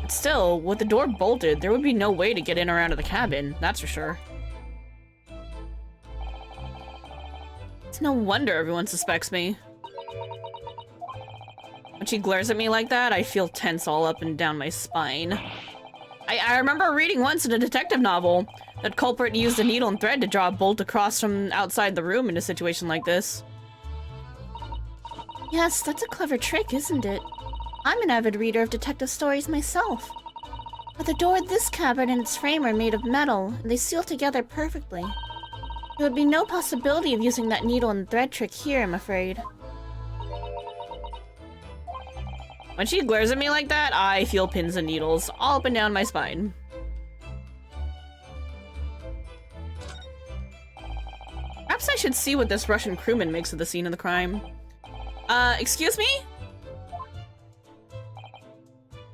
But still, with the door bolted, there would be no way to get in or out of the cabin, that's for sure. It's no wonder everyone suspects me. When she glares at me like that, I feel tense all up and down my spine. I remember reading once in a detective novel that culprit used a needle and thread to draw a bolt across from outside the room in a situation like this. Yes, that's a clever trick, isn't it? I'm an avid reader of detective stories myself. But the door of this cabin and its frame are made of metal, and they seal together perfectly. There would be no possibility of using that needle and thread trick here, I'm afraid. When she glares at me like that, I feel pins and needles all up and down my spine. Perhaps I should see what this Russian crewman makes of the scene of the crime. Excuse me?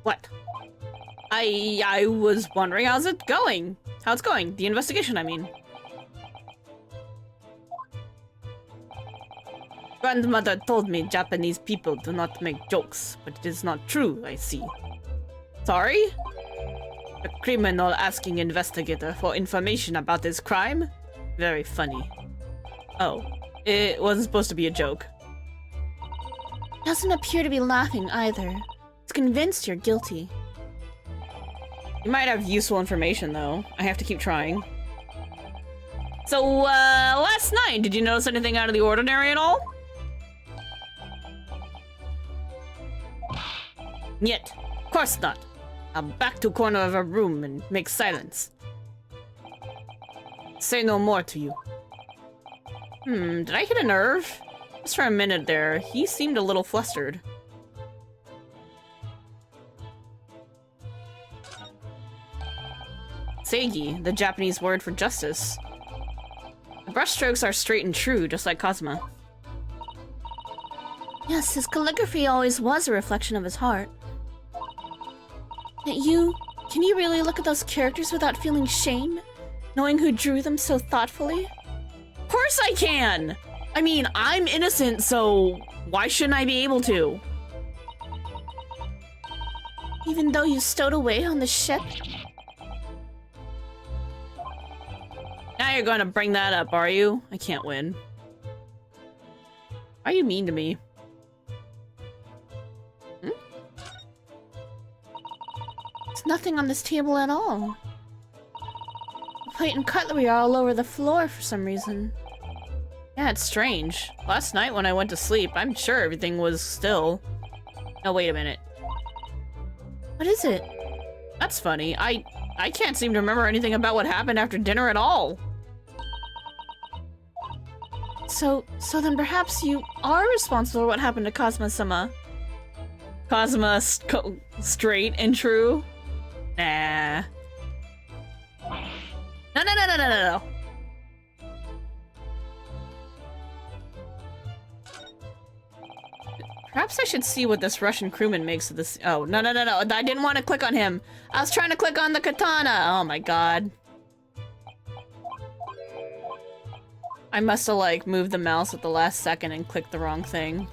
What? I was wondering how's it going? How it's going? The investigation, I mean. Grandmother told me Japanese people do not make jokes, but it is not true, I see. Sorry? A criminal asking investigator for information about his crime? Very funny. Oh, it wasn't supposed to be a joke. Doesn't appear to be laughing either. It's convinced you're guilty. You might have useful information, though. I have to keep trying. So, last night, did you notice anything out of the ordinary at all? Yet, of course not. I'll back to corner of a room and make silence. Say no more to you. Did I hit a nerve? Just for a minute there, he seemed a little flustered. Seigi, the Japanese word for justice. The brushstrokes are straight and true, just like Kazuma. Yes, his calligraphy always was a reflection of his heart. Can you really look at those characters without feeling shame? Knowing who drew them so thoughtfully? Of course I can! I mean, I'm innocent, so why shouldn't I be able to? Even though you stowed away on the ship? Now you're gonna bring that up, are you? I can't win. Why are you mean to me? There's nothing on this table at all. The plate and cutlery are all over the floor for some reason. Yeah, it's strange. Last night when I went to sleep, I'm sure everything was still. No, wait a minute. What is it? That's funny. I can't seem to remember anything about what happened after dinner at all. So then perhaps you are responsible for what happened to Cosma-sama. Cosma straight and true? Nah. No. Perhaps I should see what this Russian crewman makes of this. Oh, no. I didn't want to click on him. I was trying to click on the katana. Oh my god. I must have, like, moved the mouse at the last second and clicked the wrong thing.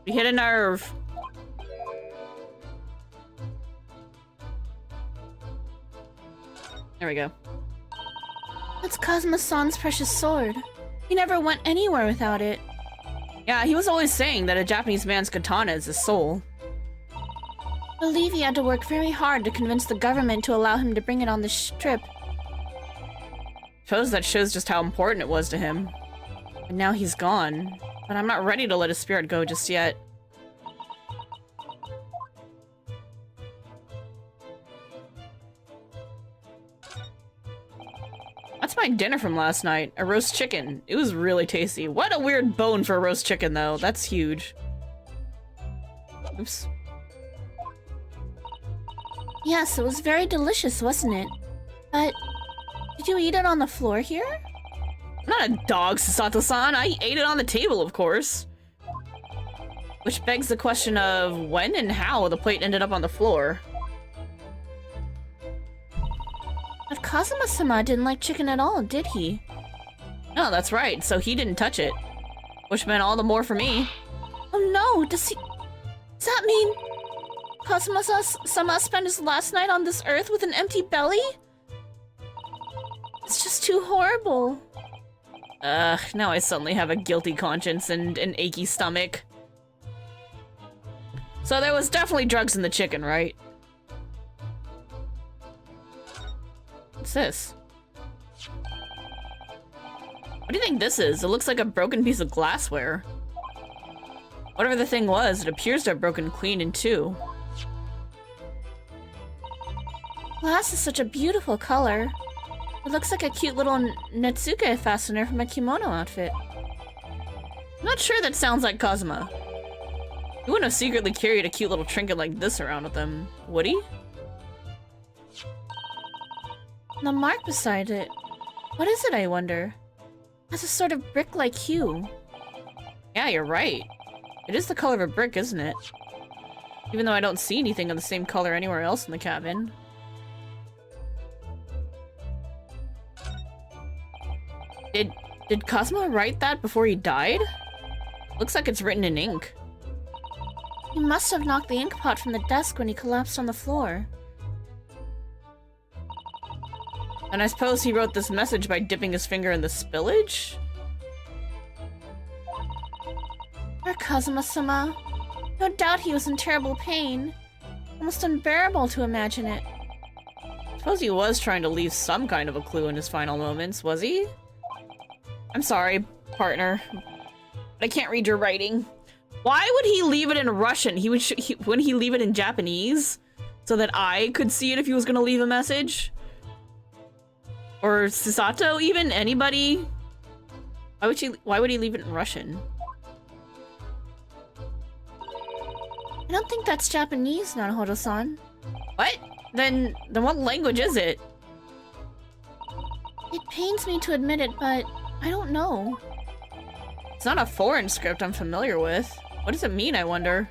We hit a nerve. There we go. That's Cosma-san's precious sword. He never went anywhere without it. Yeah, he was always saying that a Japanese man's katana is his soul. I believe he had to work very hard to convince the government to allow him to bring it on the trip. Suppose that shows just how important it was to him. And now he's gone. But I'm not ready to let his spirit go just yet. That's my dinner from last night. A roast chicken. It was really tasty. What a weird bone for a roast chicken, though. That's huge. Oops. Yes, it was very delicious, wasn't it? But did you eat it on the floor here? I'm not a dog, Sasato-san. I ate it on the table, of course. Which begs the question of when and how the plate ended up on the floor. But Kazuma-sama didn't like chicken at all, did he? No, that's right. So he didn't touch it. Which meant all the more for me. Oh no, does that mean Kazuma-sama spent his last night on this earth with an empty belly? It's just too horrible. Ugh, now I suddenly have a guilty conscience and an achy stomach. So there was definitely drugs in the chicken, right? What's this? What do you think this is? It looks like a broken piece of glassware. Whatever the thing was, it appears to have broken clean in two. Glass is such a beautiful color. It looks like a cute little Netsuke fastener from a kimono outfit. I'm not sure that sounds like Kazuma. He wouldn't have secretly carried a cute little trinket like this around with him, would he? The mark beside it. What is it, I wonder? It has a sort of brick-like hue. Yeah, you're right. It is the color of a brick, isn't it? Even though I don't see anything of the same color anywhere else in the cabin. Did Cosmo write that before he died? Looks like it's written in ink. He must have knocked the ink pot from the desk when he collapsed on the floor. And I suppose he wrote this message by dipping his finger in the spillage? Poor Kazuma-sama. No doubt he was in terrible pain. Almost unbearable to imagine it. I suppose he was trying to leave some kind of a clue in his final moments, was he? I'm sorry, partner. But I can't read your writing. Why would he leave it in Russian? Wouldn't he leave it in Japanese? So that I could see it if he was gonna leave a message? Or Sasato even? Anybody? Why would he leave it in Russian? I don't think that's Japanese, Naruhodo-san. What? Then what language is it? It pains me to admit it, but I don't know. It's not a foreign script I'm familiar with. What does it mean, I wonder?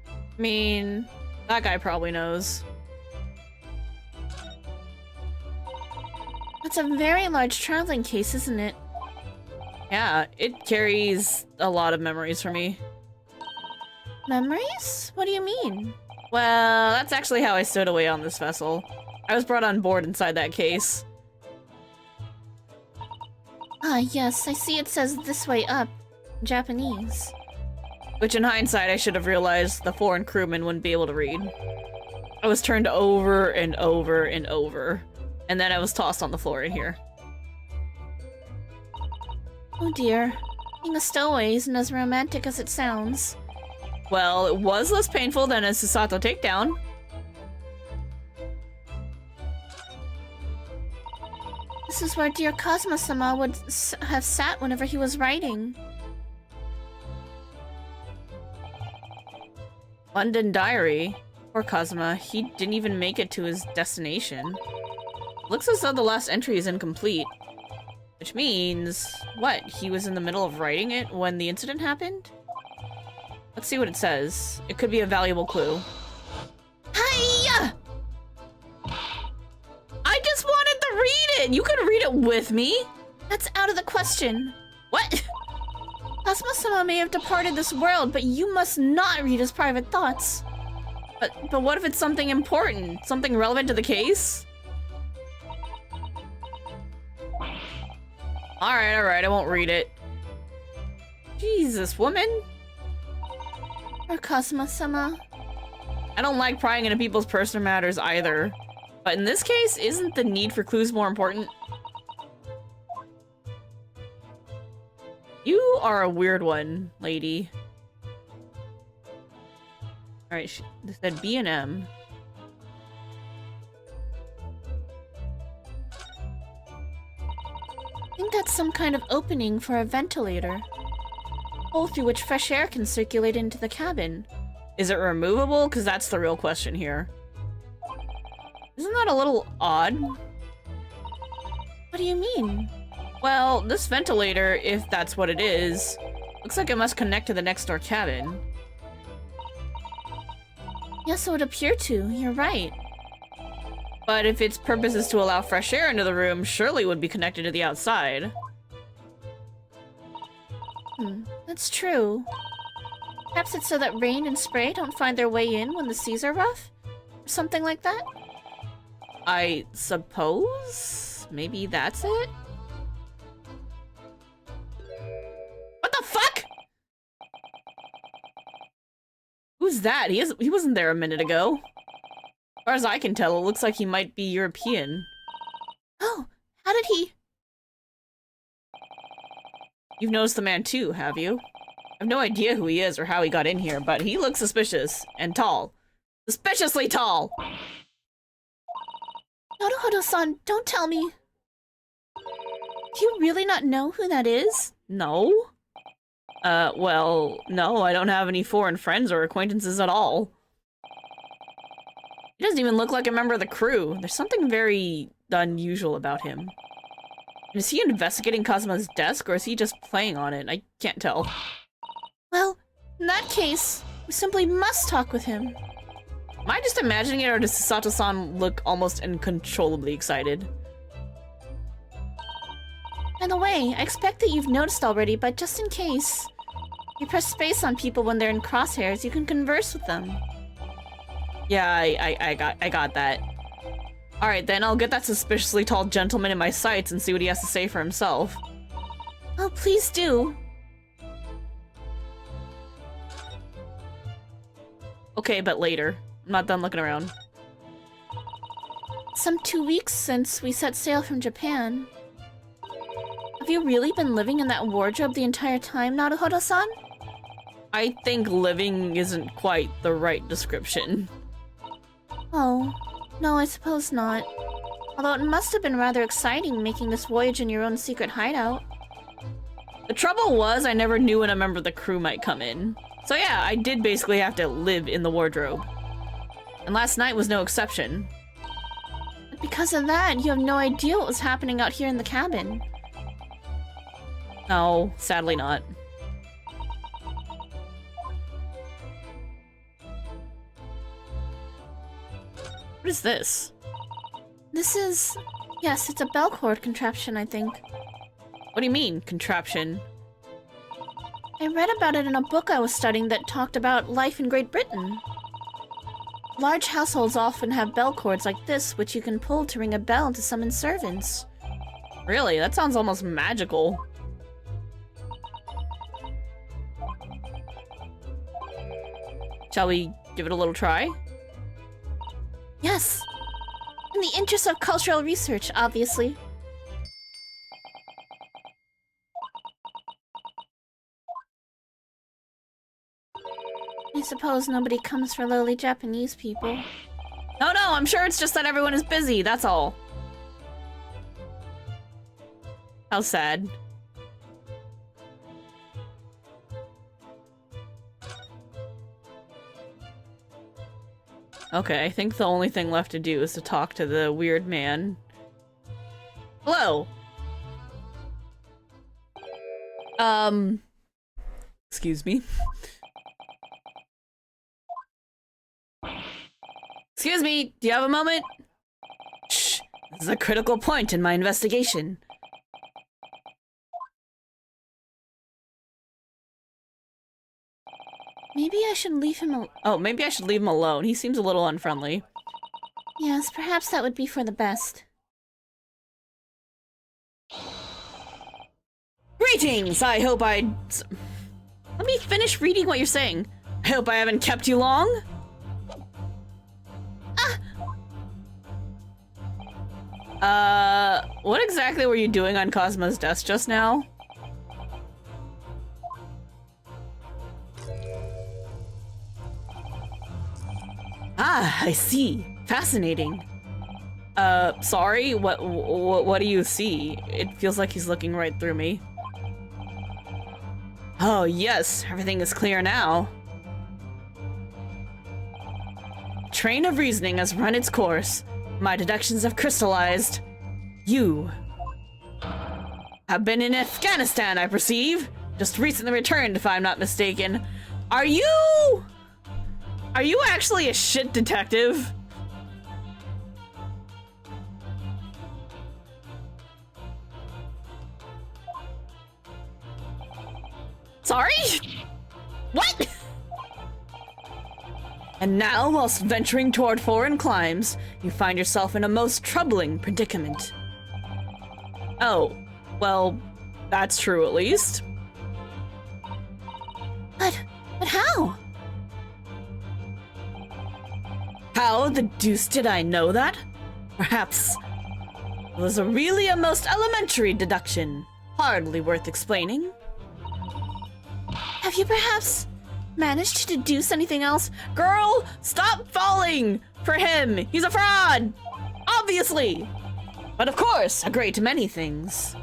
I mean, that guy probably knows. That's a very large traveling case, isn't it? Yeah, it carries a lot of memories for me. Memories? What do you mean? Well, that's actually how I stowed away on this vessel. I was brought on board inside that case. Ah, yes, I see it says this way up. Japanese. Which in hindsight, I should have realized the foreign crewman wouldn't be able to read. I was turned over and over and over. And then I was tossed on the floor in here. Oh dear. Being a stowaway isn't as romantic as it sounds. Well, it was less painful than a Susato takedown. This is where dear Kazuma-sama would have sat whenever he was writing. London Diary. Poor Kazuma, he didn't even make it to his destination. Looks as though the last entry is incomplete. Which means, what? He was in the middle of writing it when the incident happened? Let's see what it says. It could be a valuable clue. Hiya! I just wanted to read it! You could read it with me! That's out of the question. What? Kazuma-sama may have departed this world, but you must not read his private thoughts. But what if it's something important? Something relevant to the case? Alright, I won't read it. Jesus, woman. Or Kazuma-sama. I don't like prying into people's personal matters either. But in this case, isn't the need for clues more important? You are a weird one, lady. Alright, this said B&M. I think that's some kind of opening for a ventilator. Hole through which fresh air can circulate into the cabin. Is it removable? Because that's the real question here. Isn't that a little odd? What do you mean? Well, this ventilator, if that's what it is, looks like it must connect to the next door cabin. Yes, it would appear to. You're right. But if its purpose is to allow fresh air into the room, surely it would be connected to the outside. That's true. Perhaps it's so that rain and spray don't find their way in when the seas are rough? Or something like that? I suppose? Maybe that's it? What the fuck?! Who's that? He wasn't there a minute ago. As far as I can tell, it looks like he might be European. Oh, how did he... You've noticed the man too, have you? I have no idea who he is or how he got in here, but he looks suspicious. And tall. Suspiciously tall! Naruhodo-san, don't tell me. Do you really not know who that is? No? Well, no, I don't have any foreign friends or acquaintances at all. He doesn't even look like a member of the crew. There's something very unusual about him. Is he investigating Kazuma's desk, or is he just playing on it? I can't tell. Well, in that case, we simply must talk with him. Am I just imagining it, or does Sato-san look almost uncontrollably excited? By the way, I expect that you've noticed already, but just in case, you press space on people when they're in crosshairs, you can converse with them. Yeah, I got that. Alright, then I'll get that suspiciously tall gentleman in my sights and see what he has to say for himself. Oh, please do. Okay, but later. I'm not done looking around. Some 2 weeks since we set sail from Japan. Have you really been living in that wardrobe the entire time, Naruhodo-san? I think living isn't quite the right description. Oh, no, I suppose not. Although it must have been rather exciting making this voyage in your own secret hideout. The trouble was, I never knew when a member of the crew might come in. So yeah, I did basically have to live in the wardrobe. And last night was no exception. But because of that, you have no idea what was happening out here in the cabin. No, sadly not. What is this? This is... Yes, it's a bell cord contraption, I think. What do you mean, contraption? I read about it in a book I was studying that talked about life in Great Britain. Large households often have bell cords like this, which you can pull to ring a bell to summon servants. Really? That sounds almost magical. Shall we give it a little try? Yes! In the interest of cultural research, obviously. I suppose nobody comes for lowly Japanese people. No, I'm sure it's just that everyone is busy, that's all. How sad. Okay, I think the only thing left to do is to talk to the weird man. Hello! Excuse me. Excuse me, do you have a moment? Shh, this is a critical point in my investigation. Maybe I should leave him alone. Oh, maybe I should leave him alone. He seems a little unfriendly. Yes, perhaps that would be for the best. Greetings! I hope I... Let me finish reading what you're saying. I hope I haven't kept you long. What exactly were you doing on Cosmo's desk just now? Ah, I see. Fascinating. Sorry? What do you see? It feels like he's looking right through me. Oh, yes. Everything is clear now. Train of reasoning has run its course. My deductions have crystallized. You have been in Afghanistan, I perceive. Just recently returned, if I'm not mistaken. Are you actually a shit detective? Sorry? What? And now, whilst venturing toward foreign climes, you find yourself in a most troubling predicament. Oh, well, that's true at least. But how? How the deuce did I know that? Perhaps it was really a most elementary deduction, hardly worth explaining. Have you perhaps managed to deduce anything else? Girl, stop falling for him! He's a fraud! Obviously! But of course, a great many things.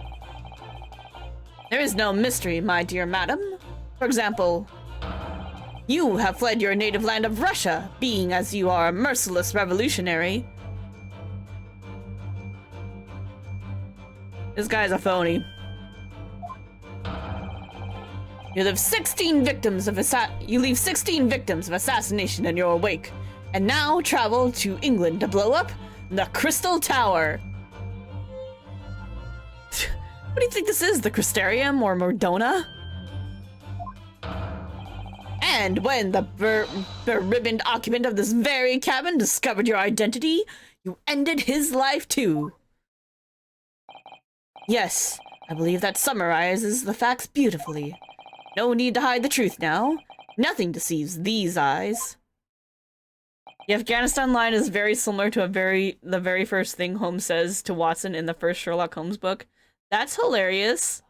There is no mystery, my dear madam. For example, you have fled your native land of Russia, being as you are a merciless revolutionary. This guy's a phony. You leave 16 victims of assassination in your wake, and now travel to England to blow up the Crystal Tower. What do you think this is, the Crystarium or Mordona? And when the beribboned occupant of this very cabin discovered your identity, you ended his life too. Yes, I believe that summarizes the facts beautifully. No need to hide the truth now. Nothing deceives these eyes. The Afghanistan line is very similar to the very first thing Holmes says to Watson in the first Sherlock Holmes book. That's hilarious.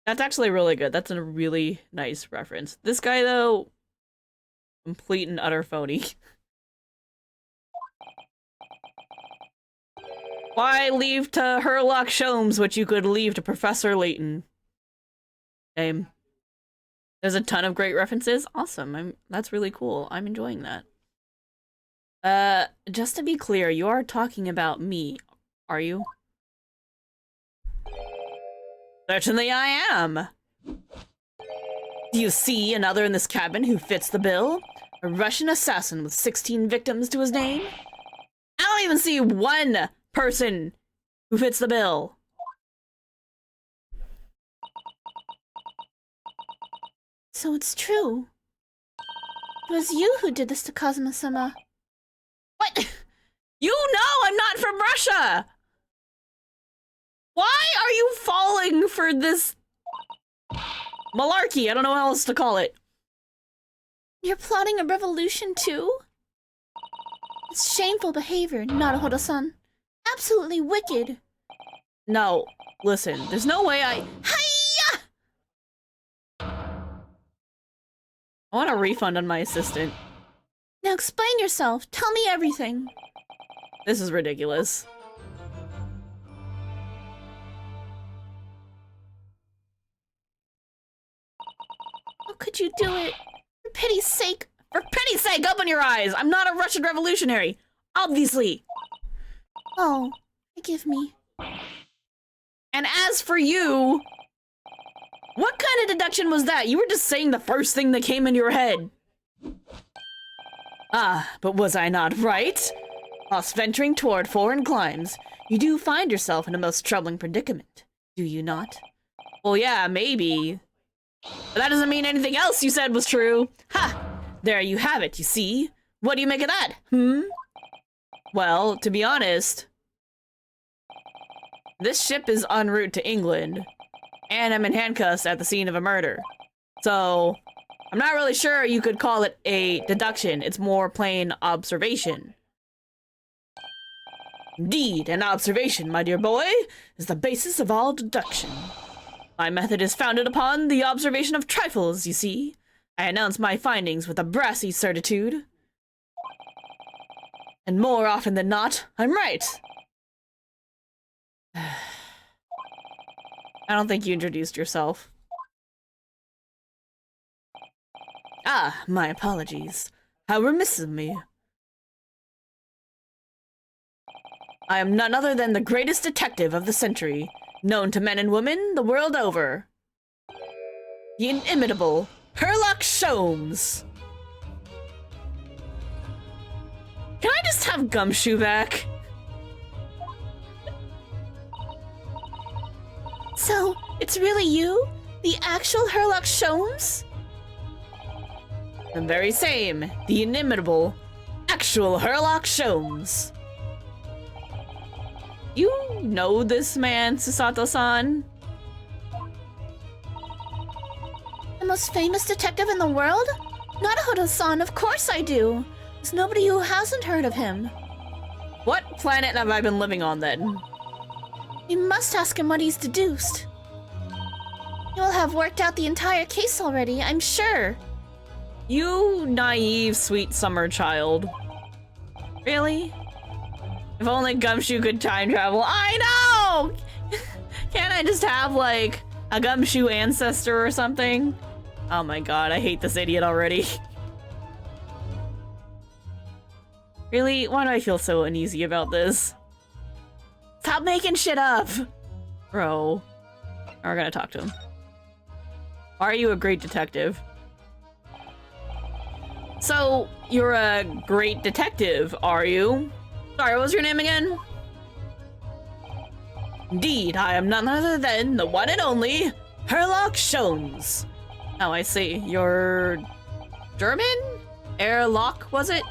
That's actually really good. That's a really nice reference. This guy, though, complete and utter phony. Why leave to Herlock Sholmes what you could leave to Professor Layton? Same. There's a ton of great references. Awesome. That's really cool. I'm enjoying that. Just to be clear, you are talking about me, are you? Certainly I am. Do you see another in this cabin who fits the bill? A Russian assassin with 16 victims to his name? I don't even see one person who fits the bill. So it's true. It was you who did this to Kazuma-sama. What? You know I'm not from Russia! Why are you falling for this malarkey? I don't know what else to call it. You're plotting a revolution too? It's shameful behavior, Naruhodo-san. Absolutely wicked. No, listen, there's no way I want a refund on my assistant. Now explain yourself. Tell me everything. This is ridiculous. How could you do it? For pity's sake. For pity's sake, open your eyes! I'm not a Russian revolutionary! Obviously! Oh, forgive me. And as for you... What kind of deduction was that? You were just saying the first thing that came into your head. Ah, but was I not right? Whilst venturing toward foreign climes, you do find yourself in a most troubling predicament, do you not? Well, yeah, maybe. But that doesn't mean anything else you said was true. Ha! There you have it, you see? What do you make of that, Well, to be honest, this ship is en route to England, and I'm in handcuffs at the scene of a murder. So, I'm not really sure you could call it a deduction. It's more plain observation. Indeed, an observation, my dear boy, is the basis of all deduction. My method is founded upon the observation of trifles, you see. I announce my findings with a brassy certitude. And more often than not, I'm right. I don't think you introduced yourself. Ah, my apologies. How remiss of me. I am none other than the greatest detective of the century, known to men and women the world over. The inimitable Sherlock Sholmes. Can I just have Gumshoe back? So, it's really you? The actual Sherlock Sholmes? The very same. The inimitable, actual Sherlock Sholmes. You know this man, Susato-san? The most famous detective in the world? Naruhodo-san, of course I do. There's nobody who hasn't heard of him. What planet have I been living on, then? You must ask him what he's deduced. He will have worked out the entire case already, I'm sure. You naive, sweet summer child. Really? If only Gumshoe could time travel. I know! Can't I just have, like, a Gumshoe ancestor or something? Oh my god, I hate this idiot already. Really? Why do I feel so uneasy about this? Stop making shit up! Bro. We're gonna talk to him. Why are you a great detective? So, you're a great detective, are you? Sorry, what was your name again? Indeed, I am none other than the one and only Sherlock Sholmes. Oh, I see. You're German? Airlock, was it?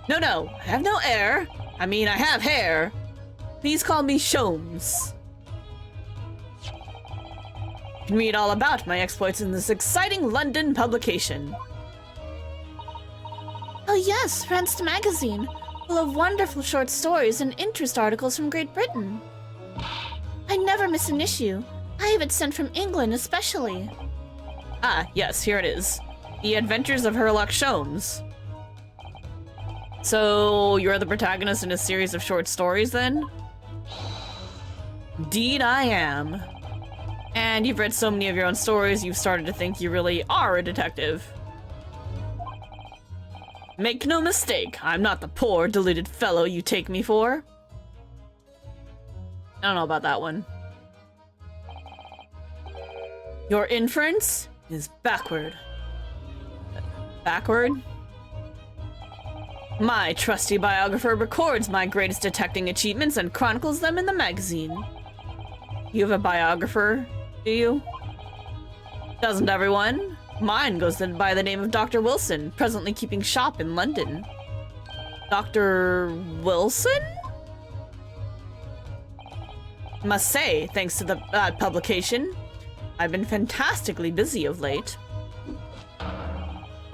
No, I have no air. I mean, I have hair. Please call me Sholmes. You can read all about my exploits in this exciting London publication. Oh yes, Ranced Magazine, full of wonderful short stories and interest articles from Great Britain. I never miss an issue. I have it sent from England especially. Ah, yes, here it is. The Adventures of Sherlock Sholmes. So, you're the protagonist in a series of short stories, then? Indeed, I am. And you've read so many of your own stories, you've started to think you really are a detective. Make no mistake, I'm not the poor, deluded fellow you take me for. I don't know about that one. Your inference is backward. Backward? My trusty biographer records my greatest detecting achievements and chronicles them in the magazine. You have a biographer, do you? Doesn't everyone? Mine goes by the name of Dr. Wilson, presently keeping shop in London. Dr. Wilson? Must say, thanks to the publication, I've been fantastically busy of late.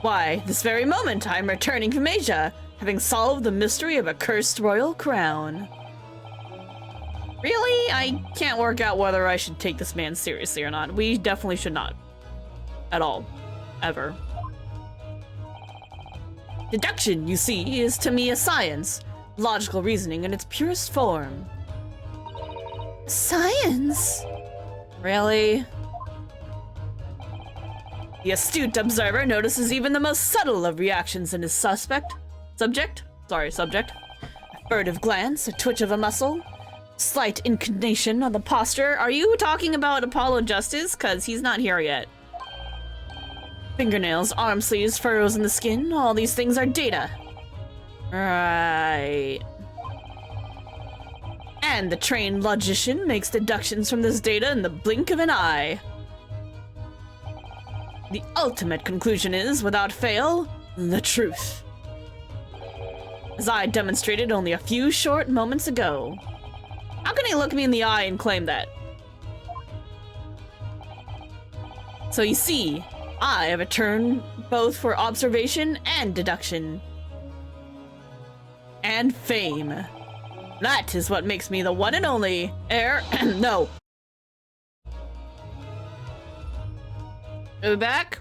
Why, this very moment I'm returning from Asia, having solved the mystery of a cursed royal crown. Really? I can't work out whether I should take this man seriously or not. We definitely should not. At all. Ever. Deduction, you see, is to me a science. Logical reasoning in its purest form. Science? Really? The astute observer notices even the most subtle of reactions in his subject. A furtive glance, a twitch of a muscle, slight inclination of the posture. Are you talking about Apollo Justice? Cause he's not here yet. Fingernails, arm sleeves, furrows in the skin, all these things are data. Right. And the trained logician makes deductions from this data in the blink of an eye. The ultimate conclusion is, without fail, the truth. As I demonstrated only a few short moments ago. How can he look me in the eye and claim that? So you see, I have a turn both for observation and deduction. And fame. That is what makes me the one and only heir. No. Is it back?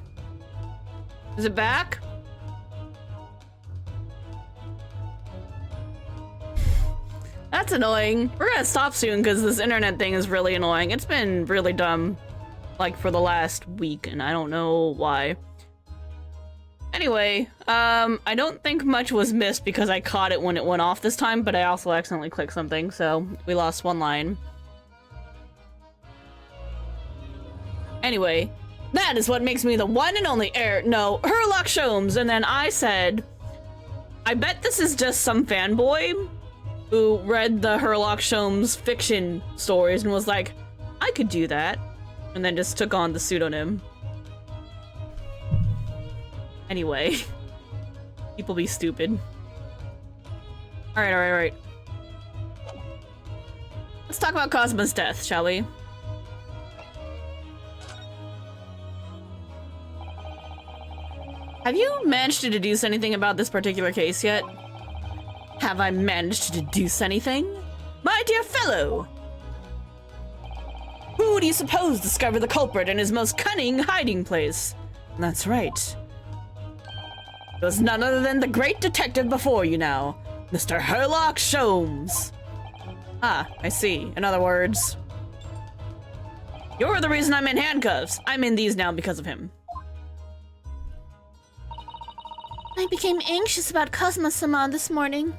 Is it back? That's annoying. We're gonna stop soon because this internet thing is really annoying. It's been really dumb, like, for the last week, and I don't know why. Anyway, I don't think much was missed because I caught it when it went off this time, but I also accidentally clicked something, so we lost one line. Anyway, that is what makes me the one and only heir. No, Herlock Sholmes. And then I said, I bet this is just some fanboy who read the Herlock Sholmes fiction stories and was like, I could do that. And then just took on the pseudonym. Anyway, people be stupid. Alright. Let's talk about Cosmo's death, shall we? Have you managed to deduce anything about this particular case yet? Have I managed to deduce anything? My dear fellow! Who do you suppose discovered the culprit in his most cunning hiding place? That's right. It was none other than the great detective before you now, Mr. Herlock Sholmes. Ah, I see. In other words, you're the reason I'm in handcuffs. I'm in these now because of him. I became anxious about Cosmo-sama this morning.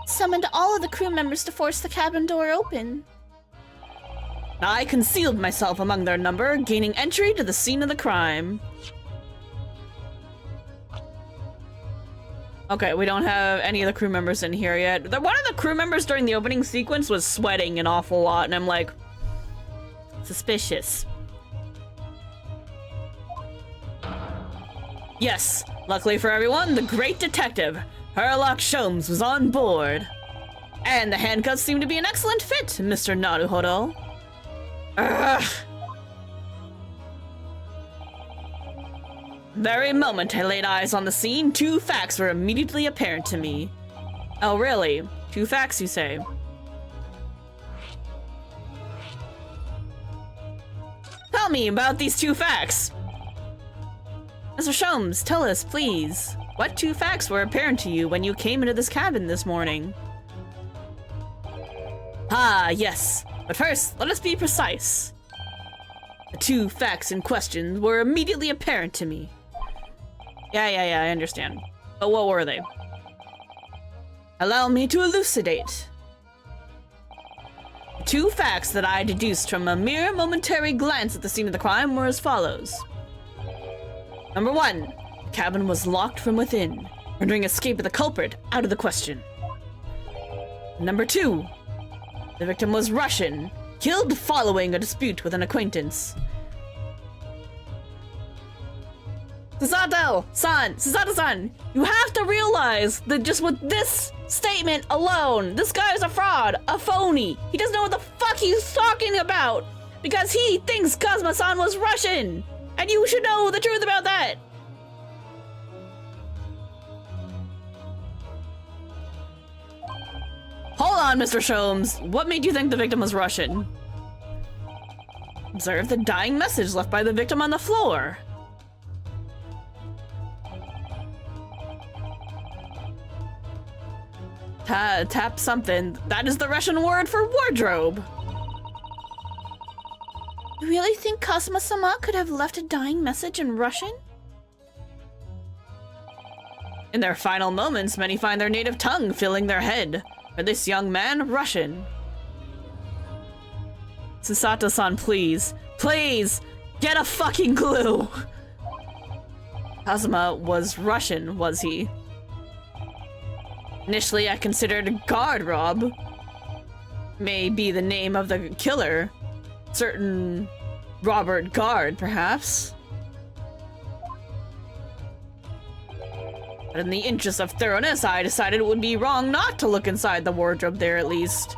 Summoned all of the crew members to force the cabin door open. I concealed myself among their number, gaining entry to the scene of the crime. Okay, we don't have any of the crew members in here yet. One of the crew members during the opening sequence was sweating an awful lot, and I'm like, suspicious. Yes, luckily for everyone, the great detective, Herlock Sholmes, was on board. And the handcuffs seem to be an excellent fit, Mr. Naruhodo. Ugh. Very moment I laid eyes on the scene, two facts were immediately apparent to me. Oh, really? Two facts, you say? Tell me about these two facts. Mr. Sholmes, tell us, please. What two facts were apparent to you when you came into this cabin this morning? Ah, yes. But first, let us be precise. The two facts in question were immediately apparent to me. Yeah, I understand. But what were they? Allow me to elucidate. The two facts that I deduced from a mere momentary glance at the scene of the crime were as follows. Number one, the cabin was locked from within, rendering escape of the culprit out of the question. Number 2. The victim was Russian, killed following a dispute with an acquaintance. Sasato-san, you have to realize that just with this statement alone, this guy is a fraud, a phony. He doesn't know what the fuck he's talking about because he thinks Kazuma-san was Russian, and you should know the truth about that. Hold on, Mr. Sholmes. What made you think the victim was Russian? Observe the dying message left by the victim on the floor. Tap something. That is the Russian word for wardrobe. You really think Kazuma-sama could have left a dying message in Russian? In their final moments, many find their native tongue filling their head. For this young man, Russian. Sasato-san, please. Please! Get a fucking clue! Kazuma was Russian, was he? Initially, I considered Guard Rob. May be the name of the killer. Certain Robert Guard, perhaps. But in the interest of thoroughness, I decided it would be wrong not to look inside the wardrobe there at least.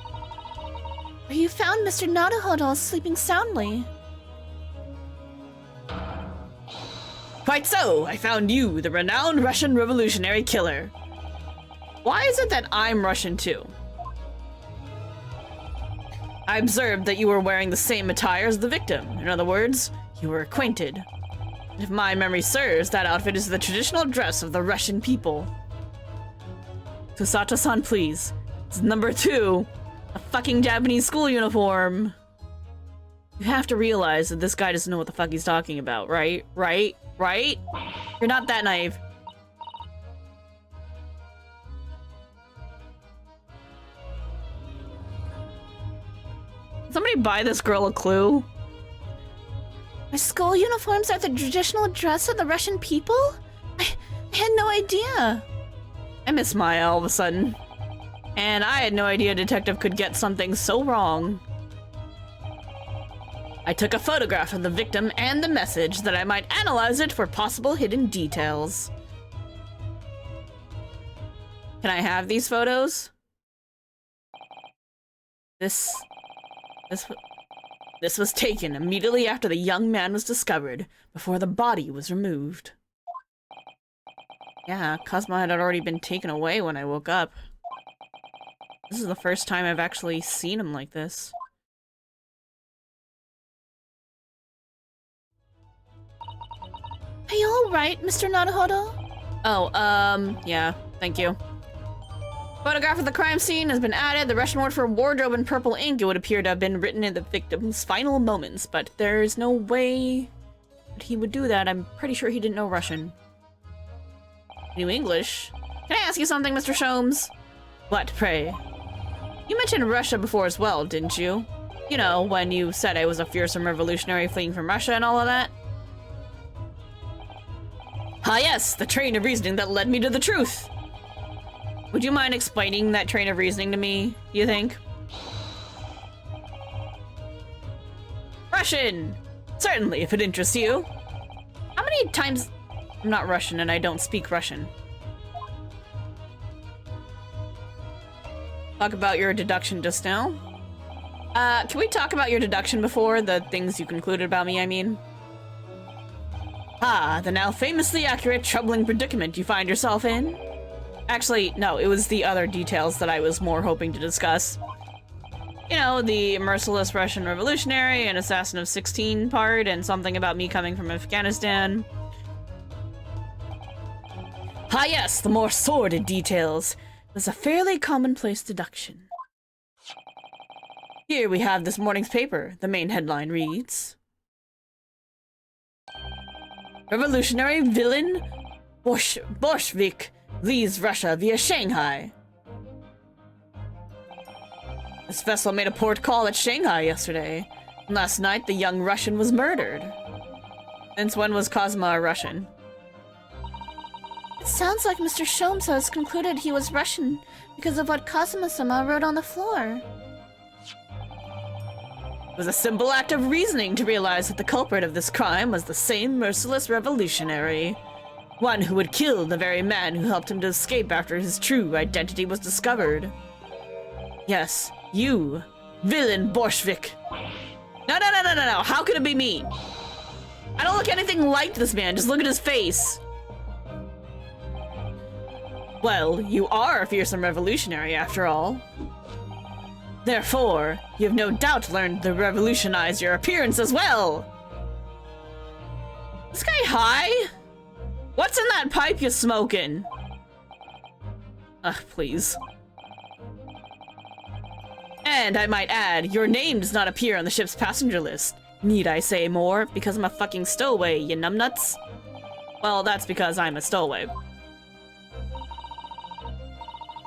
But you found Mr. Naruhodo sleeping soundly. Quite so! I found you, the renowned Russian revolutionary killer. Why is it that I'm Russian too? I observed that you were wearing the same attire as the victim. In other words, you were acquainted. If my memory serves, that outfit is the traditional dress of the Russian people. Sasato-san, please. It's number 2. A fucking Japanese school uniform. You have to realize that this guy doesn't know what the fuck he's talking about, right? Right? You're not that naive. Somebody buy this girl a clue? My school uniforms are the traditional dress of the Russian people? I had no idea. I miss Maya all of a sudden. And I had no idea a detective could get something so wrong. I took a photograph of the victim and the message that I might analyze it for possible hidden details. Can I have these photos? This was taken immediately after the young man was discovered, before the body was removed. Yeah, Cosmo had already been taken away when I woke up. This is the first time I've actually seen him like this. Are you alright, Mr. Naruhodo? Oh, yeah, thank you. Photograph of the crime scene has been added. The Russian word for wardrobe in purple ink, it would appear to have been written in the victim's final moments, but there's no way that he would do that. I'm pretty sure he didn't know Russian. New English? Can I ask you something, Mr. Sholmes? What, pray? You mentioned Russia before as well, didn't you? You know, when you said I was a fearsome revolutionary fleeing from Russia and all of that? Ah yes, the train of reasoning that led me to the truth! Would you mind explaining that train of reasoning to me, do you think? Russian! Certainly, if it interests you. How many times... I'm not Russian and I don't speak Russian. Talk about your deduction just now. Can we talk about your deduction before? The things you concluded about me, I mean. Ah, the now famously accurate troubling predicament you find yourself in? Actually, no, it was the other details that I was more hoping to discuss. You know, the merciless Russian revolutionary and assassin of 16 part, and something about me coming from Afghanistan. Ah yes, the more sordid details. It was a fairly commonplace deduction. Here we have this morning's paper. The main headline reads... Revolutionary villain Bolshevik leaves Russia via Shanghai. This vessel made a port call at Shanghai yesterday. Last night, the young Russian was murdered. Since when was Cosma a Russian? It sounds like Mr. Sholmes has concluded he was Russian because of what Kazuma-sama wrote on the floor. It was a simple act of reasoning to realize that the culprit of this crime was the same merciless revolutionary. One who would kill the very man who helped him to escape after his true identity was discovered. Yes, you, villain Bolshevik. No, how could it be me? I don't look anything like this man, just look at his face. Well, you are a fearsome revolutionary after all. Therefore, you have no doubt learned to revolutionize your appearance as well. This guy high? What's in that pipe you're smoking? Ugh, please. And I might add, your name does not appear on the ship's passenger list. Need I say more? Because I'm a fucking stowaway, you numbnuts? Well, that's because I'm a stowaway.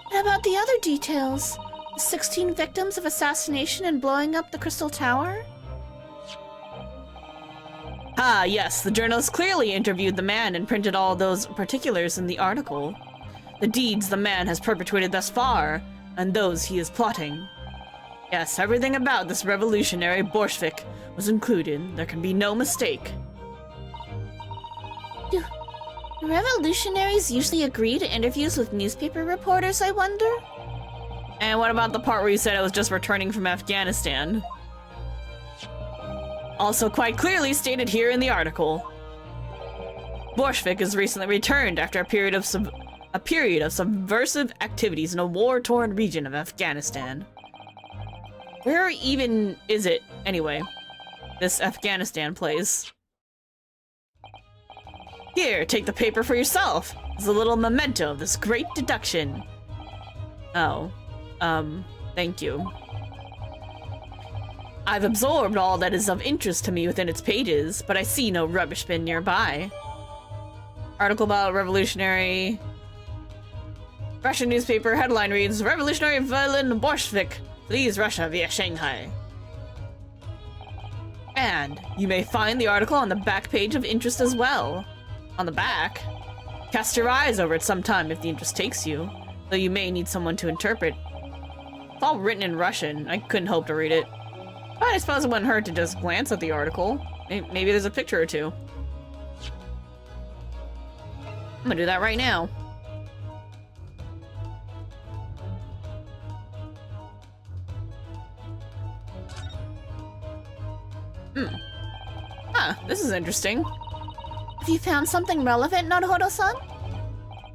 What about the other details? The 16 victims of assassination and blowing up the Crystal Tower? Ah, yes, the journalist clearly interviewed the man and printed all those particulars in the article. The deeds the man has perpetrated thus far, and those he is plotting. Yes, everything about this revolutionary Bolshevik was included. There can be no mistake. Do revolutionaries usually agree to interviews with newspaper reporters, I wonder? And what about the part where you said I was just returning from Afghanistan? Also quite clearly stated here in the article. Bolshevik has recently returned after a period of subversive activities in a war-torn region of Afghanistan. Where even is it, anyway? This Afghanistan place. Here, take the paper for yourself. It's a little memento of this great deduction. Oh. Thank you. I've absorbed all that is of interest to me within its pages, but I see no rubbish bin nearby. Article about revolutionary... Russian newspaper headline reads, Revolutionary villain Bolshevik flees Russia via Shanghai. And you may find the article on the back page of interest as well. On the back. Cast your eyes over it sometime if the interest takes you, though you may need someone to interpret. It's all written in Russian. I couldn't hope to read it. But I suppose it wouldn't hurt to just glance at the article. Maybe there's a picture or two. I'm gonna do that right now. Huh, this is interesting. Have you found something relevant, Naruhodo-san?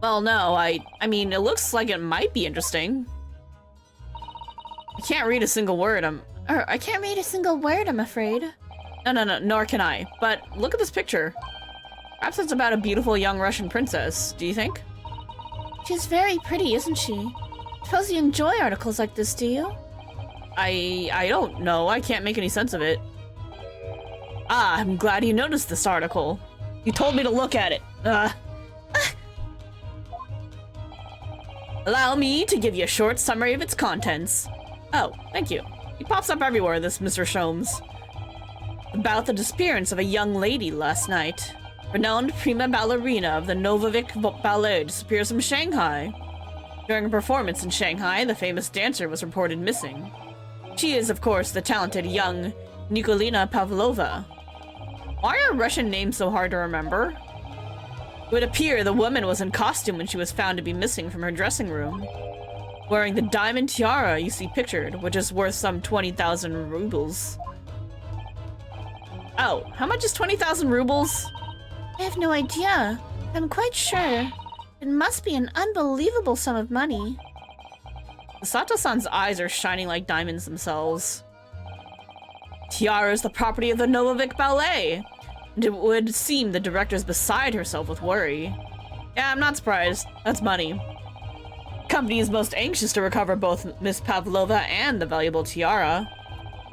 Well, no, I mean, it looks like it might be interesting. I can't read a single word, I can't read a single word, I'm afraid. No, nor can I. But look at this picture. Perhaps it's about a beautiful young Russian princess, do you think? She's very pretty, isn't she? Suppose you enjoy articles like this, do you? I don't know. I can't make any sense of it. Ah, I'm glad you noticed this article. You told me to look at it. Allow me to give you a short summary of its contents. Oh, thank you. He pops up everywhere, this Mr. Sholmes. About the disappearance of a young lady last night. Renowned prima ballerina of the Novovik Ballet disappears from Shanghai. During a performance in Shanghai, the famous dancer was reported missing. She is, of course, the talented young Nikolina Pavlova. Why are Russian names so hard to remember? It would appear the woman was in costume when she was found to be missing from her dressing room, wearing the diamond tiara you see pictured, which is worth some 20,000 rubles. Oh, how much is 20,000 rubles? I have no idea. I'm quite sure. It must be an unbelievable sum of money. Sato-san's eyes are shining like diamonds themselves. Tiara is the property of the Novovik Ballet, and it would seem the director's beside herself with worry. Yeah, I'm not surprised. That's money. The company is most anxious to recover both Miss Pavlova and the valuable tiara.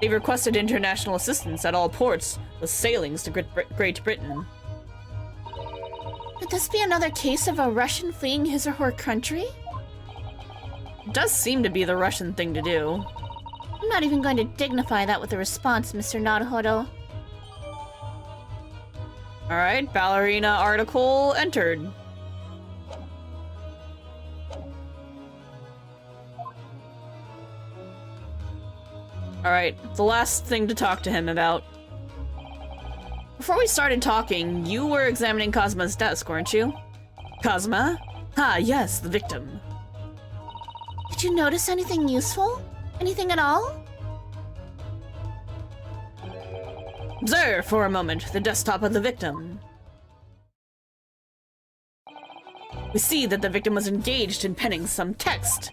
They've requested international assistance at all ports with sailings to Great Britain. Could this be another case of a Russian fleeing his or her country? It does seem to be the Russian thing to do. I'm not even going to dignify that with a response, Mr. Naruhodo. Alright, ballerina article entered. Alright, the last thing to talk to him about. Before we started talking, you were examining Cosma's desk, weren't you? Cosma? Ah, yes, the victim. Did you notice anything useful? Anything at all? Observe for a moment the desktop of the victim. We see that the victim was engaged in penning some text.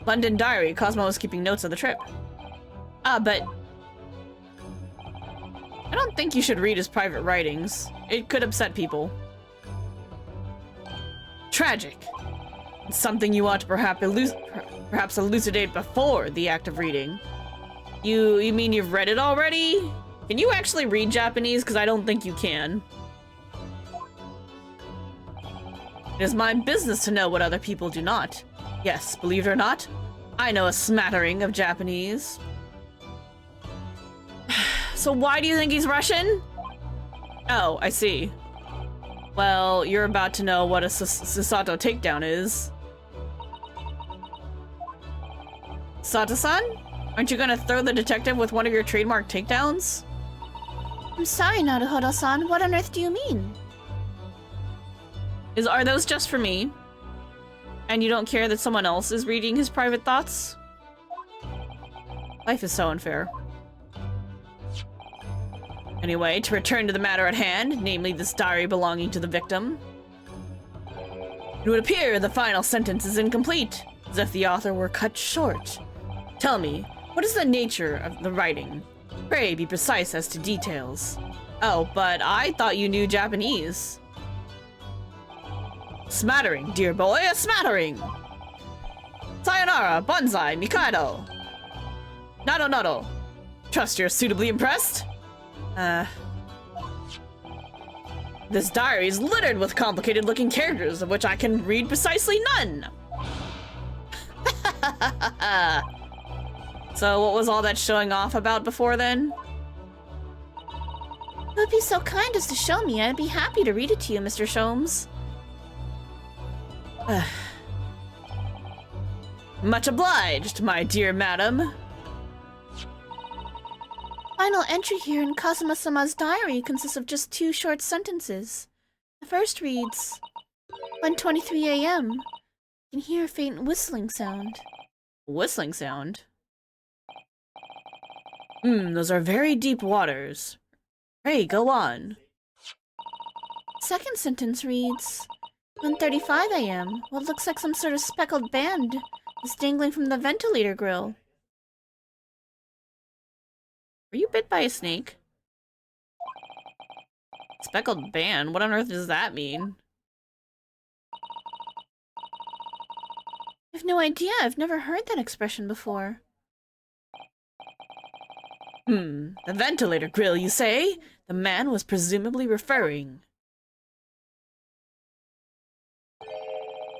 London Diary, Cosmo was keeping notes of the trip. Ah, but I don't think you should read his private writings. It could upset people. Tragic. It's something you ought to perhaps elucidate before the act of reading. You mean you've read it already? Can you actually read Japanese? Because I don't think you can. It is my business to know what other people do not. Yes, believe it or not, I know a smattering of Japanese. So why do you think he's Russian? Oh, I see. Well, you're about to know what a Sato takedown is. Sato-san? Aren't you gonna throw the detective with one of your trademark takedowns? I'm sorry, Naruhodo-san. What on earth do you mean? Are those just for me? And you don't care that someone else is reading his private thoughts? Life is so unfair. Anyway, to return to the matter at hand, namely this diary belonging to the victim. It would appear the final sentence is incomplete, as if the author were cut short. Tell me, what is the nature of the writing? Pray be precise as to details. Oh, but I thought you knew Japanese. Smattering, dear boy, a smattering! Sayonara, bonsai, mikado! Nado. Trust you're suitably impressed? This diary is littered with complicated-looking characters, of which I can read precisely none! So what was all that showing off about before then? If you would be so kind as to show me, I'd be happy to read it to you, Mr. Sholmes. Much obliged, my dear madam. Final entry here in Kazuma-sama's diary consists of just 2 short sentences. The first reads, 1:23 a.m. You can hear a faint whistling sound. Whistling sound? Those are very deep waters. Pray, go on. Second sentence reads, 1:35 a.m. What looks like some sort of speckled band is dangling from the ventilator grill. Were you bit by a snake? Speckled band? What on earth does that mean? I have no idea. I've never heard that expression before. The ventilator grill, you say? The man was presumably referring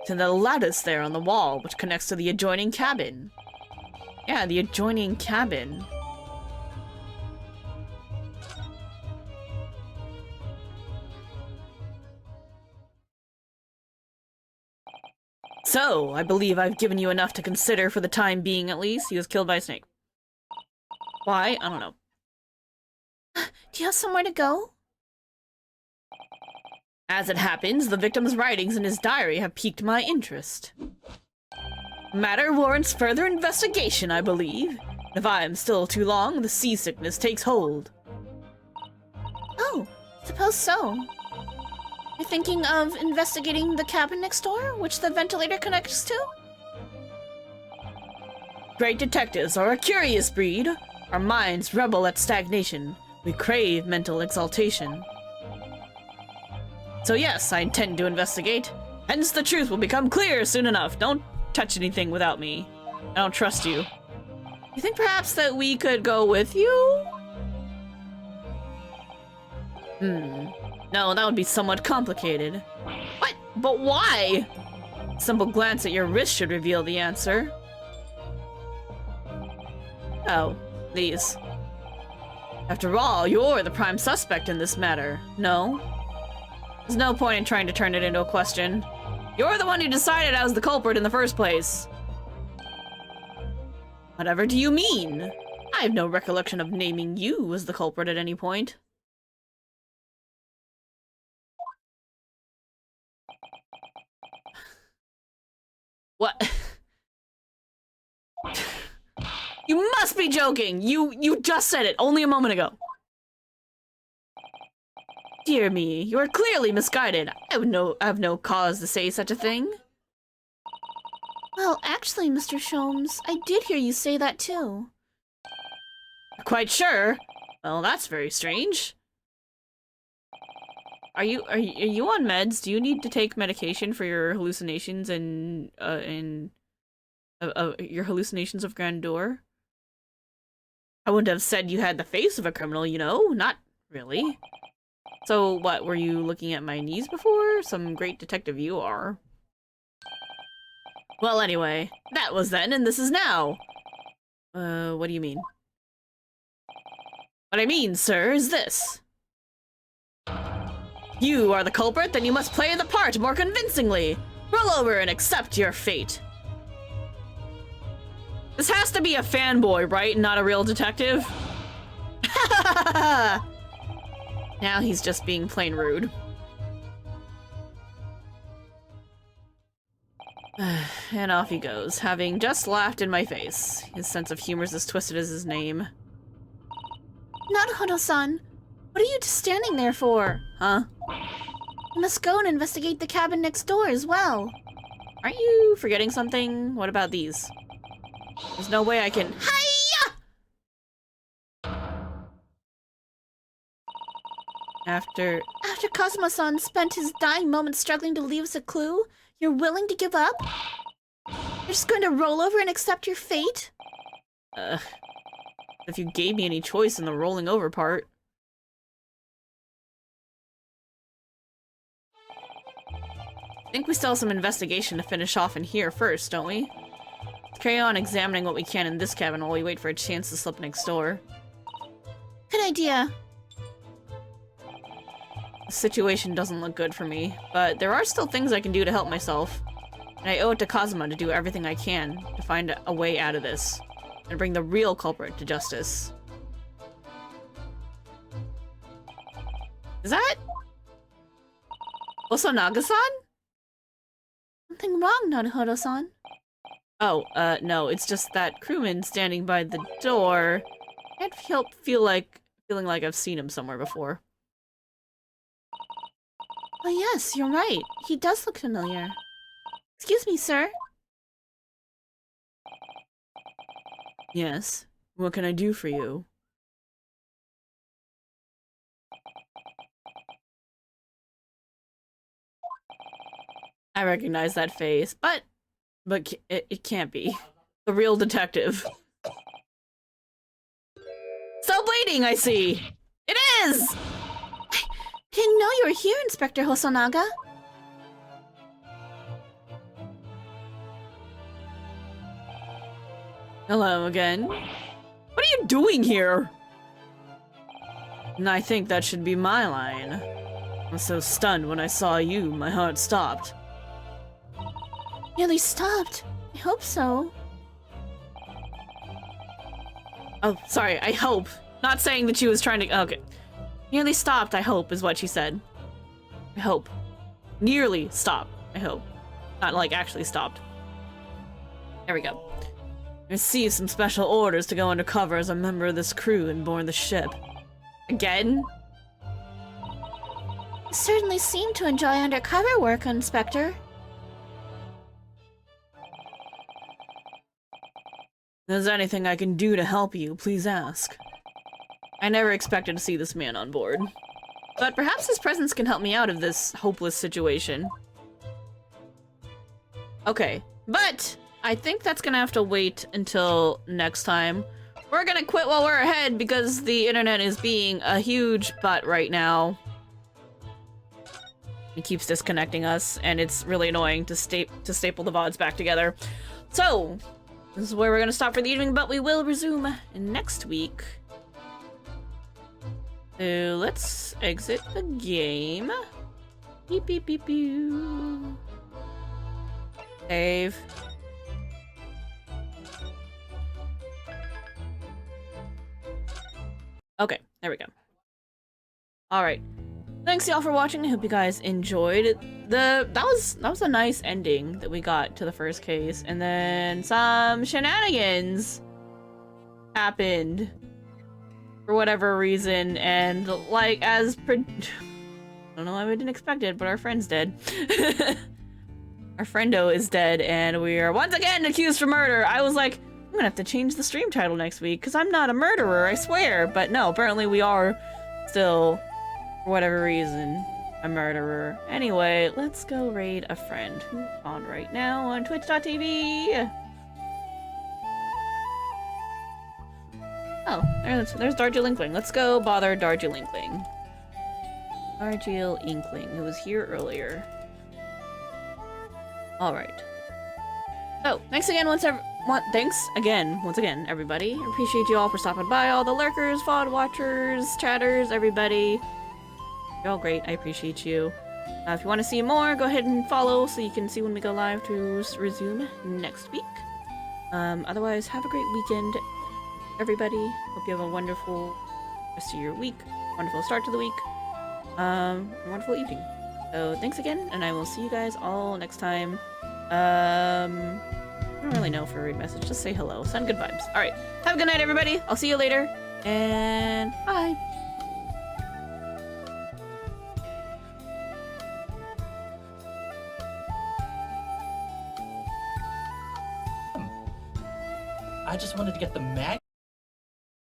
to the lattice there on the wall, which connects to the adjoining cabin. Yeah, the adjoining cabin. So, I believe I've given you enough to consider for the time being, at least. He was killed by a snake. Why? I don't know. Do you have somewhere to go? As it happens, the victim's writings in his diary have piqued my interest. Matter warrants further investigation, I believe. If I am still too long, the seasickness takes hold. Oh, suppose so. You're thinking of investigating the cabin next door, which the ventilator connects to? Great detectives are a curious breed. Our minds rebel at stagnation. We crave mental exaltation. So yes, I intend to investigate. Hence the truth will become clear soon enough. Don't touch anything without me. I don't trust you. You think perhaps that we could go with you? No, that would be somewhat complicated. What? But why? A simple glance at your wrist should reveal the answer. Oh, these. After all, you're the prime suspect in this matter, no? There's no point in trying to turn it into a question. You're the one who decided I was the culprit in the first place. Whatever do you mean? I have no recollection of naming you as the culprit at any point. What? You must be joking! You just said it only a moment ago. Dear me, you are clearly misguided. I have no cause to say such a thing. Well, actually, Mr. Sholmes, I did hear you say that too. Quite sure? Well, that's very strange. Are you on meds? Do you need to take medication for your hallucinations and your hallucinations of grandeur? I wouldn't have said you had the face of a criminal, you know? Not really. So, what, were you looking at my knees before? Some great detective you are. Well, anyway, that was then, and this is now. What do you mean? What I mean, sir, is this. You are the culprit, then you must play the part more convincingly. Roll over and accept your fate. This has to be a fanboy, right? Not a real detective? Now he's just being plain rude. And off he goes, having just laughed in my face. His sense of humor is as twisted as his name. Naruhodo-san, what are you just standing there for? Huh? You must go and investigate the cabin next door as well. Aren't you forgetting something? What about these? There's no way I can— Hiya! After Kazuma-san spent his dying moments struggling to leave us a clue, you're willing to give up? You're just going to roll over and accept your fate? if you gave me any choice in the rolling over part. I think we still have some investigation to finish off in here first, don't we? Let's carry on examining what we can in this cabin while we wait for a chance to slip next door. Good idea. The situation doesn't look good for me, but there are still things I can do to help myself. And I owe it to Kazuma to do everything I can to find a way out of this, and bring the real culprit to justice. Is that Hosonaga-san? Something wrong, Naruhodo-san. Oh, no, it's just that crewman standing by the door. I can't help feeling like I've seen him somewhere before. Oh yes, you're right. He does look familiar. Excuse me, sir. Yes. What can I do for you? I recognize that face, but it can't be. The real detective. Still bleeding, I see! It is! I didn't know you were here, Inspector Hosonaga. Hello again. What are you doing here? And I think that should be my line. I was so stunned when I saw you, my heart stopped. Nearly stopped. I hope so. Oh, sorry, I hope. Not saying that she was trying to— okay. Nearly stopped, I hope, is what she said. I hope. Nearly stopped, I hope. Not like actually stopped. There we go. I received some special orders to go undercover as a member of this crew and board the ship. Again? You certainly seem to enjoy undercover work, Inspector. If there's anything I can do to help you, please ask. I never expected to see this man on board. But perhaps his presence can help me out of this hopeless situation. Okay, but I think that's gonna have to wait until next time. We're gonna quit while we're ahead because the internet is being a huge butt right now. It keeps disconnecting us, and it's really annoying to staple the VoDs back together. So, this is where we're gonna stop for the evening, but we will resume next week. So let's exit the game. Beep beep beep beep. Save. Okay, there we go. Alright. Thanks y'all for watching. I hope you guys enjoyed it. That was a nice ending that we got to the first case, and then some shenanigans happened for whatever reason, and like I don't know why we didn't expect it, but our friend's dead. Our friendo is dead, and we are once again accused for murder. I was like, I'm gonna have to change the stream title next week, because I'm not a murderer, I swear. But no, apparently we are still, for whatever reason, a murderer. Anyway, let's go raid a friend who's on right now on twitch.tv. Oh, there's Dargil Inkling. Let's go bother Dargil Inkling. Dargil Inkling, who was here earlier. Alright. So, thanks again once again, everybody. I appreciate you all for stopping by, all the lurkers, VoD watchers, chatters, everybody. You're all great, I appreciate you. If you want to see more, go ahead and follow so you can see when we go live to resume next week. Otherwise, have a great weekend, everybody. Hope you have a wonderful rest of your week, wonderful start to the week, wonderful evening. So thanks again, and I will see you guys all next time. I don't really know for a read message, just say hello, send good vibes. Alright, have a good night everybody, I'll see you later, and bye! I just wanted to get the mag.